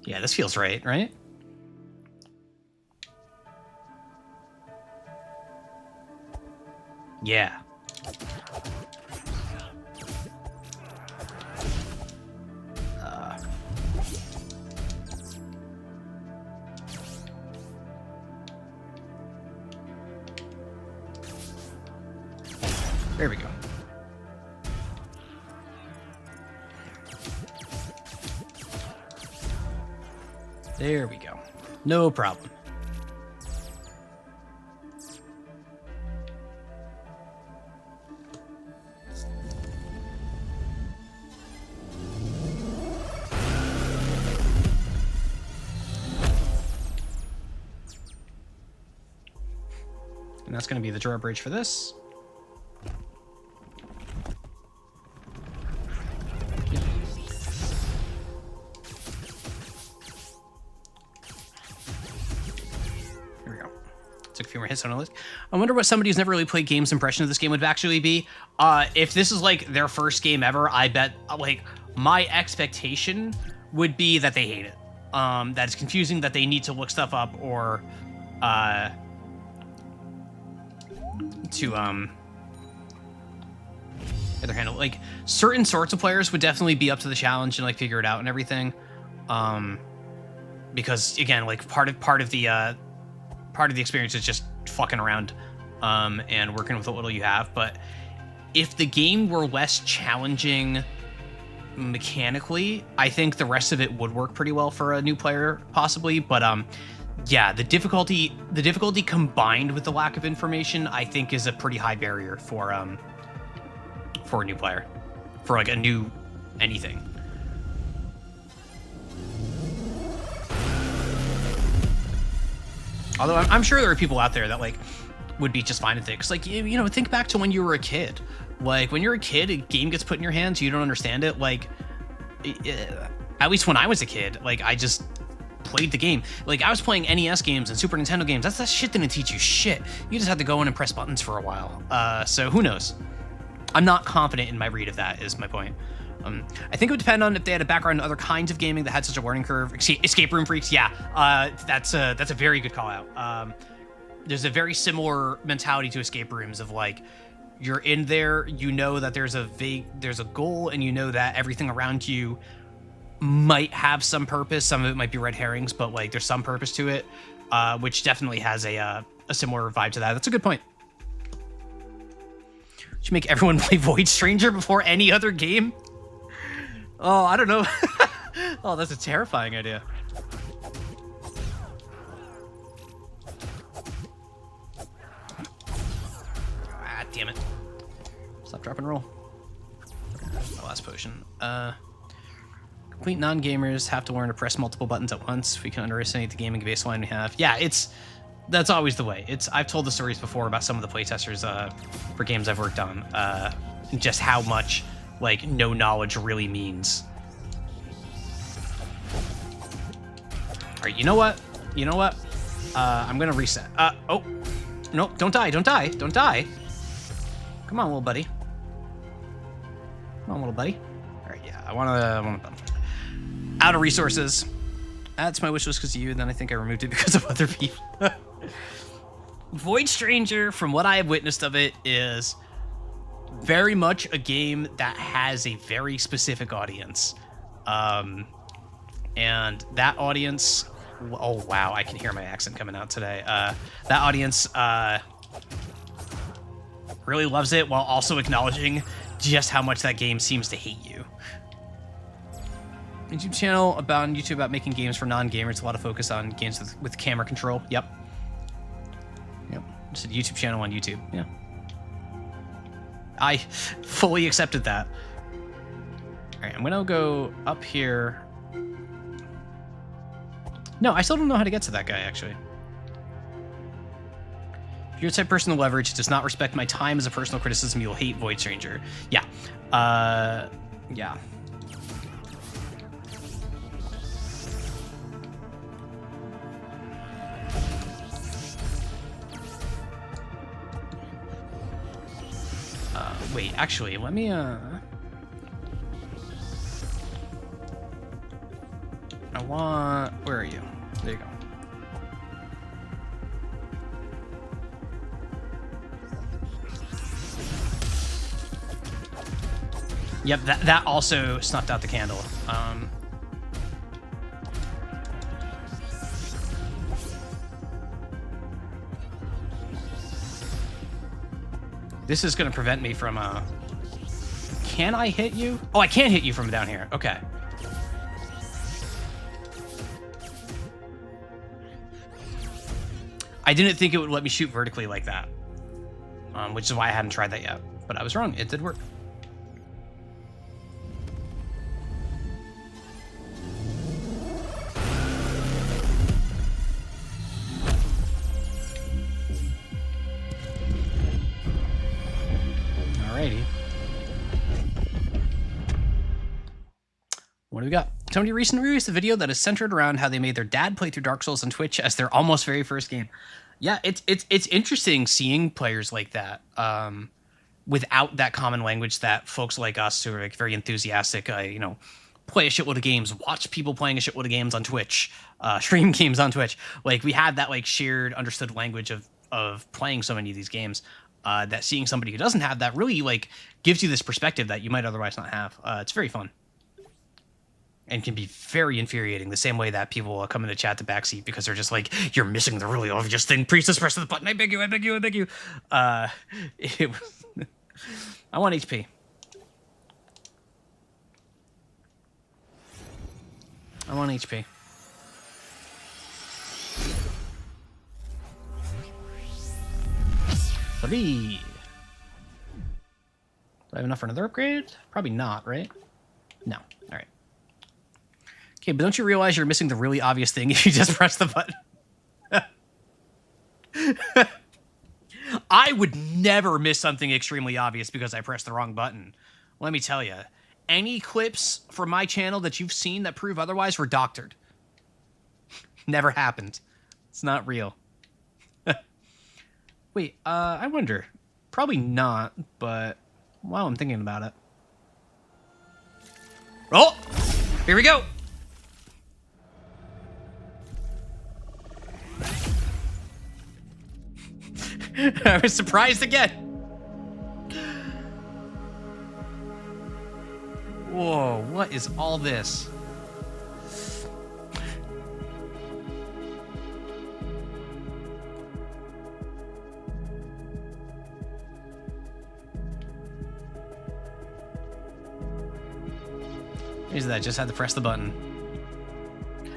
Yeah, this feels right, right? Yeah. There we go. There we go. No problem. And that's going to be the drawbridge for this. took a few more hits on the list. I wonder what somebody who's never really played games' impression of this game would actually be. If this is like their first game ever, I bet like my expectation would be that they hate it. That it's confusing, that they need to look stuff up, or to other handle. Like certain sorts of players would definitely be up to the challenge and like figure it out and everything. Because again, like part of the experience is just fucking around and working with what little you have. But if the game were less challenging mechanically, I think the rest of it would work pretty well for a new player, possibly. But yeah, the difficulty combined with the lack of information, I think, is a pretty high barrier for a new player, for like a new anything. Although I'm sure there are people out there that like would be just fine with it. Cause like, you know, think back to when you were a kid. Like when you're a kid, a game gets put in your hands, you don't understand it. Like, at least when I was a kid, like I just played the game. Like I was playing NES games and Super Nintendo games. That shit didn't teach you shit. You just had to go in and press buttons for a while. So who knows? I'm not confident in my read of that, is my point. I think it would depend on if they had a background in other kinds of gaming that had such a learning curve. Escape room freaks, yeah, that's a very good call out. There's a very similar mentality to escape rooms of like, you're in there, you know that there's a goal, and you know that everything around you might have some purpose. Some of it might be red herrings, but like there's some purpose to it, which definitely has a similar vibe to that. That's a good point. Should make everyone play Void Stranger before any other game? Oh, I don't know. Oh, that's a terrifying idea. Ah, damn it. Stop, drop, and roll. My last potion. Complete non-gamers have to learn to press multiple buttons at once. We can underestimate the gaming baseline we have. Yeah, that's always the way. I've told the stories before about some of the playtesters for games I've worked on, just how much like no knowledge really means. All right, you know what? I'm gonna reset. Oh, no, don't die. Come on, little buddy. All right, yeah, I wanna out of resources. That's my wish list because of you, and then I think I removed it because of other people. Void Stranger, from what I have witnessed of it, is very much a game that has a very specific audience. And that audience, oh wow, I can hear my accent coming out today. That audience really loves it while also acknowledging just how much that game seems to hate you. YouTube channel about making games for non-gamers. A lot of focus on games with camera control. Yep. Just a YouTube channel on YouTube. Yeah. I fully accepted that. All right, I'm gonna go up here. No, I still don't know how to get to that guy, actually. If you're the type of person to leverage, does not respect my time as a personal criticism, you'll hate Void Stranger. Yeah. Yeah. Wait, actually, let me, I want... Where are you? There you go. Yep, that also snuffed out the candle. This is going to prevent me from, Can I hit you? Oh, I can hit you from down here. Okay. I didn't think it would let me shoot vertically like that, which is why I hadn't tried that yet. But I was wrong. It did work. Alrighty. What do we got? Somebody recently released a video that is centered around how they made their dad play through Dark Souls on Twitch as their almost very first game. Yeah, it's interesting seeing players like that without that common language that folks like us who are like very enthusiastic, play a shitload of games, watch people playing a shitload of games on Twitch, stream games on Twitch. Like we have that like shared understood language of playing so many of these games. That seeing somebody who doesn't have that really like gives you this perspective that you might otherwise not have. It's very fun. And can be very infuriating, the same way that people come into chat to backseat because they're just like, you're missing the really obvious thing. Priestess, press the button. I beg you, I beg you, I beg you. It was I want HP. I want HP. Three. Do I have enough for another upgrade? Probably not, right? No. All right. Okay, but don't you realize you're missing the really obvious thing if you just press the button? I would never miss something extremely obvious because I pressed the wrong button. Let me tell you, any clips from my channel that you've seen that prove otherwise were doctored. Never happened. It's not real. Wait, I wonder. Probably not, but while I'm thinking about it. Oh! Here we go! I was surprised again. Whoa, what is all this? Here's that, just had to press the button.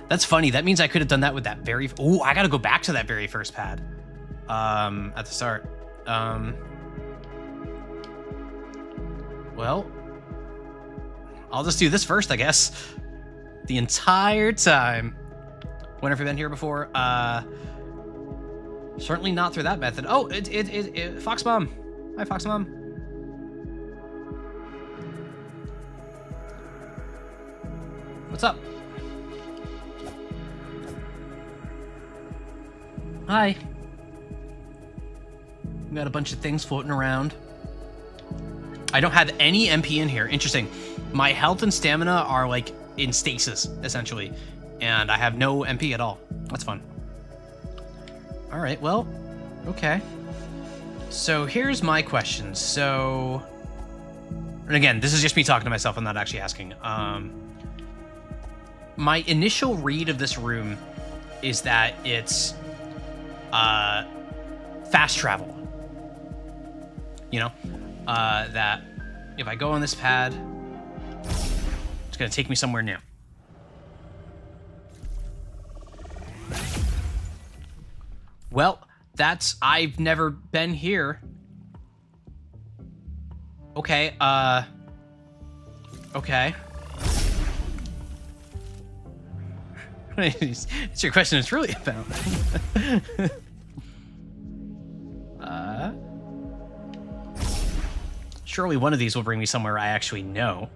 That's funny, that means I could have done that with that very... Ooh, I gotta go back to that very first pad. At the start. Well, I'll just do this first, I guess. The entire time. When have you been here before? Certainly not through that method. Oh, Fox Mom. Hi, Fox Mom. What's up? Hi. We got a bunch of things floating around. I don't have any MP in here. Interesting. My health and stamina are like in stasis, essentially. And I have no MP at all. That's fun. All right, well, okay. So here's my question. So, and again, this is just me talking to myself. I'm not actually asking. My initial read of this room is that it's fast travel. You know, that if I go on this pad, it's gonna take me somewhere new. Well, I've never been here. Okay, okay. It's your question it's really about. Surely one of these will bring me somewhere I actually know.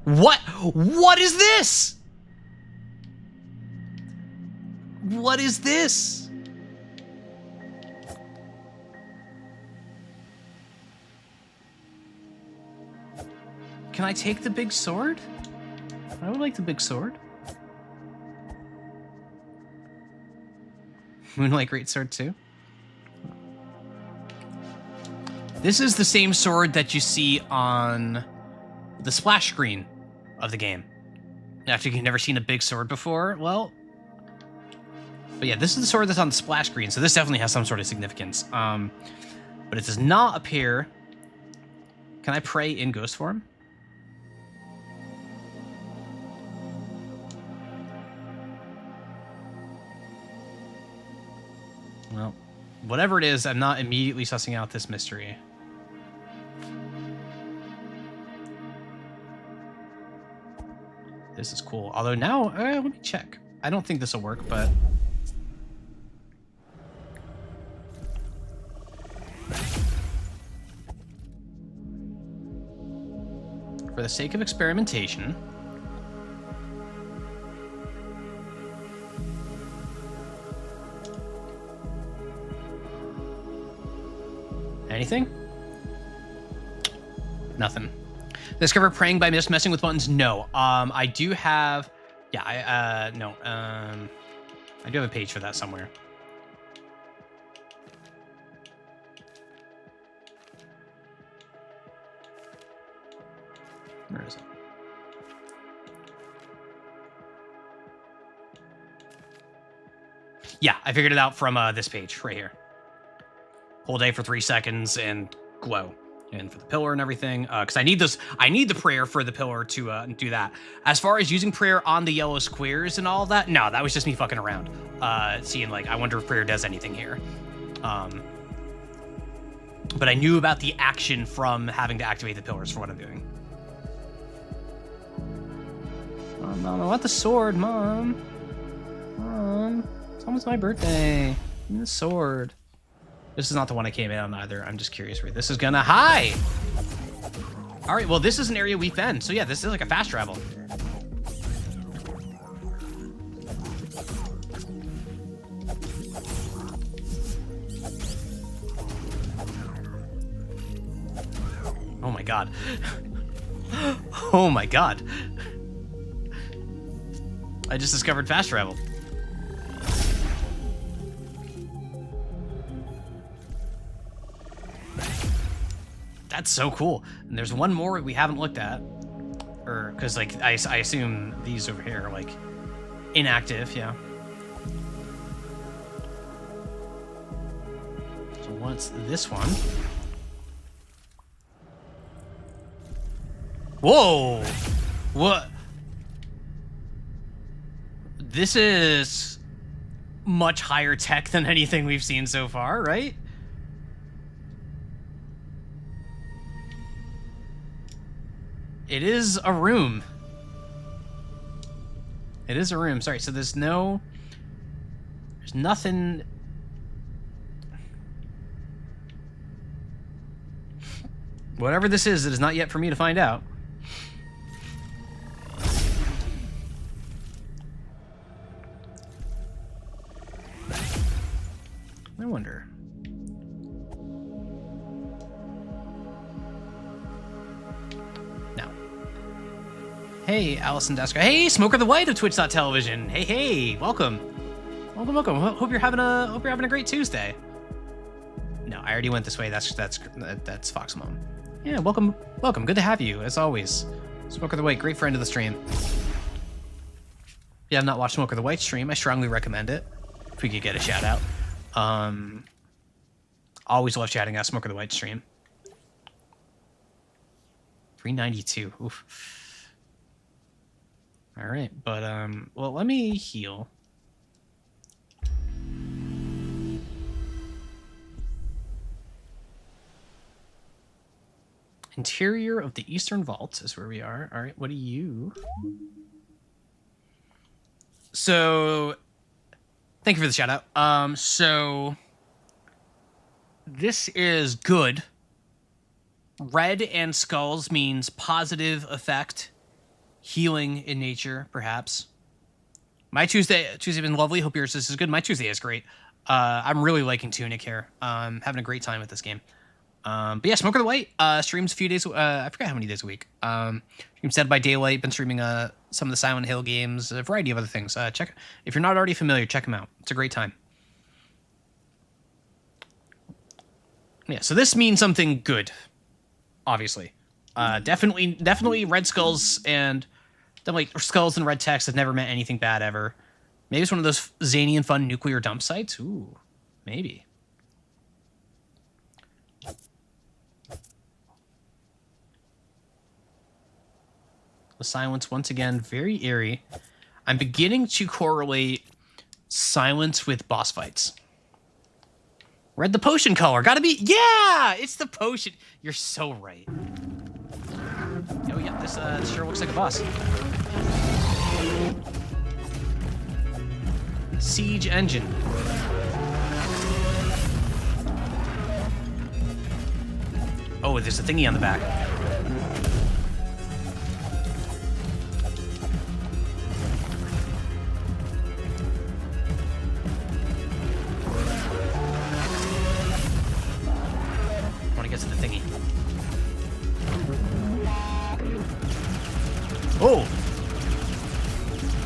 What is this? What is this? Can I take the big sword? I would like the big sword. Moonlight Greatsword too. This is the same sword that you see on the splash screen of the game. After you've never seen a big sword before, well... But yeah, this is the sword that's on the splash screen, so this definitely has some sort of significance. But it does not appear... Can I pray in ghost form? Well, whatever it is, I'm not immediately sussing out this mystery. This is cool. Although now, let me check. I don't think this will work, but... For the sake of experimentation... Anything? Nothing. Discover praying by just messing with buttons? No. I do have... Yeah, no. I do have a page for that somewhere. Where is it? Yeah, I figured it out from this page right here. Hold A for 3 seconds and glow. And for the pillar and everything, because I need the prayer for the pillar to do that. As far as using prayer on the yellow squares and all that, no, that was just me fucking around, seeing like, I wonder if prayer does anything here. But I knew about the action from having to activate the pillars for what I'm doing. Oh, Mom, I want the sword, Mom. Mom, it's almost my birthday. Give me the sword. This is not the one I came in on either. I'm just curious where this is gonna... Hi! All right, well, this is an area we've been. So yeah, this is like a fast travel. Oh my god. Oh my god. I just discovered fast travel. That's so cool. And there's one more we haven't looked at. Or, because, like, I assume these over here are, like, inactive, yeah. So what's this one? Whoa! What? This is much higher tech than anything we've seen so far, right? It is a room. It is a room. Sorry, so there's nothing. Whatever this is, it is not yet for me to find out. I wonder. Hey, Allison Desker. Hey, Smoker the White of Twitch.television. Hey, welcome. Welcome. Hope you're having a great Tuesday. No, I already went this way. That's Fox Mom. Yeah, welcome. Good to have you, as always. Smoker the White, great friend of the stream. If you have not watched Smoker the White stream, I strongly recommend it. If we could get a shout out. Always love chatting out Smoker the White stream. 392. Oof. All right, but well, let me heal. Interior of the Eastern Vault is where we are. All right, what are you? So, thank you for the shout out. So this is good. Red and skulls means positive effect. Healing in nature, perhaps. My Tuesday's been lovely. Hope yours is good. My Tuesday is great. I'm really liking Tunic here. Having a great time with this game. But yeah, Smoker the White streams a few days. I forgot how many days a week. Streams Dead by Daylight. Been streaming some of the Silent Hill games, a variety of other things. Check if you're not already familiar. Check them out. It's a great time. Yeah, so this means something good. Obviously. Definitely red skulls and red text have never meant anything bad ever. Maybe it's one of those zany and fun nuclear dump sites. Ooh, maybe. The silence once again, very eerie. I'm beginning to correlate silence with boss fights. Red the potion color, gotta be, yeah, it's the potion. You're so right. Oh yeah, this sure looks like a boss. Siege engine. Oh, there's a thingy on the back.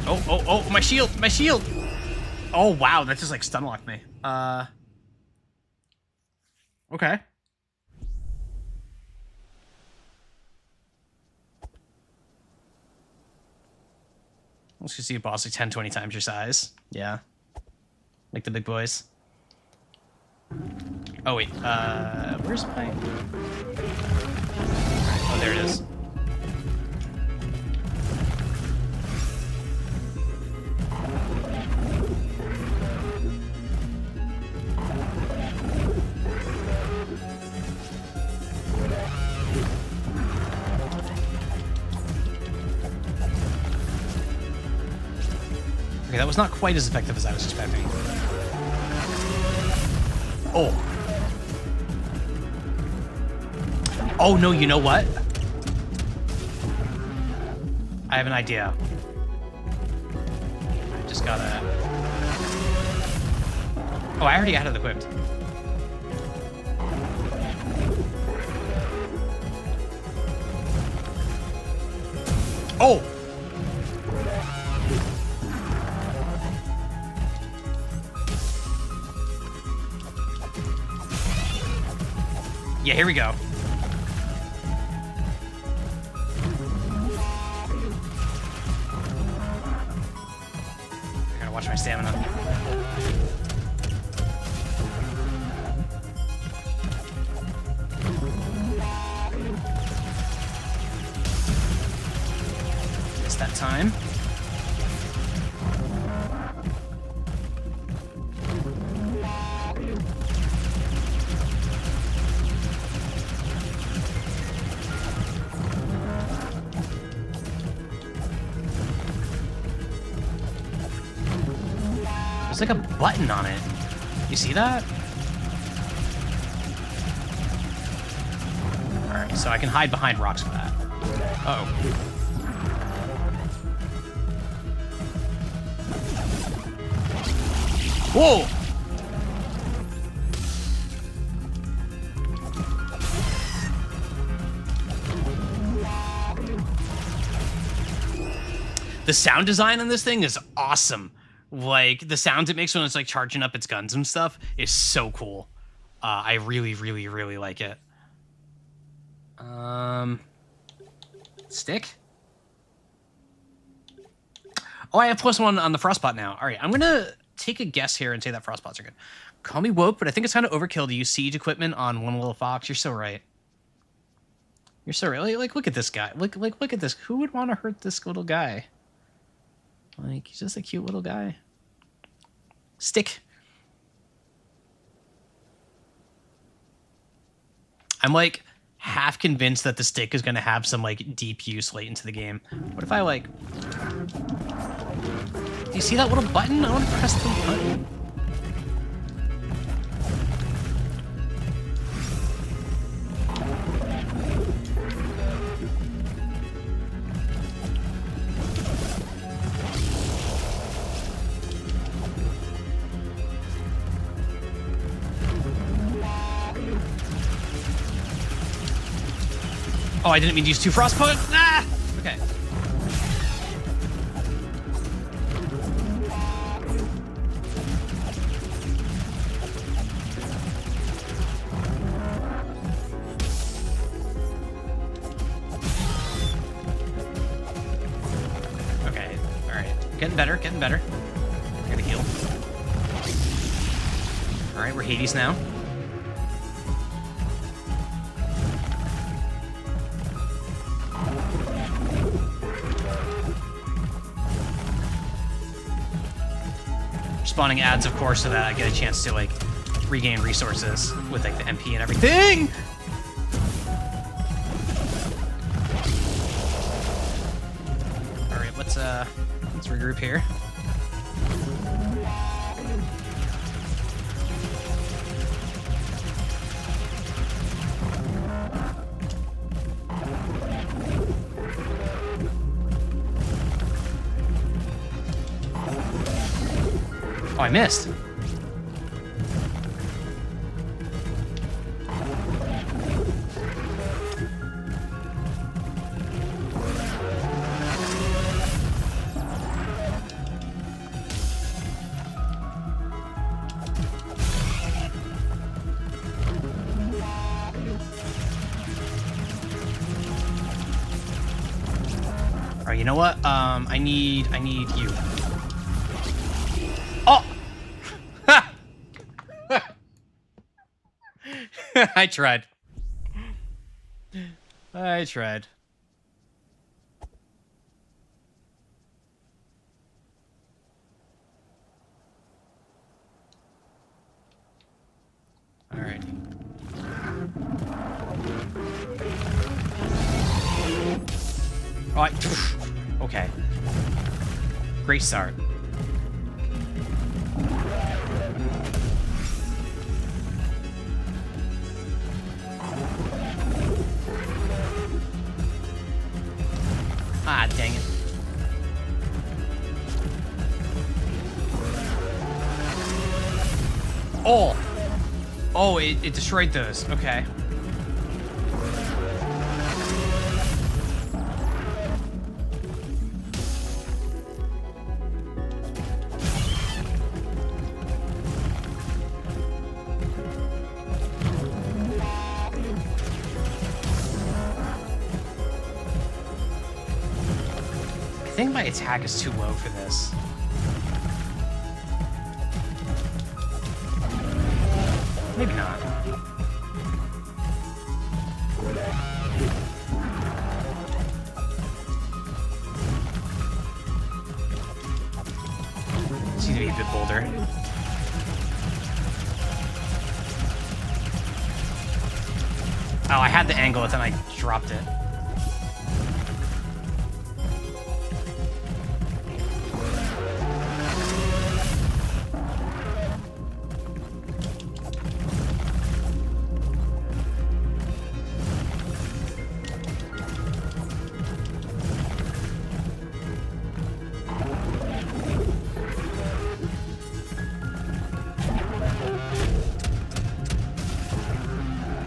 Oh, my shield, my shield. Oh, wow, that just like stun locked me. Okay. Let's just see a boss like 10, 20 times your size. Yeah. Like the big boys. Oh, wait, where's my... Oh, there it is. Okay, that was not quite as effective as I was expecting. Oh. Oh, no, you know what? I have an idea. I just gotta... Oh, I already had it equipped. Oh! Yeah, here we go. I gotta watch my stamina. It's that time. There's like a button on it. You see that? Alright, so I can hide behind rocks for that. Uh-oh. Whoa! The sound design on this thing is awesome. Like, the sounds it makes when it's, like, charging up its guns and stuff is so cool. I really, really, really like it. Stick? Oh, I have +1 on the frostbot now. All right, I'm gonna take a guess here and say that frostbots are good. Call me woke, but I think it's kind of overkill to use siege equipment on one little fox. You're so right. You're so right. Like, look at this guy. Look at this. Who would want to hurt this little guy? Like, he's just a cute little guy. Stick. I'm, like, half convinced that the stick is going to have some, like, deep use late into the game. What if I, like... Do you see that little button? I want to press the button. Oh, I didn't mean to use 2 frostbite. Ah! Okay. Okay, alright. Getting better, getting better. I gotta heal. Alright, we're Hades now. Spawning ads, of course, so that I get a chance to, like, regain resources with, like, the MP and everything. All right, let's regroup here. Oh, I missed. you know what? I need you. Oh! I tried. I tried. Alright. Oh, okay. Great start. Ah, dang it. Oh! Oh, it destroyed those. Okay. I think my attack is too low for this. Maybe not. Seems to be a bit bolder. Oh, I had the angle, and then I dropped it.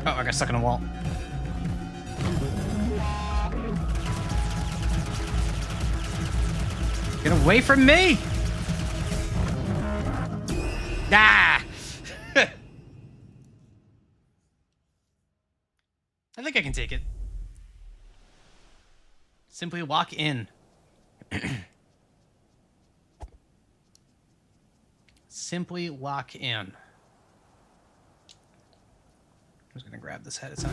Oh, I got stuck in a wall. Get away from me! Ah! I think I can take it. Simply lock in. Simply lock in. I'm just gonna grab this ahead of time.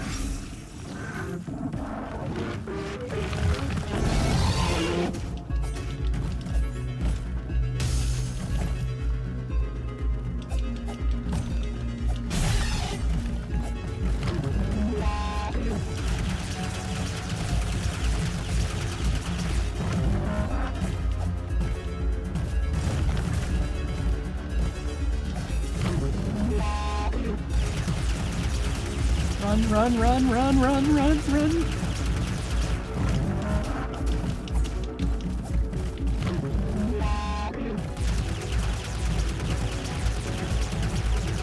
Run, run, run, run, run, run.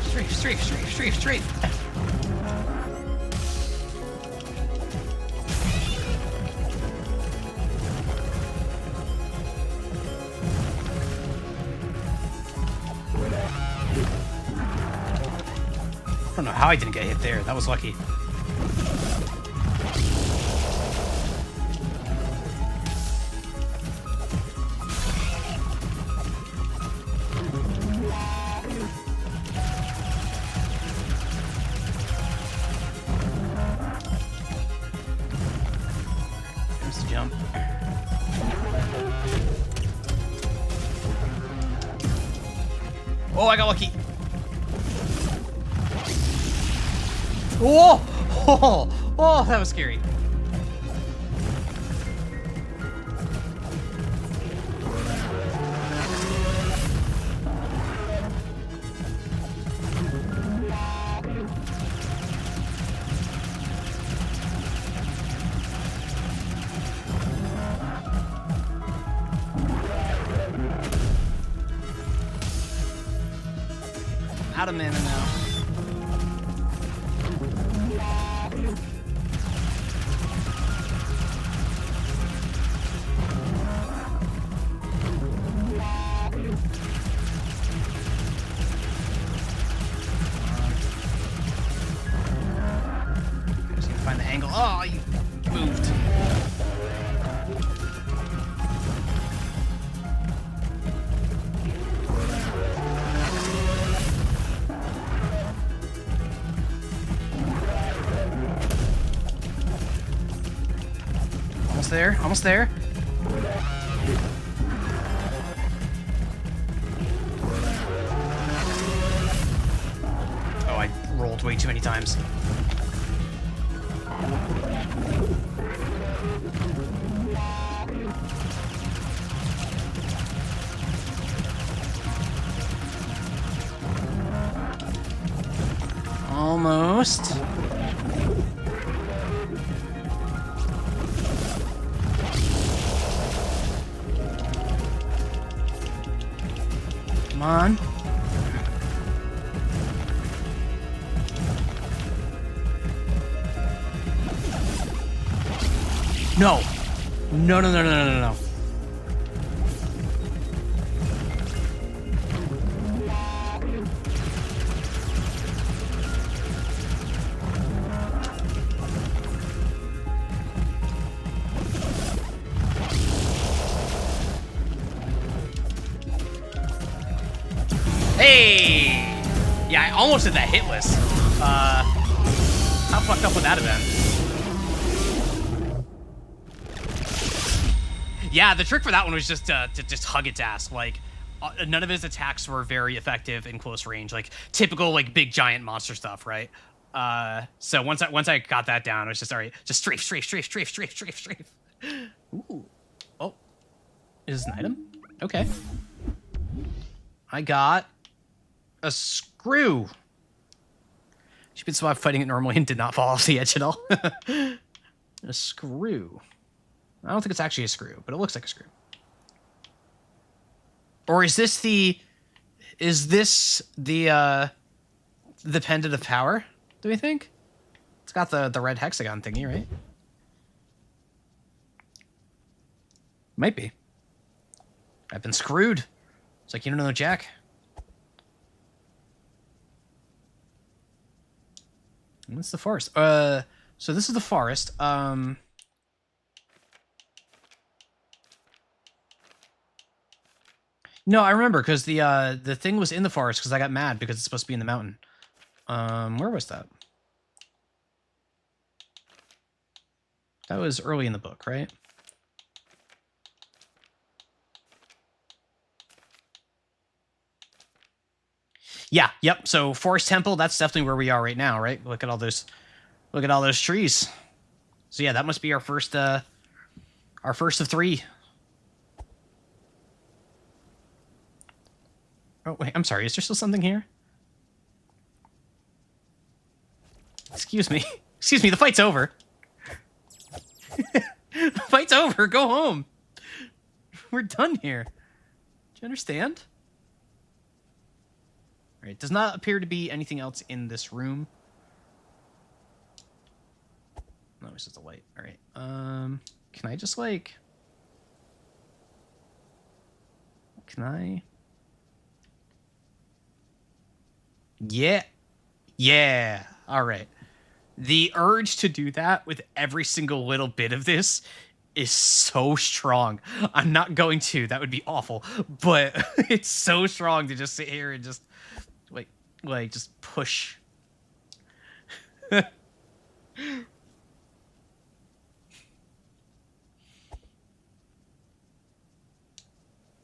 Strafe, strafe, strafe, strafe, strafe. I don't know how I didn't get hit there. That was lucky. There's the jump. Oh, I got lucky. Oh! Oh! Oh, that was scary. Out of mana now. Find the angle. Oh, you moved. Almost there. Almost there. Oh, I rolled way too many times. Almost. Come on. No. No, no, no, no, no, no, no. Hey! Yeah, I almost did that hitless. How fucked up would that have been? Yeah, the trick for that one was just to just hug its ass. Like, none of his attacks were very effective in close range. Like, typical, like, big giant monster stuff, right? So once I got that down, it was just, all right, just strafe, strafe, strafe, strafe, strafe, strafe, strafe. Ooh. Oh. Is this an item? Okay. I got a screw. She's been survived fighting it normally and did not fall off the edge at all. A screw. I don't think it's actually a screw, but it looks like a screw. Or is this the pendant of power, do we think? It's got the red hexagon thingy, right? Might be. I've been screwed. It's like, you don't know Jack. What's the forest? So this is the forest. No, I remember because the thing was in the forest because I got mad because it's supposed to be in the mountain. Where was that? That was early in the book, right? Yeah, yep. So Forest Temple, that's definitely where we are right now, right? Look at all those trees. So yeah, that must be our first of 3. Oh wait, I'm sorry. Is there still something here? Excuse me. Excuse me. The fight's over. The fight's over. Go home. We're done here. Do you understand? All right. Does not appear to be anything else in this room. No, it's just a light. All right. Can I just like? Can I? Yeah. Yeah. All right. The urge to do that with every single little bit of this is so strong. I'm not going to. That would be awful. But it's so strong to just sit here and just like just push.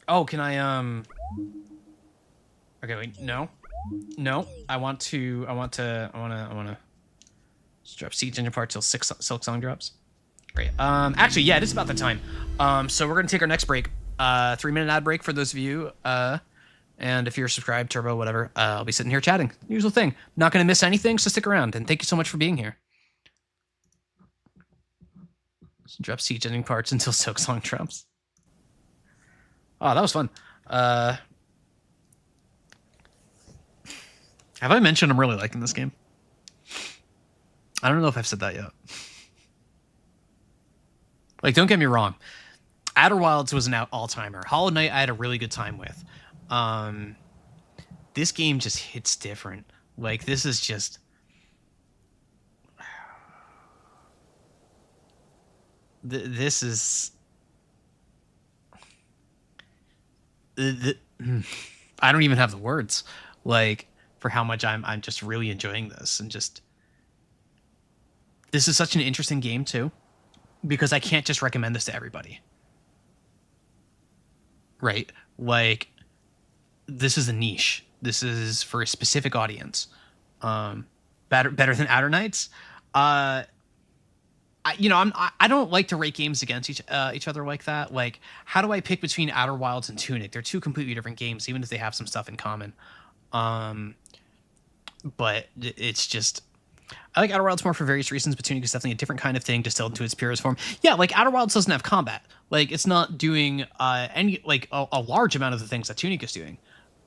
Oh, can I Okay, wait. No. No. I want to drop siege engine part till Silk Song drops. Great. Actually, yeah, it is about the time. So we're gonna take our next break. 3-minute ad break for those of you. And if you're subscribed, Turbo, whatever, I'll be sitting here chatting. Usual thing. Not gonna miss anything, so stick around. And thank you so much for being here. So drop siege engine parts until Silk Song drops. Oh, that was fun. Have I mentioned I'm really liking this game? I don't know if I've said that yet. Like, don't get me wrong. Outer Wilds was an all-timer. Hollow Knight I had a really good time with. This game just hits different. Like, this is just... This is... I don't even have the words. Like, for how much I'm just really enjoying this. And just... This is such an interesting game, too. because I can't just recommend this to everybody. Right? Like, this is a niche. This is for a specific audience. Better than Outer Nights. I don't like to rate games against each other like that. Like, how do I pick between Outer Wilds and Tunic? They're two completely different games, even if they have some stuff in common. But it's just, I like Outer Wilds more for various reasons, but Tunic is definitely a different kind of thing distilled into its purest form. Yeah, like Outer Wilds doesn't have combat. Like, it's not doing any like a large amount of the things that Tunic is doing.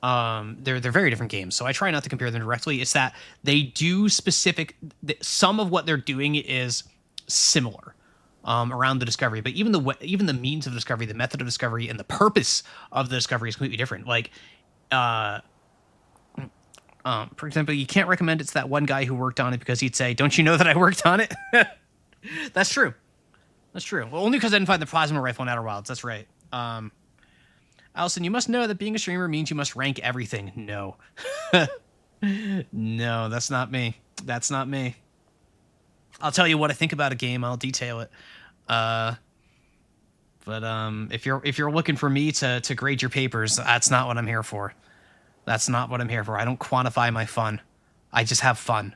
They're very different games, so I try not to compare them directly. It's that they do some of what they're doing is similar around the discovery, but even the means of discovery, the method of discovery, and the purpose of the discovery is completely different. Like, for example, you can't recommend it to that one guy who worked on it because he'd say, "Don't you know that I worked on it?" That's true. That's true. Well, only because I didn't find the plasma rifle in Outer Wilds. That's right. Allison, you must know that being a streamer means you must rank everything. No. No, that's not me. That's not me. I'll tell you what I think about a game. I'll detail it. But if you're looking for me to grade your papers, that's not what I'm here for. That's not what I'm here for. I don't quantify my fun. I just have fun.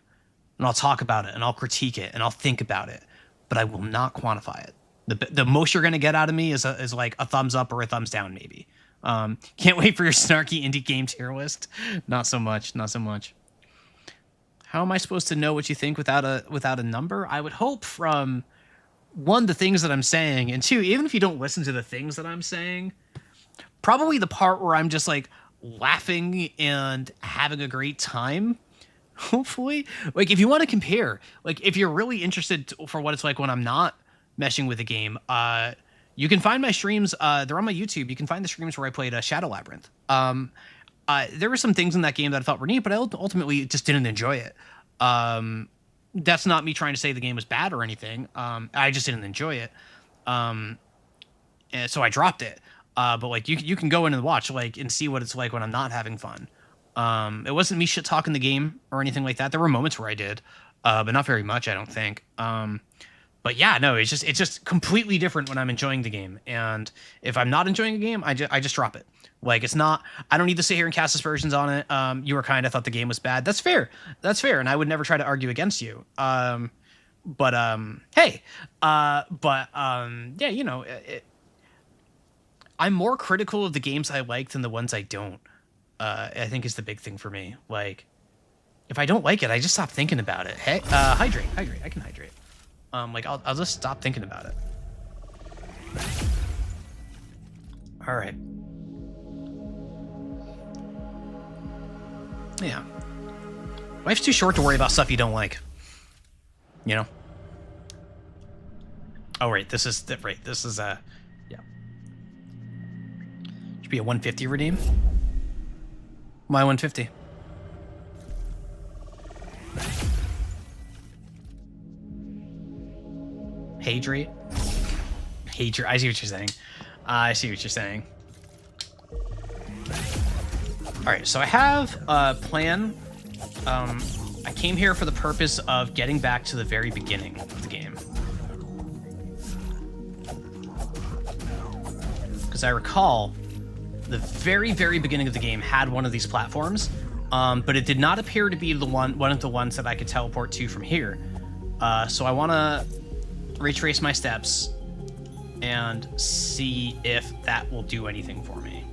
And I'll talk about it, and I'll critique it, and I'll think about it. But I will not quantify it. The most you're going to get out of me is like a thumbs up or a thumbs down, maybe. Can't wait for your snarky indie game tier list. Not so much. Not so much. How am I supposed to know what you think without a number? I would hope from, one, the things that I'm saying, and two, even if you don't listen to the things that I'm saying, probably the part where I'm just like laughing and having a great time, hopefully. Like, if you want to compare, like if you're really interested for what it's like when I'm not meshing with a game, you can find my streams. They're on my YouTube. You can find the streams where I played Shadow Labyrinth. There were some things in that game that I felt were neat, but I ultimately just didn't enjoy it. That's not me trying to say the game was bad or anything. I just didn't enjoy it. And so I dropped it. But like you can go in and watch and see what it's like when I'm not having fun. It wasn't me shit talking the game or anything like that. There were moments where I did, but not very much, I don't think. But yeah, no, it's just completely different when I'm enjoying the game. And if I'm not enjoying a game, I just drop it. Like, it's not, I don't need to sit here and cast aspersions on it. You were kind of thought the game was bad. That's fair. That's fair. And I would never try to argue against you. Hey, yeah, I'm more critical of the games I like than the ones I don't. I think is the big thing for me. Like, if I don't like it, I just stop thinking about it. Hey, hydrate. I can hydrate. I'll just stop thinking about it. All right. Yeah. Life's too short to worry about stuff you don't like. You know? Oh, right. This is, yeah. Should be a 150 redeem. My 150. Hydrate. I see what you're saying. All right, so I have a plan. I came here for the purpose of getting back to the very beginning of the game. Because I recall the very, very beginning of the game had one of these platforms, but it did not appear to be one of the ones that I could teleport to from here. So I want to retrace my steps and see if that will do anything for me.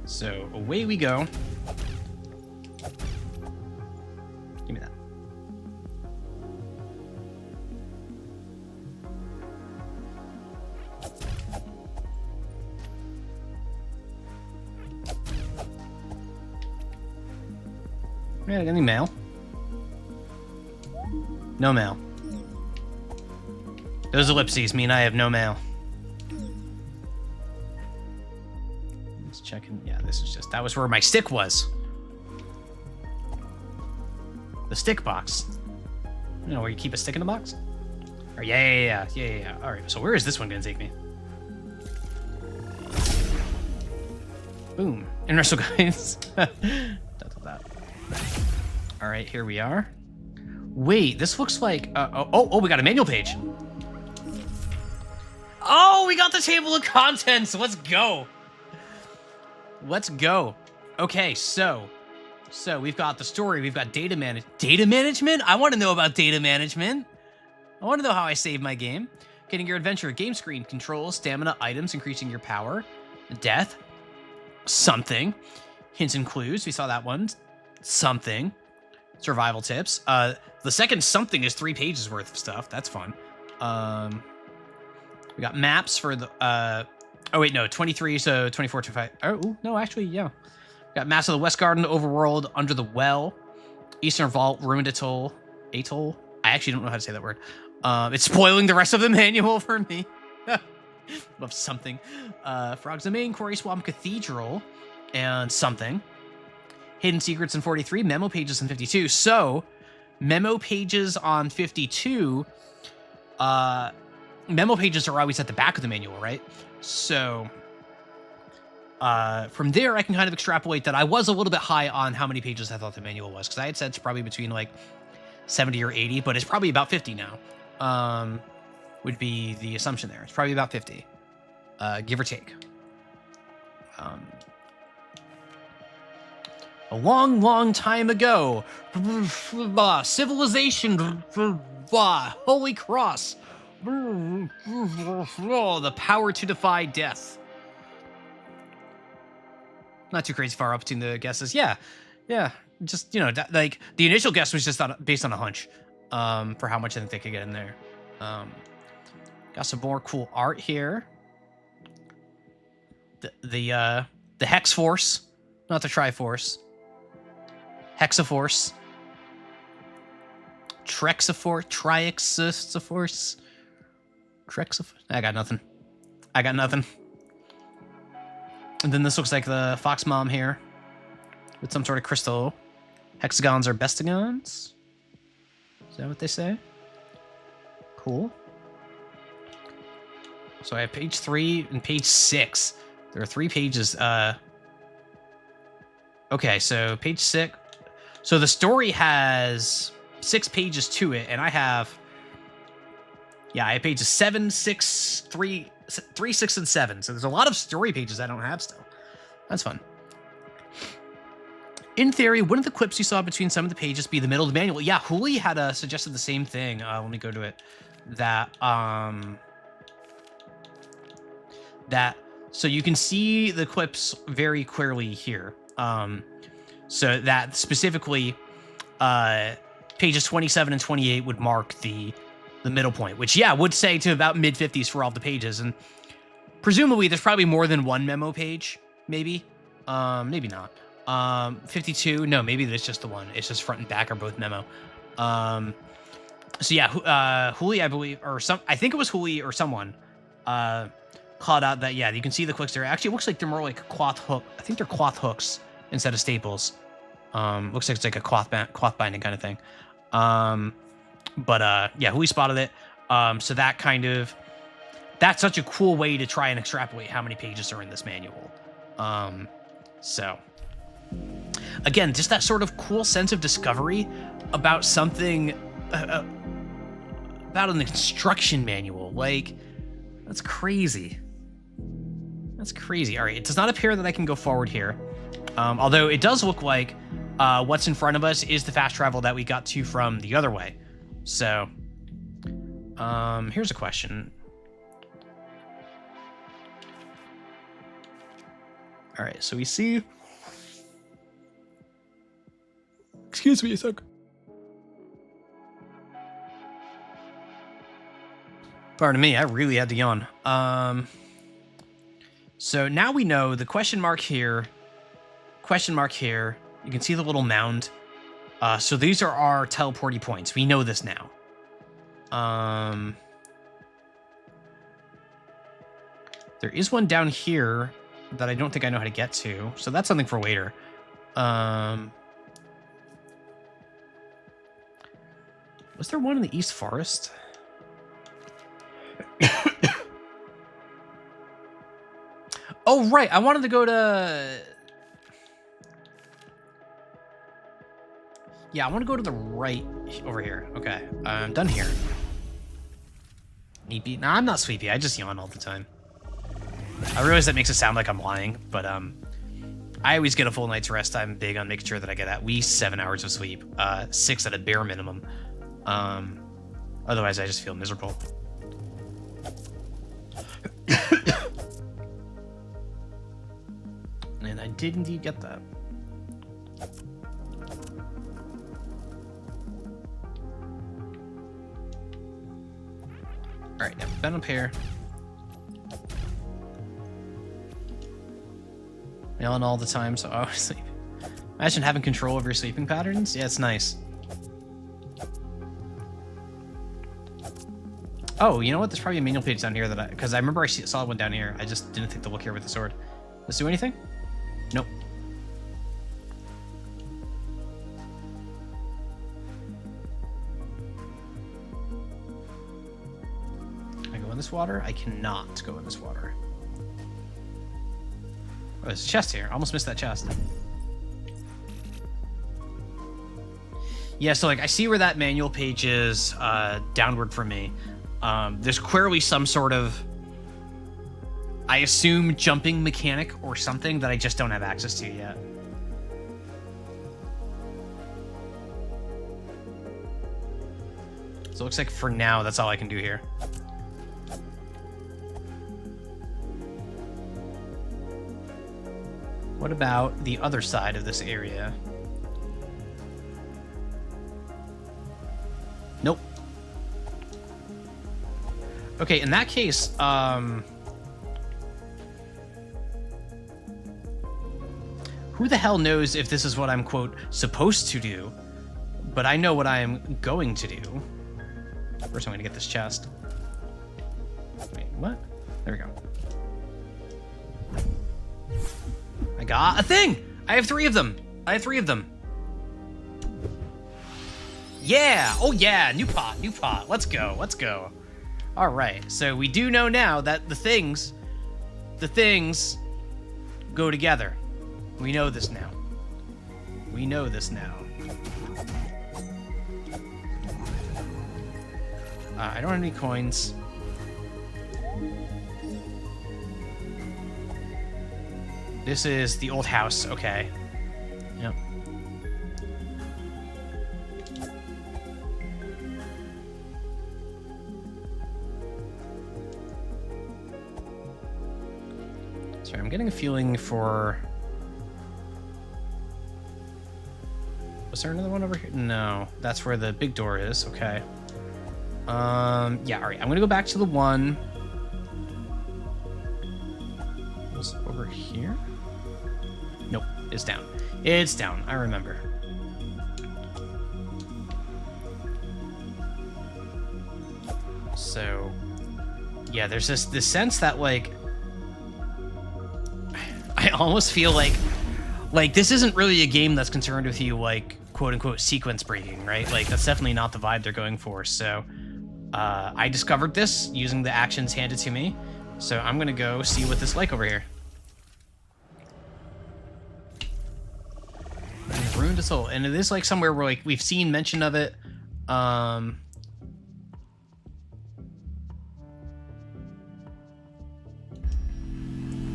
So away we go. Give me that. Yeah, any mail? No mail. Those ellipses mean I have no mail. Let's check in. Yeah, this is just, that was where my stick was. The stick box. You know, where you keep a stick in a box? Or yeah. All right, so where is this one gonna take me? Boom. Universal guidance. All right, here we are. Wait, this looks like... oh, we got a manual page. Oh, we got the table of contents. Let's go. Let's go. Okay, so we've got the story. We've got data management. I want to know about data management. I want to know how I save my game. Getting your adventure. Game screen. Controls, stamina, items, increasing your power. Death. Something. Hints and clues. We saw that one. Something. Survival tips. The second something is 3 pages worth of stuff. That's fun. We got maps for the... oh, wait, no. 23, so 24, 25. Oh, no, actually, yeah. We got maps of the West Garden, Overworld, Under the Well, Eastern Vault, Ruined Atoll. Atoll? I actually don't know how to say that word. It's spoiling the rest of the manual for me. Love something. Frogs the Main, Quarry Swamp Cathedral, and something. Hidden Secrets in 43, Memo Pages in 52. So, Memo Pages on 52, Memo Pages are always at the back of the manual, right? So, from there, I can kind of extrapolate that I was a little bit high on how many pages I thought the manual was, because I had said it's probably between like 70 or 80, but it's probably about 50 now. Would be the assumption there. It's probably about 50, give or take. A long, long time ago, civilization, Holy Cross, the power to defy death. Not too crazy far up between the guesses. Yeah. Just, you know, like the initial guess was just based on a hunch, for how much I think they could get in there. Got some more cool art here. The Hex Force, not the Triforce. Hexaforce. Trexaforce. Triaxiforce. Trexaforce. I got nothing. And then this looks like the Fox Mom here with some sort of crystal. Hexagons are bestagons. Is that what they say? Cool. So I have page 3 and page 6. There are 3 pages. Okay, so page 6. So the story has 6 pages to it, and I have pages 7, 6, 3, 6, and 7. So there's a lot of story pages I don't have still. That's fun. In theory, wouldn't the quips you saw between some of the pages be the middle of the manual? Yeah, Hooli had suggested the same thing. Let me go to it. So you can see the quips very clearly here. So that specifically, pages 27 and 28 would mark the middle point, which, yeah, would say to about mid-50s for all the pages. And presumably there's probably more than one memo page, maybe. Maybe not. 52, no, maybe there's just the one. It's just front and back are both memo. So yeah, Hooli, I believe, I think it was Hooli or someone, called out that, yeah, you can see the clicks there. Actually, it looks like they're more like cloth hook. I think they're cloth hooks instead of staples. Looks like it's like a cloth binding kind of thing. But yeah, Hooli spotted it. So that's such a cool way to try and extrapolate how many pages are in this manual. So again, just that sort of cool sense of discovery about something, about an instruction manual. Like, that's crazy. That's crazy. All right, it does not appear that I can go forward here. Although it does look like what's in front of us is the fast travel that we got to from the other way. So, here's a question. All right, so we see... Excuse me a sec. Pardon me, I really had to yawn. So now we know the question mark here. You can see the little mound. So these are our teleporty points. We know this now. There is one down here that I don't think I know how to get to. So that's something for later. Was there one in the East Forest? Oh, right. I wanted to go to... Yeah, I want to go to the right over here. Okay, I'm done here. Neepy. Nah, I'm not sleepy. I just yawn all the time. I realize that makes it sound like I'm lying, but I always get a full night's rest. I'm big on making sure that I get at least 7 hours of sleep, 6 at a bare minimum. Otherwise, I just feel miserable. And I did indeed get that. All right, now been up here. Yelling all the time, so I always sleep. Imagine having control of your sleeping patterns. Yeah, it's nice. Oh, you know what? There's probably a manual page down here that because I remember I saw one down here. I just didn't take the look here with the sword. Does it do anything? Nope. Can I go in this water? I cannot go in this water. Oh, there's a chest here. I almost missed that chest. Yeah, so like I see where that manual page is downward from me. There's clearly some sort of, I assume, jumping mechanic or something that I just don't have access to yet. So it looks like for now, that's all I can do here. What about the other side of this area? Nope. Okay, in that case, who the hell knows if this is what I'm, quote, supposed to do, but I know what I am going to do. First, I'm going to get this chest. Wait, what? There we go. I got a thing! I have 3 of them! I have 3 of them. Yeah! Oh yeah! New pot, new pot. Let's go, let's go. All right, so we do know now that the things go together. We know this now. We know this now. I don't have any coins. This is the old house, okay. Yep. Sorry, I'm getting a feeling for... Was there another one over here? No, that's where the big door is, okay. Yeah, all right, I'm gonna go back to the one. Was it over here? Nope, it's down. It's down, I remember. So, yeah, there's this sense that, like, I almost feel like this isn't really a game that's concerned with you, like, quote-unquote sequence breaking, right? Like, that's definitely not the vibe they're going for, so I discovered this using the actions handed to me, so I'm gonna go see what this is like over here. Ruined a soul, and it is like somewhere where like we've seen mention of it.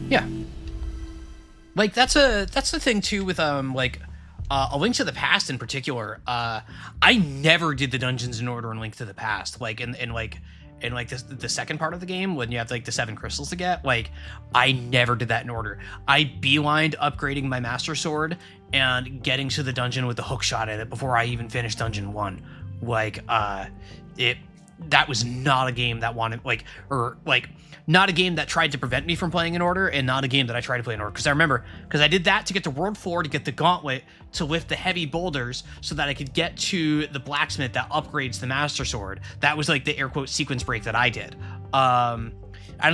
Yeah, like that's the thing too with like A Link to the Past in particular. I never did the dungeons in order in Link to the Past. Like in the second part of the game when you have like the 7 crystals to get, like I never did that in order. I beelined upgrading my Master Sword and getting to the dungeon with the hook shot at it before I even finished Dungeon 1. Like that was not a game that wanted not a game that tried to prevent me from playing in order, and not a game that I tried to play in order. Because I remember, because I did that to get to World 4, to get the gauntlet, to lift the heavy boulders, so that I could get to the blacksmith that upgrades the Master Sword. That was like the air quote sequence break that I did. Can't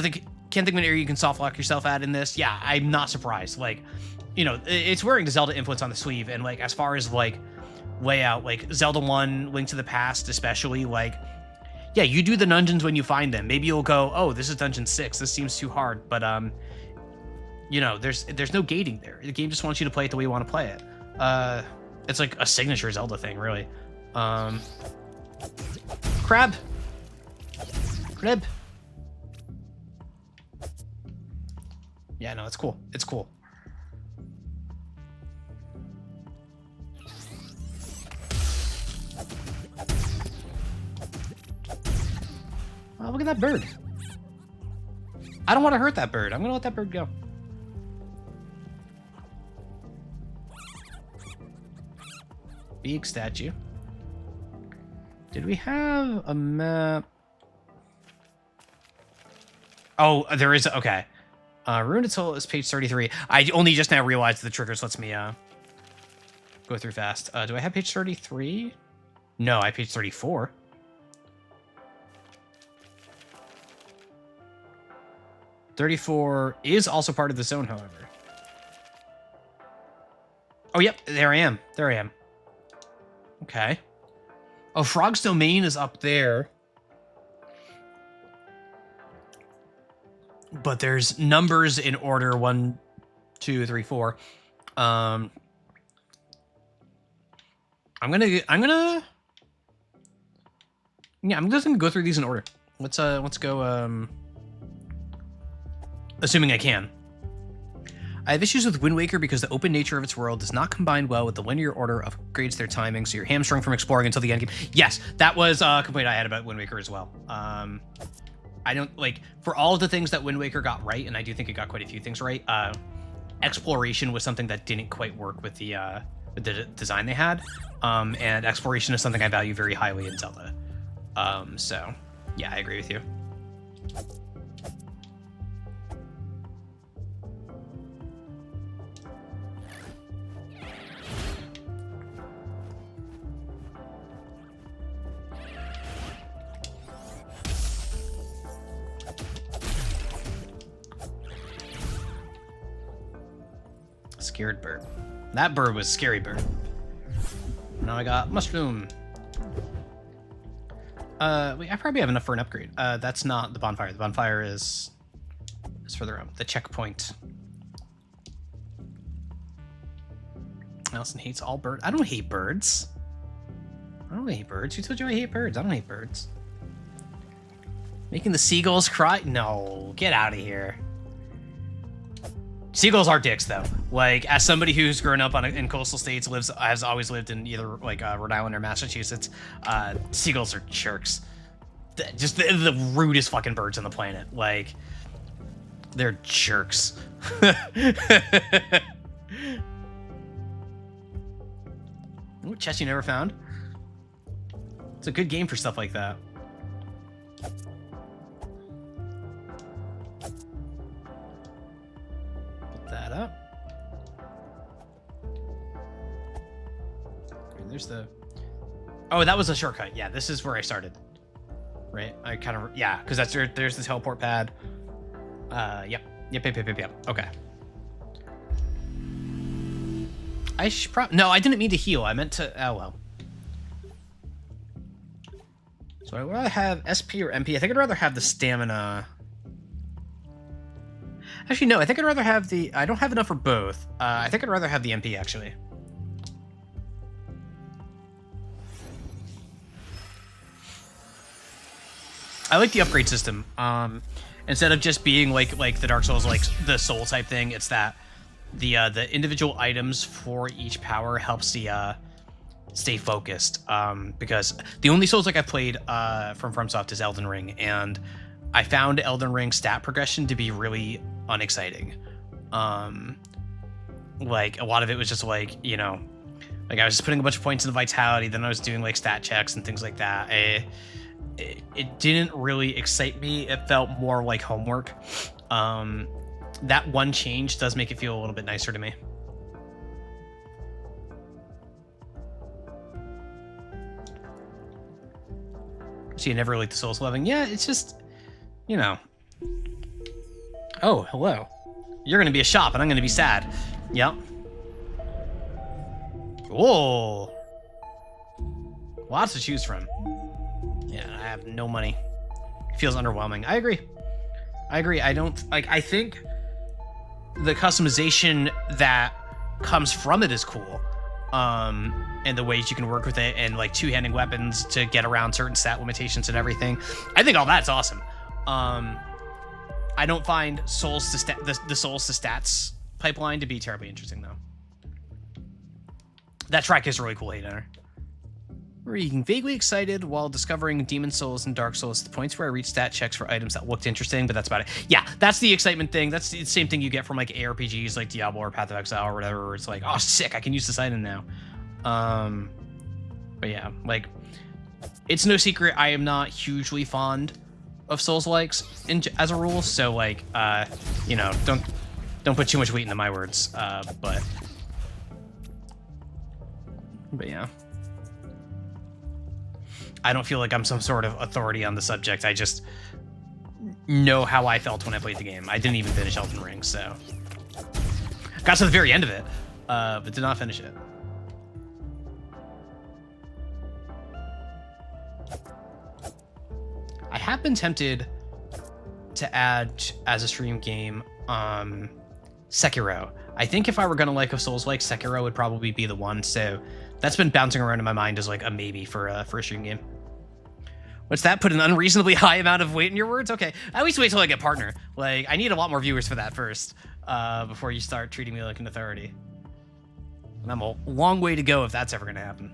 think of an area you can soft lock yourself at in this. Yeah, I'm not surprised. Like, you know, it's wearing the Zelda influence on the sleeve, and like as far as like layout, like Zelda 1, Link to the Past especially, like, yeah, you do the dungeons when you find them. Maybe you'll go, oh, this is dungeon 6. This seems too hard. But, you know, there's no gating there. The game just wants you to play it the way you want to play it. It's like a signature Zelda thing, really. Crab. Crib. Yeah, no, it's cool. It's cool. Oh, look at that bird. I don't want to hurt that bird. I'm gonna let that bird go. Big statue. Did we have a map? Oh, there is. Okay. Ruined Soul is page 33. I only just now realized the triggers lets me go through fast. Do I have page 33? No, I have page 34. Is also part of the zone, however. Oh, yep. There I am. There I am. Okay. Oh, Frog's Domain is up there. But there's numbers in order 1, 2, 3, 4. I'm just gonna go through these in order. Let's go. Assuming I can. I have issues with Wind Waker because the open nature of its world does not combine well with the linear order of upgrades their timing, so you're hamstrung from exploring until the end game. Yes, that was a complaint I had about Wind Waker as well. I don't, like, for all of the things that Wind Waker got right, and I do think it got quite a few things right, exploration was something that didn't quite work with the design they had, and exploration is something I value very highly in Zelda. So, yeah, I agree with you. Scared bird. That bird was scary bird. Now I got mushroom. Wait, I probably have enough for an upgrade. That's not the bonfire. The bonfire is further up. The checkpoint. Allison hates all birds. I don't hate birds. I don't hate birds. Who told you I hate birds? I don't hate birds. Making the seagulls cry? No, get out of here. Seagulls are dicks, though. Like, as somebody who's grown up in coastal states, has always lived in either like Rhode Island or Massachusetts, seagulls are jerks. Just the rudest fucking birds on the planet. Like, they're jerks. Ooh, chest you never found. It's a good game for stuff like that. That up. And there's the... Oh, that was a shortcut. Yeah, this is where I started. Right? I kind of... Yeah, because that's there's the teleport pad. Yep. Yep. Okay. I should probably... No, I didn't mean to heal. I meant to... Oh, well. So I'd rather have SP or MP. I think I'd rather have the stamina... Actually, no, I think I'd rather have the... I don't have enough for both. I think I'd rather have the MP, actually. I like the upgrade system. Instead of just being like the Dark Souls, like the soul type thing, it's that the individual items for each power helps the stay focused. Because the only Souls like I've played from FromSoft is Elden Ring, and I found Elden Ring stat progression to be really unexciting. Like a lot of it was just like, you know, like I was just putting a bunch of points into vitality, then I was doing like stat checks and things like that. It didn't really excite me. It felt more like homework. That one change does make it feel a little bit nicer to me. So you never liked the Souls loving? Yeah, it's just, you know. Oh, hello. You're gonna be a shop and I'm gonna be sad. Yep. Whoa. Lots to choose from. Yeah, I have no money. Feels underwhelming. I agree. I don't, like, I think the customization that comes from it is cool, and the ways you can work with it, and like two-handing weapons to get around certain stat limitations and everything. I think all that's awesome. I don't find souls to the souls to stats pipeline to be terribly interesting though. That track is really cool, Haydenner. Where you can vaguely excited while discovering Demon Souls and Dark Souls, the points where I reached stat checks for items that looked interesting, but that's about it. Yeah, that's the excitement thing. That's the same thing you get from like ARPGs like Diablo or Path of Exile or whatever, where it's like, oh sick, I can use this item now. But yeah, like, it's no secret I am not hugely fond of Souls-likes as a rule, so like, you know, don't put too much weight into my words, but yeah. I don't feel like I'm some sort of authority on the subject. I just know how I felt when I played the game. I didn't even finish Elden Ring, so... Got to the very end of it, but did not finish it. I have been tempted to add as a stream game Sekiro. I think if I were gonna like a Souls-like, Sekiro would probably be the one, so that's been bouncing around in my mind as like a maybe for a stream game. What's that? Put an unreasonably high amount of weight in your words? Okay, at least wait till I get partner. Like, I need a lot more viewers for that first, before you start treating me like an authority. And I'm a long way to go if that's ever gonna happen.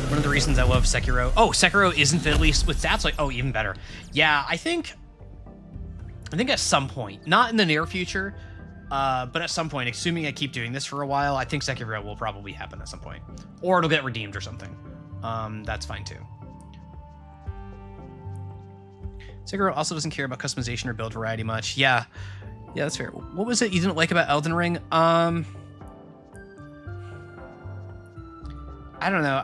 One of the reasons I love Sekiro... Oh, Sekiro isn't fiddly with stats? Like, oh, even better. Yeah, I think at some point, not in the near future, but at some point, assuming I keep doing this for a while, I think Sekiro will probably happen at some point. Or it'll get redeemed or something. That's fine too. Sekiro also doesn't care about customization or build variety much. Yeah, that's fair. What was it you didn't like about Elden Ring? I don't know.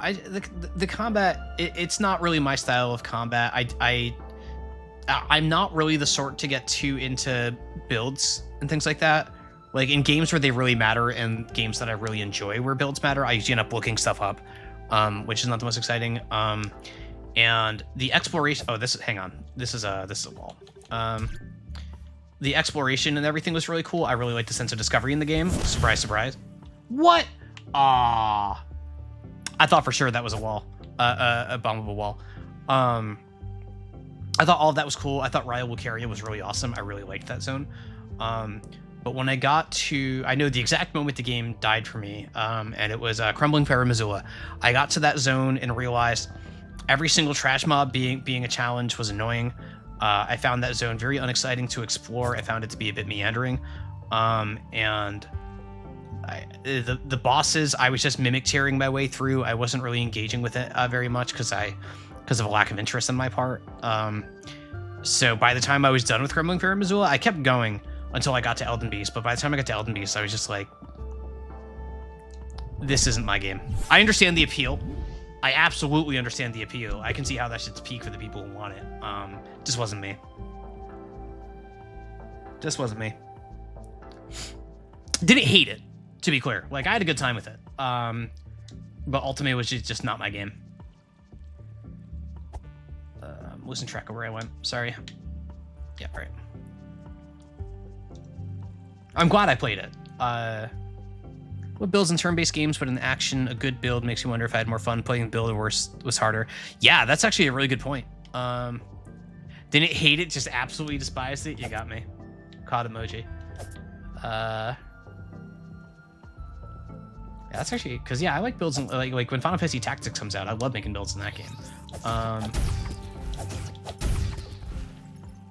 The combat, it's not really my style of combat. I'm not really the sort to get too into builds and things like that. Like in games where they really matter and games that I really enjoy where builds matter, I usually end up looking stuff up, which is not the most exciting. And the exploration. Oh, hang on. This is a wall. The exploration and everything was really cool. I really like the sense of discovery in the game. Surprise, surprise. What? I thought for sure that was a wall, a bombable wall. I thought all of that was cool. I thought Raya Lucaria was really awesome. I really liked that zone. But when I got to, I know the exact moment the game died for me, and it was Crumbling Fairy Missoula. I got to that zone and realized every single trash mob being a challenge was annoying. I found that zone very unexciting to explore. I found it to be a bit meandering, and the bosses, I was just mimic tearing my way through. I wasn't really engaging with it very much because of a lack of interest on my part. So by the time I was done with Crumbling Fairy Missoula, I kept going until I got to Elden Beast. But by the time I got to Elden Beast, I was just like, this isn't my game. I understand the appeal. I absolutely understand the appeal. I can see how that shit's peak for the people who want it. Just wasn't me. Just wasn't me. Didn't hate it, to be clear. Like, I had a good time with it. But Ultimate was just not my game. I'm losing track of where I went. Sorry. Yeah, right. I'm glad I played it. What builds in turn-based games, but in action, a good build makes you wonder if I had more fun playing build or was harder. Yeah, that's actually a really good point. Didn't hate it, just absolutely despised it. You got me. COD emoji. Yeah, that's actually, because yeah, I like builds in, like when Final Fantasy Tactics comes out, I love making builds in that game.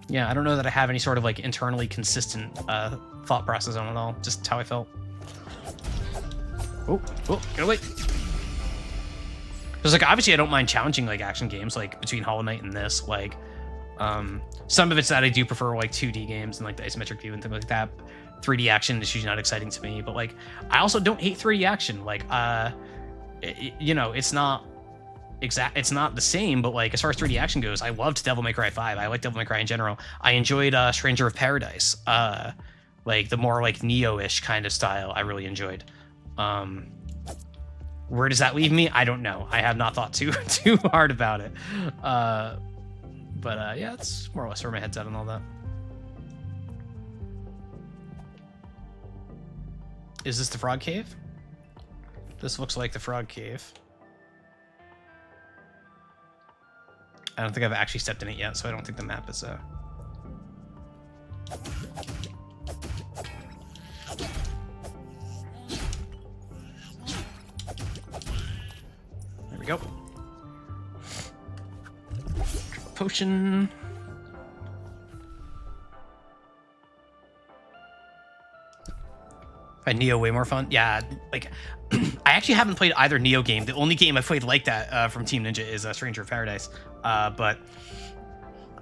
Yeah, I don't know that I have any sort of like internally consistent thought process on it all. Just how I felt. Oh, get away. Because like obviously I don't mind challenging like action games like between Hollow Knight and this. Like some of it's that I do prefer like 2D games and like the isometric view and things like that. 3D action is usually not exciting to me, but like I also don't hate 3D action. Like you know, it's not the same, but like as far as 3D action goes, I loved Devil May Cry 5. I like Devil May Cry in general. I enjoyed Stranger of Paradise. Like the more like Neo-ish kind of style I really enjoyed. Where does that leave me? I don't know. I have not thought too hard about it. But yeah, that's more or less where my head's at on all that. Is this the frog cave? This looks like the frog cave. I don't think I've actually stepped in it yet, so I don't think the map is There we go. Potion. Find Neo way more fun. Yeah, like I actually haven't played either Neo game. The only game I've played like that from Team Ninja is Stranger of Paradise. But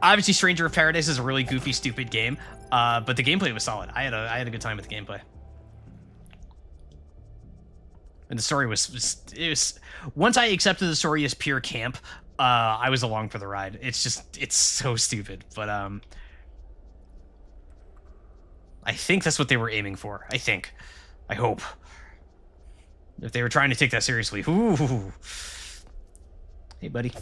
obviously, Stranger of Paradise is a really goofy, stupid game. But the gameplay was solid. I had a good time with the gameplay. And the story was once I accepted the story as pure camp, I was along for the ride. It's so stupid, but I think that's what they were aiming for. I hope. If they were trying to take that seriously. Ooh. Hey, buddy.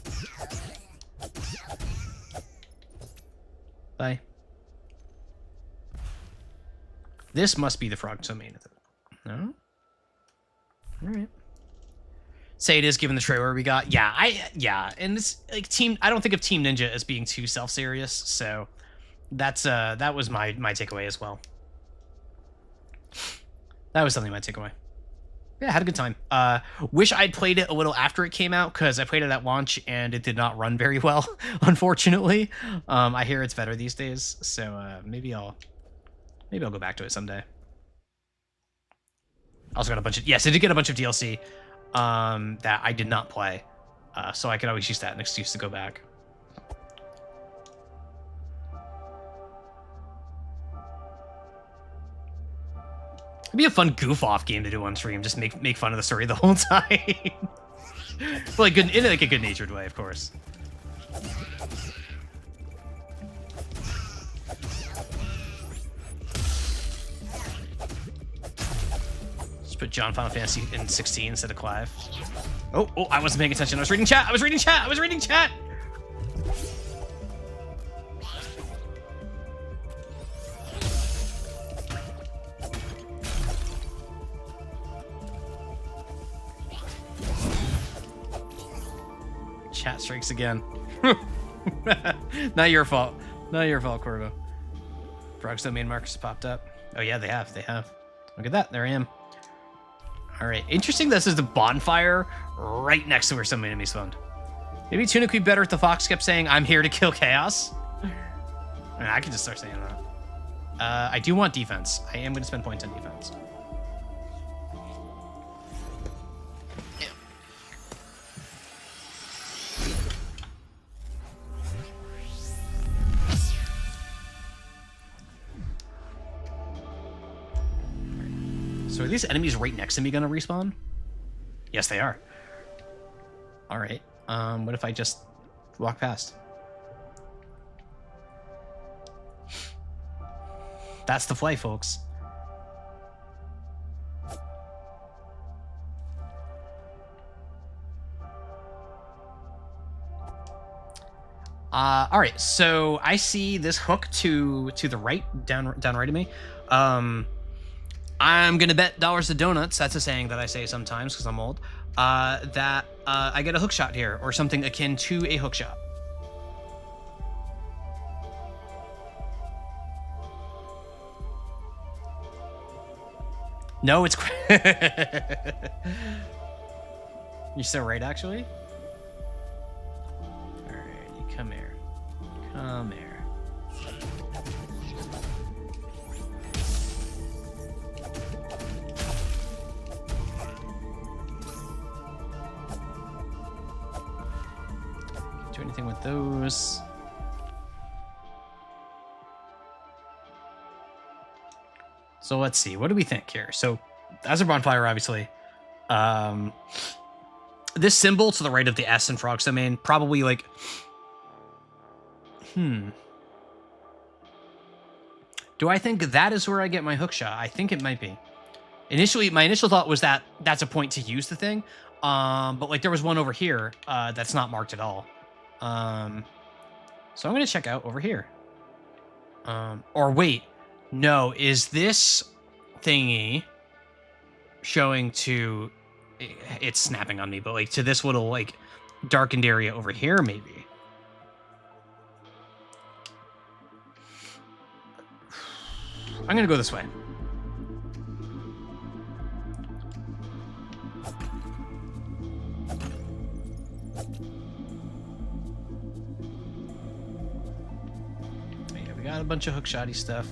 Bye. This must be the frog domain. No? Alright. Say it is given the trailer we got. Yeah, and it's like I don't think of Team Ninja as being too self-serious, so that's that was my takeaway as well. That was something my takeaway. Yeah, I had a good time. Wish I'd played it a little after it came out, because I played it at launch and it did not run very well, unfortunately. I hear it's better these days, so maybe I'll go back to it someday. Also got a bunch of I did get a bunch of DLC that I did not play, so I could always use that as an excuse to go back. It'd be a fun goof-off game to do on stream. Just make fun of the story the whole time, but like in like a good-natured way, of course. Just put John Final Fantasy in 16 instead of Clive. Oh, I wasn't paying attention. I was reading chat. I was reading chat. Chat strikes again. Not your fault. Not your fault, Corvo. Frog's domain markers popped up. Oh yeah, they have. Look at that. There I am. All right. Interesting. This is the bonfire right next to where some enemies spawned. Maybe Tunic would be better if the fox kept saying, "I'm here to kill chaos." I mean, I could just start saying that. I do want defense. I am going to spend points on defense. So are these enemies right next to me gonna respawn? Yes, they are. All right. What if I just walk past? That's the play, folks. All right. So I see this hook to the right, down right of me. I'm gonna bet dollars to donuts, that's a saying that I say sometimes because I'm old, that I get a hook shot here, or something akin to a hook shot. No, it's... You're so right, actually. Alright, you come here. Come here. Do anything with those. So let's see. What do we think here? So as a bonfire, obviously. This symbol to the right of the S in Frog's domain, probably like... Do I think that is where I get my hook shot? I think it might be. Initially, my initial thought was that that's a point to use the thing. But like there was one over here that's not marked at all. So I'm going to check out over here. Or wait, no, is this thingy showing to, it's snapping on me, but like to this little like darkened area over here, maybe. I'm gonna go this way. Yeah, we got a bunch of hookshotty stuff.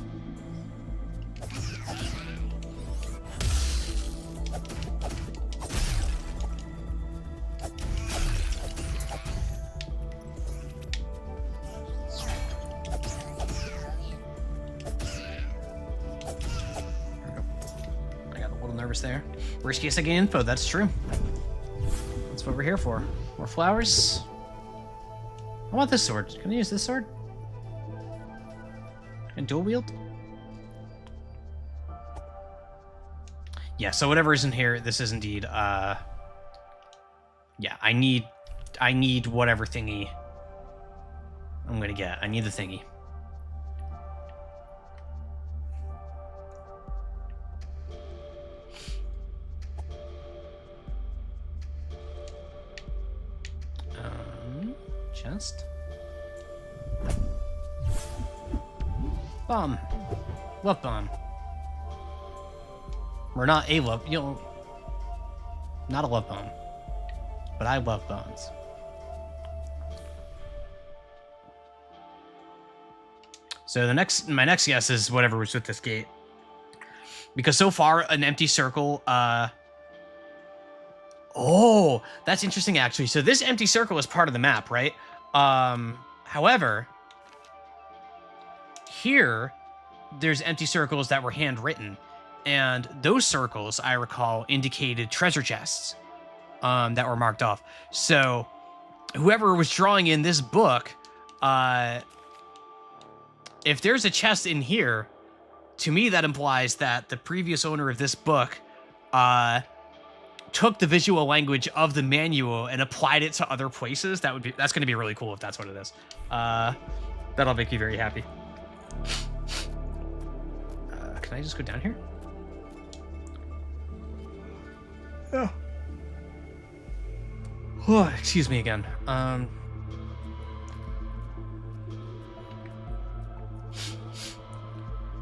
There. Worst case, I get info. That's true. That's what we're here for. More flowers. I want this sword. Can I use this sword? And dual wield? Yeah, so whatever is in here, this is indeed, yeah, I need whatever thingy I'm gonna get. I need the thingy. Chest. Bomb. Love bomb. We're not a love, you know, not a love bomb, but I love bombs. So my next guess is whatever was with this gate, because so far an empty circle. Oh, that's interesting actually. So this empty circle is part of the map, right? However, here there's empty circles that were handwritten, and those circles, I recall, indicated treasure chests that were marked off. So whoever was drawing in this book, if there's a chest in here, to me that implies that the previous owner of this book took the visual language of the manual and applied it to other places. That's going to be really cool if that's what it is. That'll make me very happy. Can I just go down here? Yeah. Oh, excuse me again. All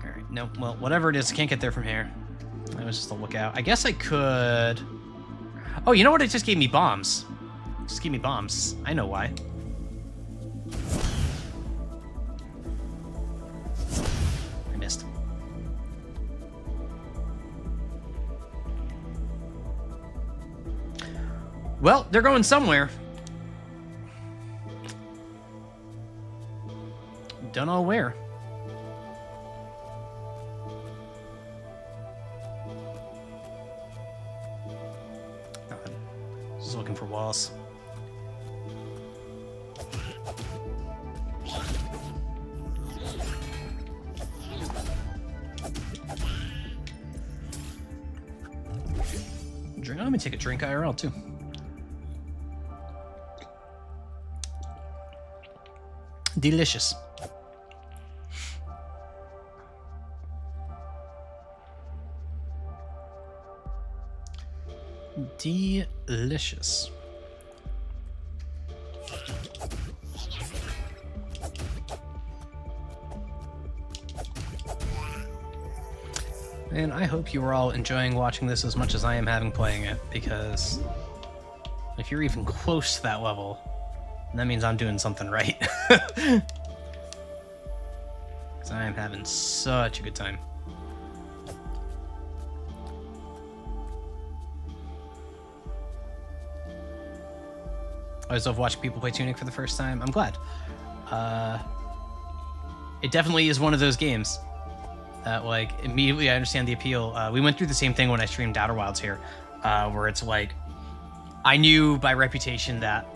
right. No, well, whatever it is, I can't get there from here. That was just a lookout. I guess I could. Oh, you know what? It just gave me bombs. Just gave me bombs. I know why. I missed. Well, they're going somewhere. Don't know where. Just looking for walls. Drink. Let me take a drink IRL too. Delicious. Delicious. And I hope you are all enjoying watching this as much as I am having playing it, because if you're even close to that level, that means I'm doing something right. Because I am having such a good time. I always love watching people play Tunic for the first time. I'm glad. It definitely is one of those games that, like, immediately I understand the appeal. We went through the same thing when I streamed Outer Wilds here, where it's like, I knew by reputation that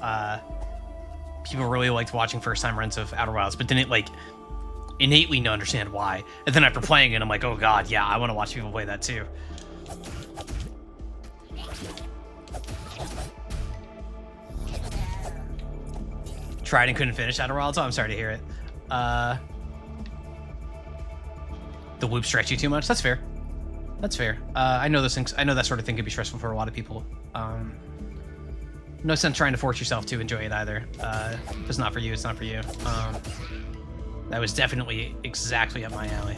people really liked watching first-time runs of Outer Wilds, but didn't, like, innately understand why. And then after playing it, I'm like, oh god, yeah, I want to watch people play that too. Tried and couldn't finish Outer Wilds. Oh, I'm sorry to hear it. The loop stretched you too much. That's fair. That's fair. I know those things. I know that sort of thing can be stressful for a lot of people. No sense trying to force yourself to enjoy it either. If it's not for you, it's not for you. That was definitely exactly up my alley.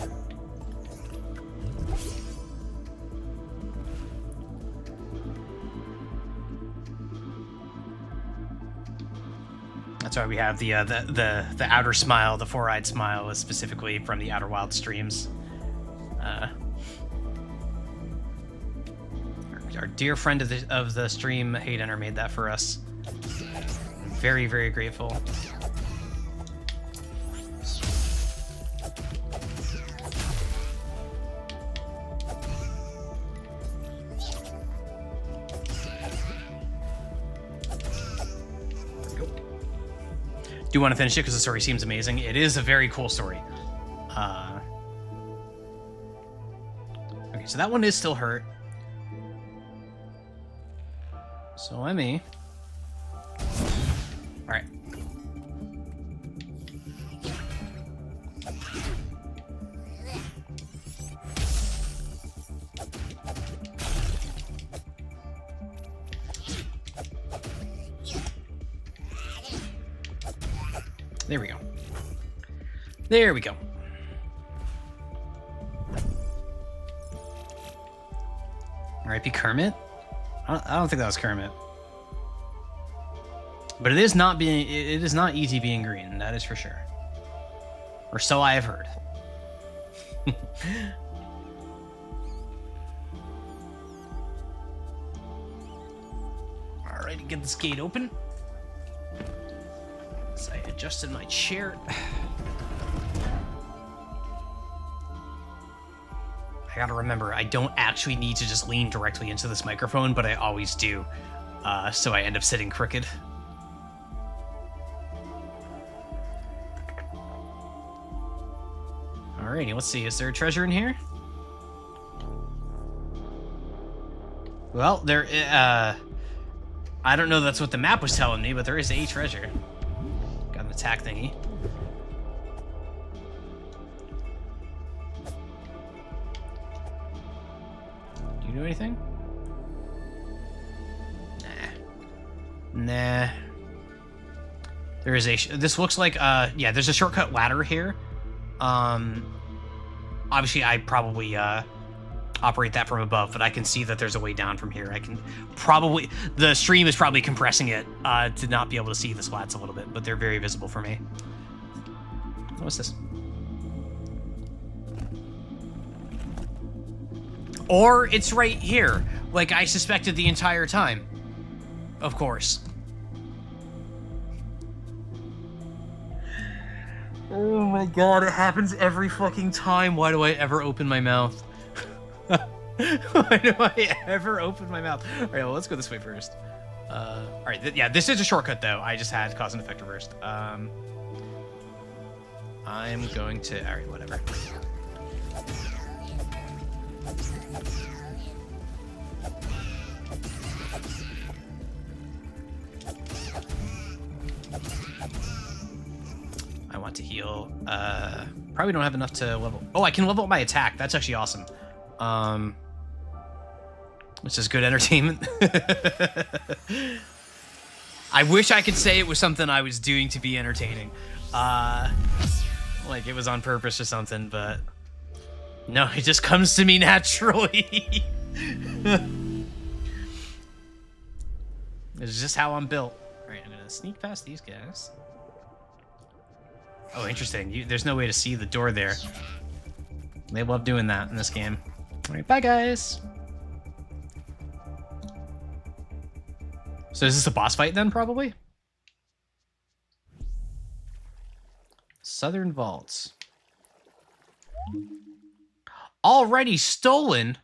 That's why we have the outer smile, the four-eyed smile, is specifically from the Outer Wild streams. Our dear friend of the stream, Haydenner, made that for us. I'm very, very grateful. Do want to finish it because the story seems amazing. It is a very cool story. Okay, so that one is still hurt. So let me. All right. There we go. There we go. R.I.P. Kermit? I don't think that was Kermit. But it is not easy being green, that is for sure. Or so I have heard. Alright, get this gate open. So I adjusted my chair. I gotta remember, I don't actually need to just lean directly into this microphone, but I always do. So I end up sitting crooked. Alrighty, let's see. Is there a treasure in here? Well, there. I don't know that's what the map was telling me, but there is a treasure. Got an attack thingy. Do you do anything? Nah. There is a. This looks like. Yeah, there's a shortcut ladder here. Obviously, I probably operate that from above, but I can see that there's a way down from here. I can probably, the stream is probably compressing it to not be able to see the splats a little bit, but they're very visible for me. What's this? Or it's right here, like I suspected the entire time. Of course. Oh my god, it happens every fucking time. Why do I ever open my mouth? Why do I ever open my mouth? All right, well, let's go this way first. All right, yeah, this is a shortcut, though. I just had cause and effect reversed. I'm going to... All right, whatever. I want to heal. Probably don't have enough to level. Oh, I can level up my attack. That's actually awesome. Which is good entertainment. I wish I could say it was something I was doing to be entertaining. Like it was on purpose or something, but no, it just comes to me naturally. It's just how I'm built. All right, I'm gonna sneak past these guys. Oh, interesting. There's no way to see the door there. They love doing that in this game. All right, bye, guys. So is this a boss fight then, probably? Southern Vaults. Already stolen?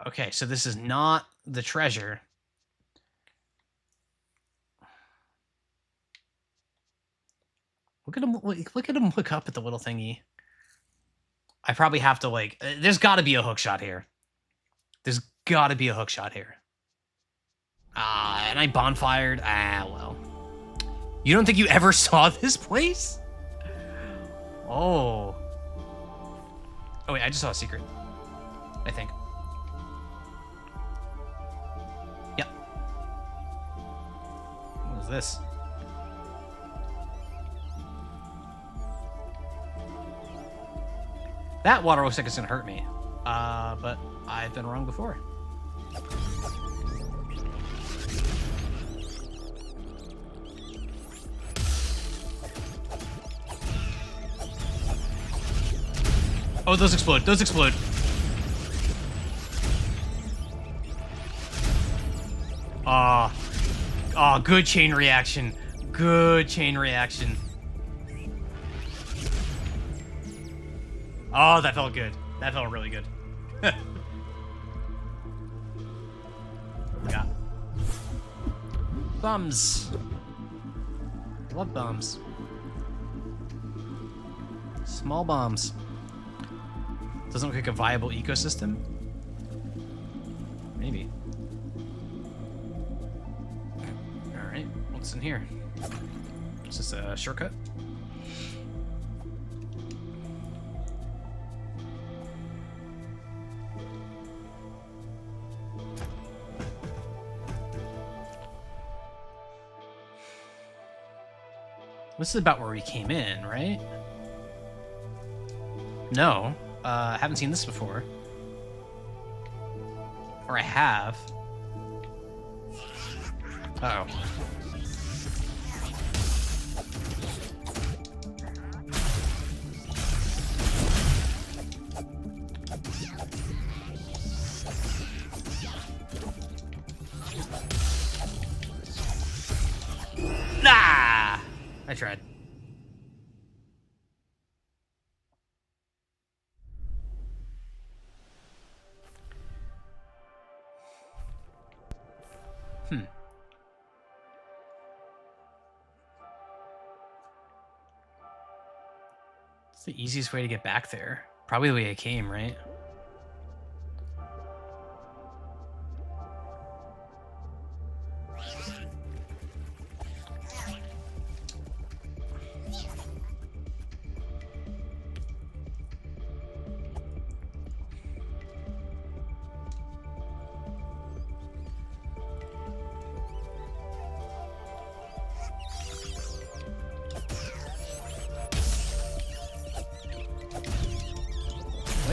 Okay, so this is not the treasure. Look at him! Look at him! Look up at the little thingy. I probably have to like. There's got to be a hook shot here. There's got to be a hook shot here. And I bonfired. Ah, well. You don't think you ever saw this place? Oh. Oh wait, I just saw a secret. I think. Yep. What is this? That water looks like it's gonna hurt me. But I've been wrong before. Oh, those explode. Those explode. Oh, good chain reaction. Good chain reaction. Oh, that felt good. That felt really good. Yeah. Bums. Love bombs. Small bombs. Doesn't look like a viable ecosystem. Maybe. All right, what's in here? Is this a shortcut? This is about where we came in, right? No. I haven't seen this before. Or I have. Uh-oh. Nah! I tried. It's the easiest way to get back there. Probably the way I came, right?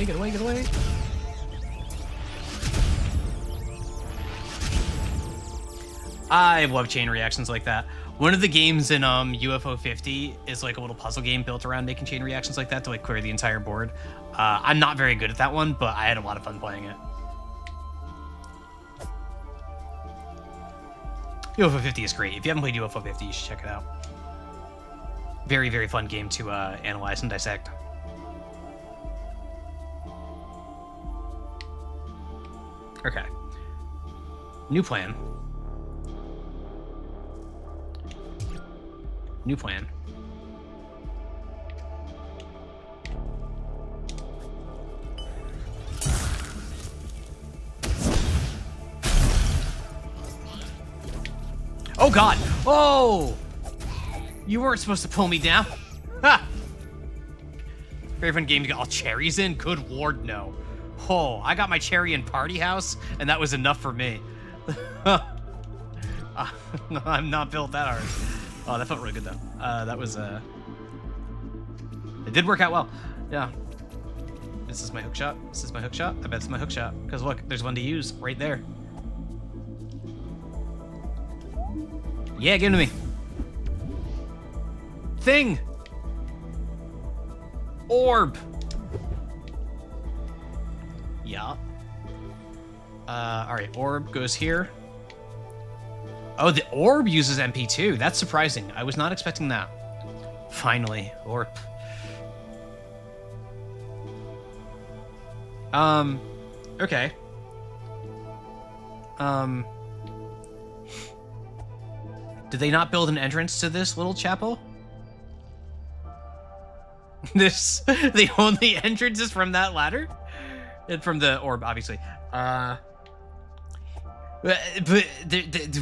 Get away, get away. I love chain reactions like that. One of the games in UFO 50 is like a little puzzle game built around making chain reactions like that to like clear the entire board. I'm not very good at that one, but I had a lot of fun playing it. UFO 50 is great. If you haven't played UFO 50, you should check it out. Very, very fun game to analyze and dissect. Okay. New plan. New plan. Oh God! Oh! You weren't supposed to pull me down. Ha! Very fun game to get all cherries in. Good Lord, no. Oh, I got my cherry in Party House, and that was enough for me. I'm not built that hard. Oh, that felt really good, though. That was, it did work out well. Yeah. This is my hook shot. This is my hook shot. I bet it's my hook shot. Because look, there's one to use right there. Yeah, give it to me. Thing! Orb! Yeah. Alright, orb goes here. Oh, the orb uses MP too. That's surprising. I was not expecting that. Finally, orb. Okay. Did they not build an entrance to this little chapel? The only entrance is from that ladder? And from the orb, obviously. But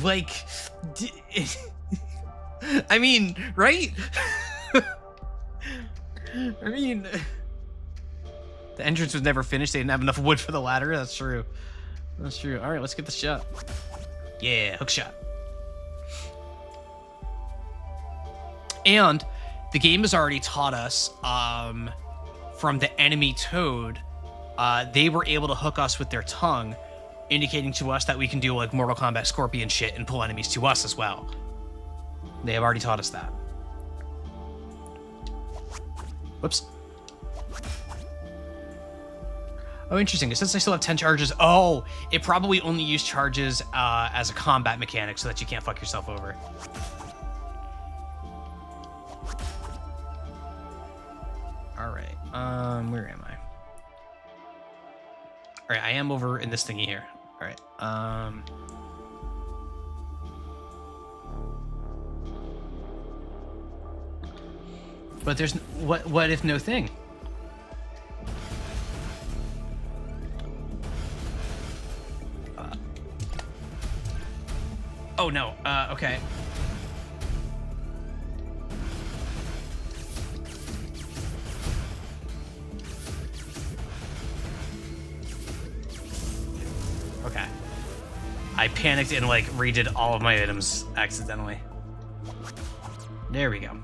like, I mean, right? I mean, the entrance was never finished. They didn't have enough wood for the ladder. That's true. That's true. All right, let's get the shot. Yeah, hook shot. And the game has already taught us from the enemy toad, they were able to hook us with their tongue, indicating to us that we can do like Mortal Kombat Scorpion shit and pull enemies to us as well. They have already taught us that. Whoops. Oh, interesting. It says I still have 10 charges. Oh, it probably only used charges as a combat mechanic so that you can't fuck yourself over. All right. Where am I? All right, I am over in this thingy here. All right. But there's what if no thing? Oh no. Okay. Okay. I panicked and like redid all of my items accidentally. There we go.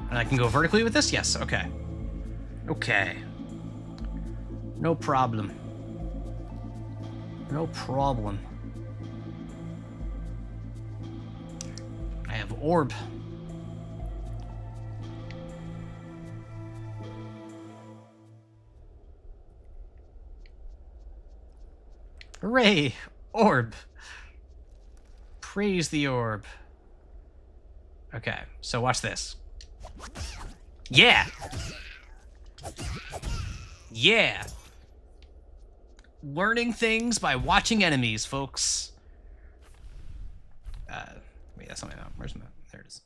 And I can go vertically with this? Yes, okay. Okay. No problem. No problem. I have orb. Hooray! Orb. Praise the orb. Okay, so watch this. Yeah! Yeah! Learning things by watching enemies, folks. Wait, that's not my map. Where's my map? There it is.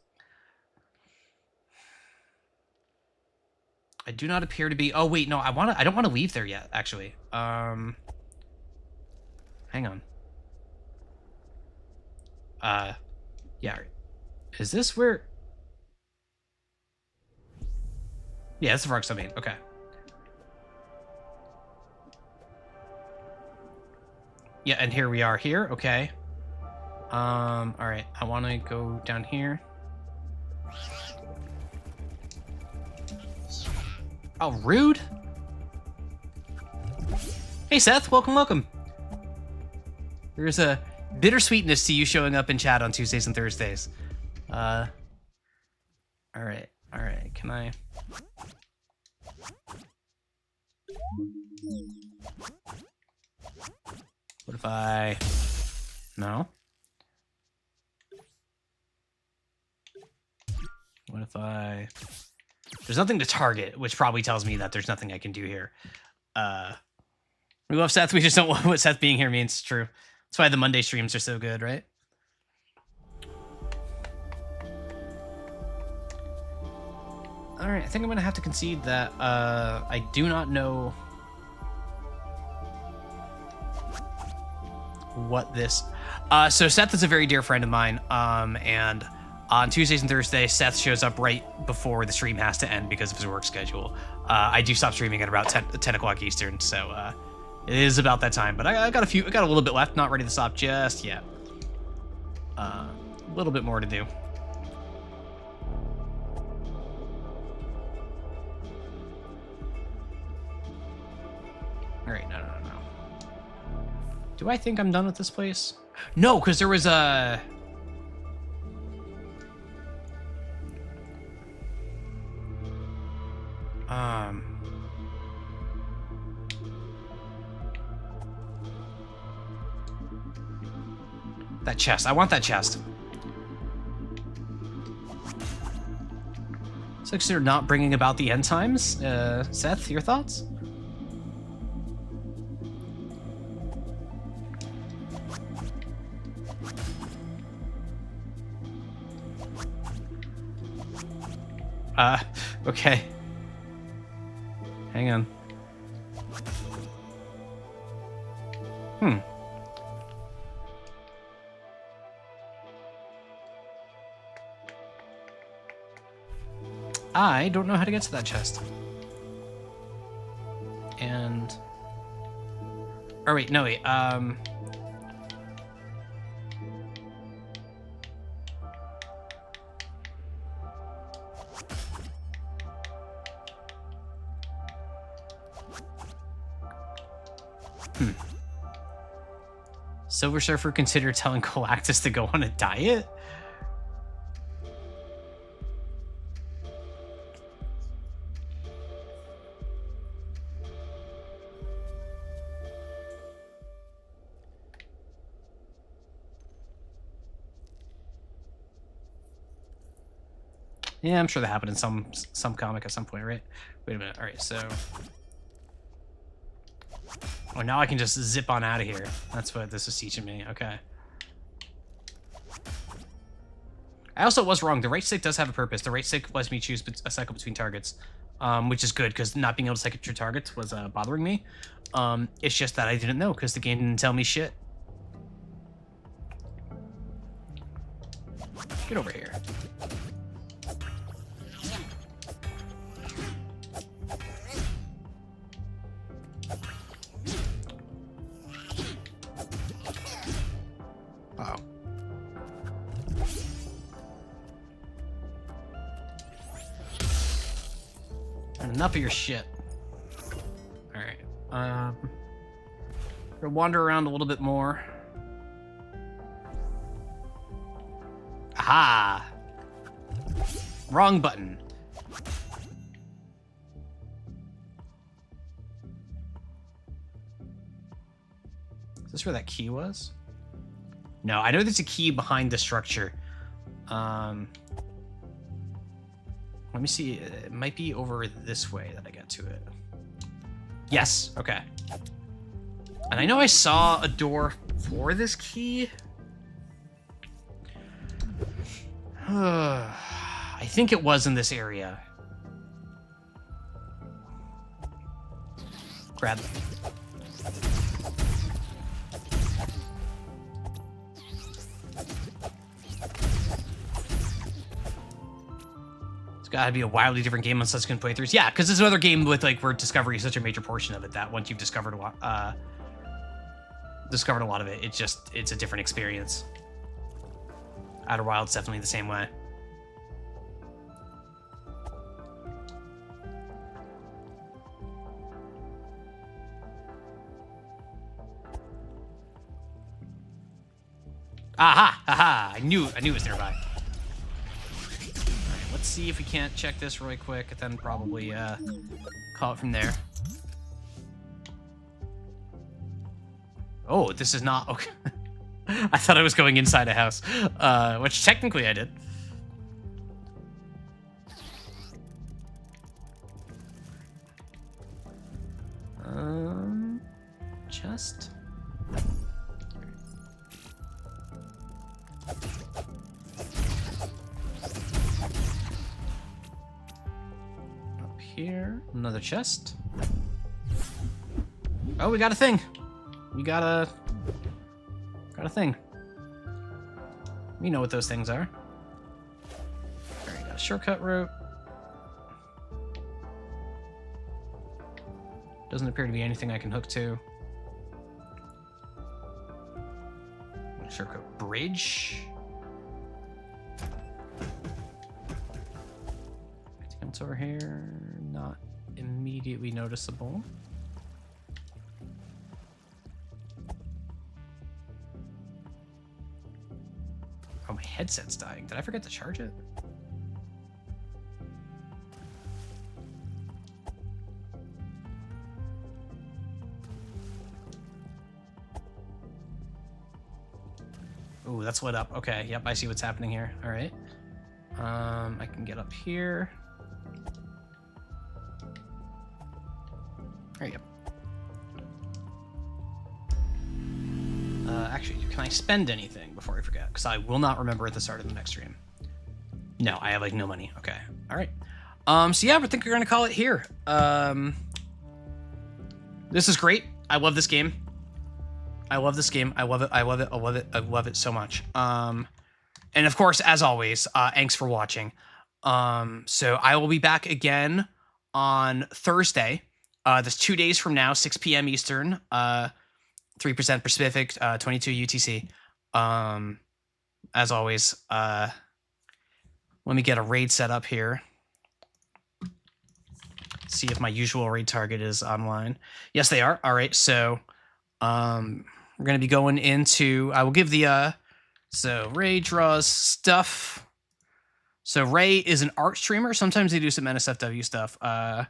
I do not appear to be... Oh, wait, no, I don't want to leave there yet, actually. Hang on. Yeah. Is this where... Yeah, that's the Varg submarine. Okay. Yeah, and here we are here. Okay. All right. I want to go down here. Oh, rude. Hey, Seth. Welcome, welcome. There's a bittersweetness to you showing up in chat on Tuesdays and Thursdays. All right. All right. Can I... What if I... No? What if I... There's nothing to target, which probably tells me that there's nothing I can do here. We love Seth, we just don't want what Seth being here means. It's true. That's why the Monday streams are so good, right? Alright, I think I'm gonna have to concede that I do not know what this... So Seth is a very dear friend of mine, and on Tuesdays and Thursdays, Seth shows up right before the stream has to end because of his work schedule. I do stop streaming at about 10 o'clock Eastern, so it is about that time. But I got a little bit left, not ready to stop just yet. A little bit more to do. All right, no. Do I think I'm done with this place? No, because there was a... That chest. I want that chest. It's like they're not bringing about the end times. Seth, your thoughts? Okay. Hang on. Hmm. I don't know how to get to that chest. And... Or wait, no, wait, Silver Surfer considered telling Galactus to go on a diet? Yeah, I'm sure that happened in some comic at some point, right? Wait a minute. All right, so... Oh, now I can just zip on out of here. That's what this is teaching me. Okay. I also was wrong. The right stick does have a purpose. The right stick lets me choose a cycle between targets, which is good, because not being able to cycle between targets was bothering me. It's just that I didn't know, because the game didn't tell me shit. Get over here. Uh-oh. And enough of your shit. Alright. We'll wander around a little bit more. Aha! Wrong button. Is this where that key was? No, I know there's a key behind the structure. Let me see. It might be over this way that I get to it. Yes. Okay. And I know I saw a door for this key. I think it was in this area. Grab it. Gotta be a wildly different game on subsequent playthroughs. Yeah, because there's another game with like where discovery is such a major portion of it that once you've discovered a lot of it, it's a different experience. Outer Wild's definitely the same way. Aha! Aha! I knew it was nearby. Let's see if we can't check this really quick, and then probably call it from there. Oh, this is not okay. I thought I was going inside a house, which technically I did. Chest. Here, another chest. Oh, we got a thing. We got a thing. We know what those things are. All right, got a shortcut route. Doesn't appear to be anything I can hook to. Shortcut bridge. It's over here, not immediately noticeable. Oh, my headset's dying. Did I forget to charge it? Ooh, that's lit up. Okay, yep, I see what's happening here. All right. I can get up here. There you go. Actually, can I spend anything before I forget? Because I will not remember at the start of the next stream. No, I have like no money. Okay. All right. So yeah, I think we're gonna call it here. This is great. I love this game. I love this game. I love it. I love it. I love it. I love it so much. And of course, as always, thanks for watching. So I will be back again on Thursday. That's 2 days from now, 6 p.m. Eastern, 3% Pacific, 22 UTC. As always, let me get a raid set up here. See if my usual raid target is online. Yes, they are. All right, so we're gonna be going into. I will give the so Ray draws stuff. So Ray is an art streamer. Sometimes they do some NSFW stuff. I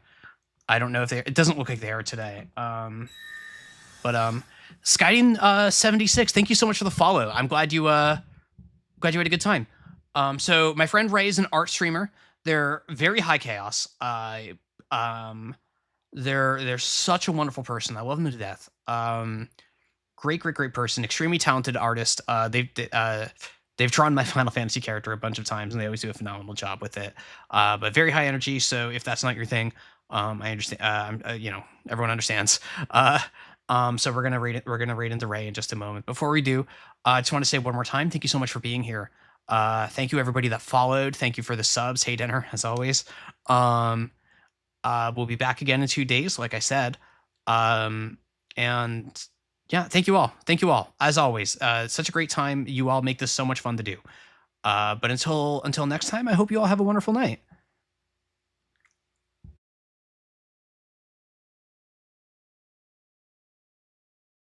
don't know if they. It doesn't look like they are today. But Skyding 76. Thank you so much for the follow. I'm glad you had a good time. So my friend Ray is an art streamer. They're very high chaos. They're such a wonderful person. I love them to death. Great person. Extremely talented artist. They've drawn my Final Fantasy character a bunch of times, and they always do a phenomenal job with it. But very high energy. So if that's not your thing, I understand. Everyone understands. So we're gonna read it. We're gonna read into Ray in just a moment. Before we do, I just want to say one more time, thank you so much for being here. Thank you everybody that followed. Thank you for the subs. Hey Dinner, as always. We'll be back again in 2 days, like I said. And yeah, thank you all. Thank you all. As always, such a great time. You all make this so much fun to do. But until next time, I hope you all have a wonderful night.